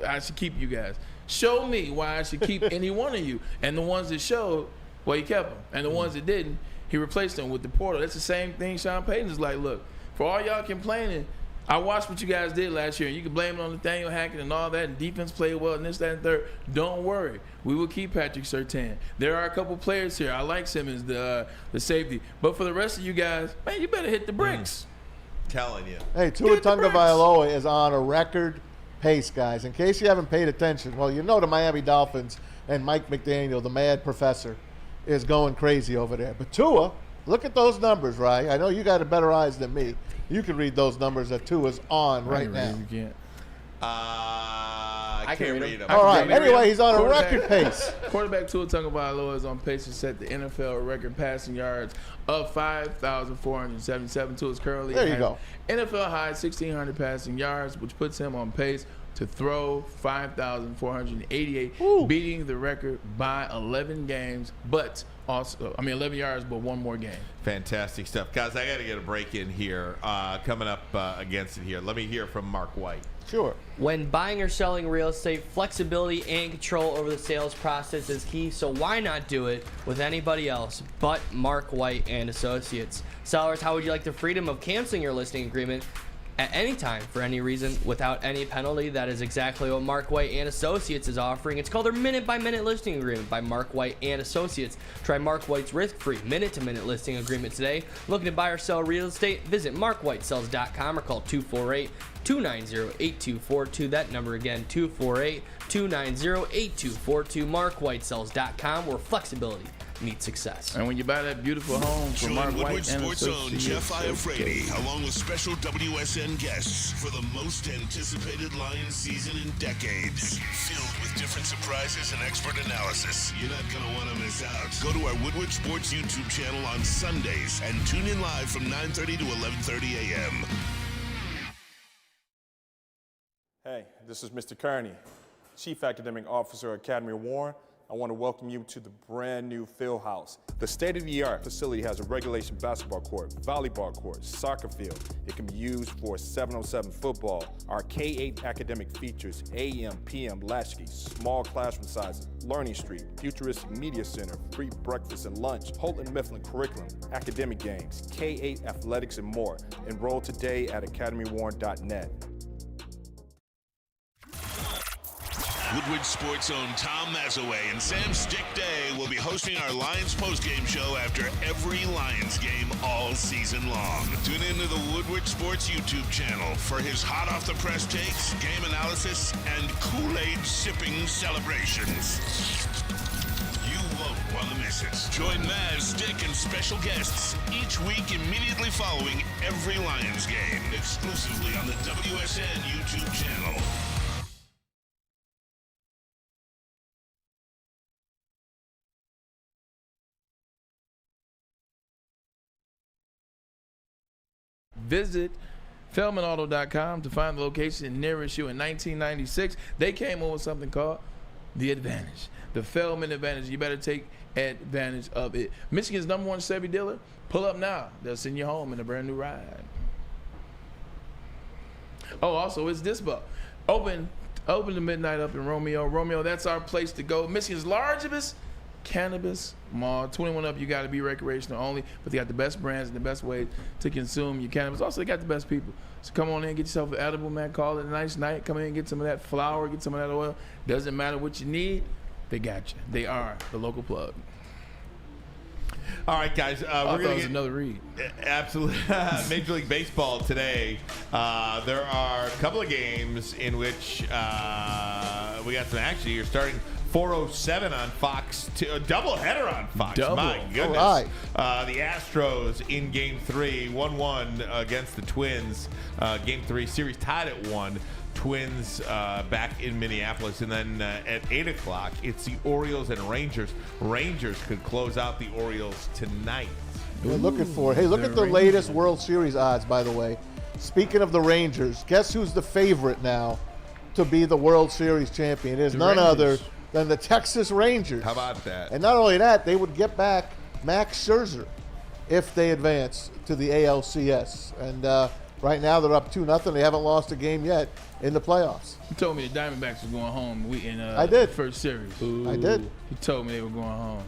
I should keep you guys. Show me why I should keep any one of you. And the ones that showed, well, he kept them. And the ones that didn't, he replaced them with the portal. That's the same thing Sean Payton is like, look, for all y'all complaining, I watched what you guys did last year, and you can blame it on Nathaniel Hackett and all that, and defense played well, and this, that, and third. Don't worry. We will keep Patrick Surtain. There are a couple players here. I like Simmons, the safety. But for the rest of you guys, man, you better hit the bricks. Telling you. Hey, Tua Tagovailoa is on a record pace, guys. In case you haven't paid attention, well, you know the Miami Dolphins and Mike McDaniel, the mad professor, is going crazy over there. But Tua, look at those numbers, right? I know you got better eyes than me. You can read those numbers that Tua's on right now. You can't. I can't read them. All right. Anyway, he's on a record pace. Quarterback Tua Tagovailoa is on pace to set the NFL record passing yards of 5,477. Tua is currently there you go. NFL high 1,600 passing yards, which puts him on pace to throw 5,488, beating the record by 11 games, but also, 11 yards, but one more game. Fantastic stuff. Guys, I got to get a break in here. Coming up against it here. Let me hear from Mark White. Sure. When buying or selling real estate, flexibility and control over the sales process is key, so why not do it with anybody else but Mark White and Associates? Sellers, how would you like the freedom of canceling your listing agreement at any time for any reason without any penalty? That is exactly what Mark White and Associates is offering. It's called their minute-by-minute listing agreement by Mark White and Associates. Try Mark White's risk-free minute-to-minute listing agreement today. Looking to buy or sell real estate? Visit markwhitesells.com or call 248-290-8242. That number again, 248-290-8242. markwhitesells.com, where flexibility meet success. And when you buy that beautiful home from Join Mark Woodward White and Sports Zone Associates, Jeff okay. Iafrate, along with special WSN guests for the most anticipated Lions season in decades. Filled with different surprises and expert analysis. You're not going to want to miss out. Go to our Woodward Sports YouTube channel on Sundays and tune in live from 9:30 to 11:30 a.m. Hey, this is Mr. Kearney, Chief Academic Officer at Academy of Warren. I want to welcome you to the brand new field house. The state-of-the-art facility has a regulation basketball court, volleyball court, soccer field. It can be used for 7-on-7 football. Our K-8 academic features AM, PM, latchkey, small classroom sizes, Learning Street, futuristic media center, free breakfast and lunch, Holton Mifflin curriculum, academic games, K-8 athletics, and more. Enroll today at academywarren.net. Woodward Sports own Tom Mazaway and Sam Stick Day will be hosting our Lions postgame show after every Lions game all season long. Tune into the Woodward Sports YouTube channel for his hot off the press takes, game analysis, and Kool-Aid sipping celebrations. You won't want to miss it. Join Maz, Stick, and special guests each week immediately following every Lions game, exclusively on the WSN YouTube channel. Visit FeldmanAuto.com to find the location nearest you. In 1996, they came up with something called the Advantage. The Feldman Advantage. You better take advantage of it. Michigan's #1 Chevy dealer. Pull up now. They'll send you home in a brand new ride. Oh, also, it's Dispo. Open to midnight up in Romeo. Romeo, that's our place to go. Michigan's largest cannabis mall. 21 up, you got to be recreational only, but they got the best brands and the best way to consume your cannabis. Also, they got the best people. So come on in, get yourself an edible, man. Call it a nice night. Come in and get some of that flour, get some of that oil. Doesn't matter what you need, they got you. They are the local plug. All right, guys. We're going to get another read. Absolutely. Major League Baseball today. There are a couple of games in which we got some action. You're starting 4:07 on Fox. A doubleheader on Fox. Double. My goodness. All right. The Astros in Game 3, 1-1 against the Twins. Game 3 series tied at 1. Twins back in Minneapolis. And then at 8 o'clock, it's the Orioles and Rangers. Rangers could close out the Orioles tonight. We're looking for. Hey, look at the latest World Series odds, by the way. Speaking of the Rangers, guess who's the favorite now to be the World Series champion? It is none other than the Texas Rangers. How about that? And not only that, they would get back Max Scherzer if they advance to the ALCS. And right now they're up 2-0. They haven't lost a game yet in the playoffs. You told me the Diamondbacks were going home in I did. the first series. I did. You told me they were going home.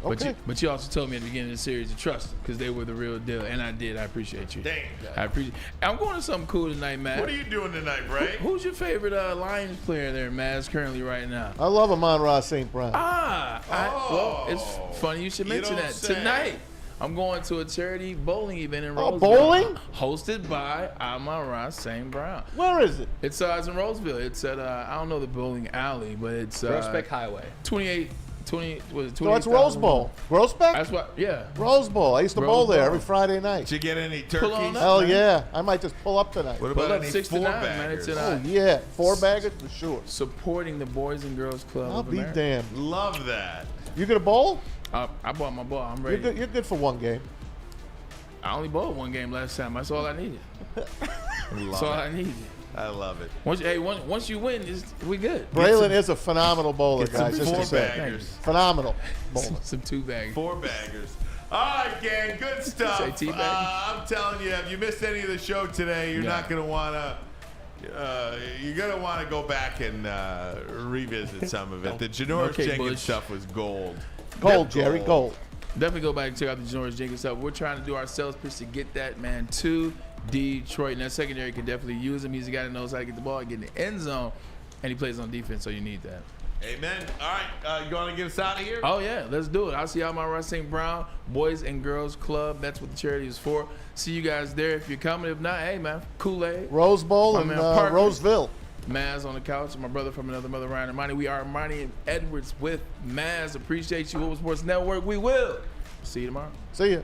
Okay. But you also told me at the beginning of the series to trust them because they were the real deal, and I did. I appreciate you. Dang. I appreciate. I'm going to something cool tonight, Matt. What are you doing tonight, Bray? Who's your favorite Lions player there, Matt, currently right now? I love Amon-Ra St. Brown. Well, it's funny you should mention that. Tonight, I'm going to a charity bowling event in Roseville. Bowling? Hosted by Amon-Ra St. Brown. Where is it? It's in Roseville. It's at, I don't know the bowling alley, but it's Groesbeck Highway. 20, was it 28? So it's Rose Bowl. Groesbeck? That's what, yeah. Rose Bowl. I used to bowl there every Friday night. Did you get any Pull on turkeys? up, Hell man. yeah. I might just pull up tonight. What Pull about up any 6 to 9, man. four-baggers? It's Oh, yeah. 4-baggers for sure. Supporting the Boys and Girls Club I'll of be America. damned. Love that. You gonna bowl? I bought my ball. I'm You're ready. good, you're good for one game. I only bowled one game last time. That's all I needed. That's all I needed. I love it. Once you win, we good. Braylon is a phenomenal bowler, Get some guys. Just to say. four-baggers. Phenomenal bowler. Some 2-bags. 4-baggers. All right, gang, good stuff. Say teabag? I'm telling you, if you missed any of the show today, you're not going to want to. You're going to want to go back and revisit some of it. The JANORIS Jenkins stuff was gold. Gold, Jerry, gold. Definitely go back and check out the JANORIS Jenkins stuff. We're trying to do our sales pitch to get that man to Detroit. And that secondary can definitely use him. He's a guy that knows how to get the ball, get in the end zone, and he plays on defense, so you need that. Amen. All right, you want to get us out of here? Oh, yeah, let's do it. I'll see y'all at St. Brown Boys and Girls Club. That's what the charity is for. See you guys there if you're coming. If not, hey, man, Kool-Aid. Rose Bowl and Parker. Roseville. Maz on the couch, and my brother from another mother, Ryan and Ermanni. We are Ermanni and Edwards with Maz. Appreciate you, Woodward Sports Network. We will see you tomorrow. See ya.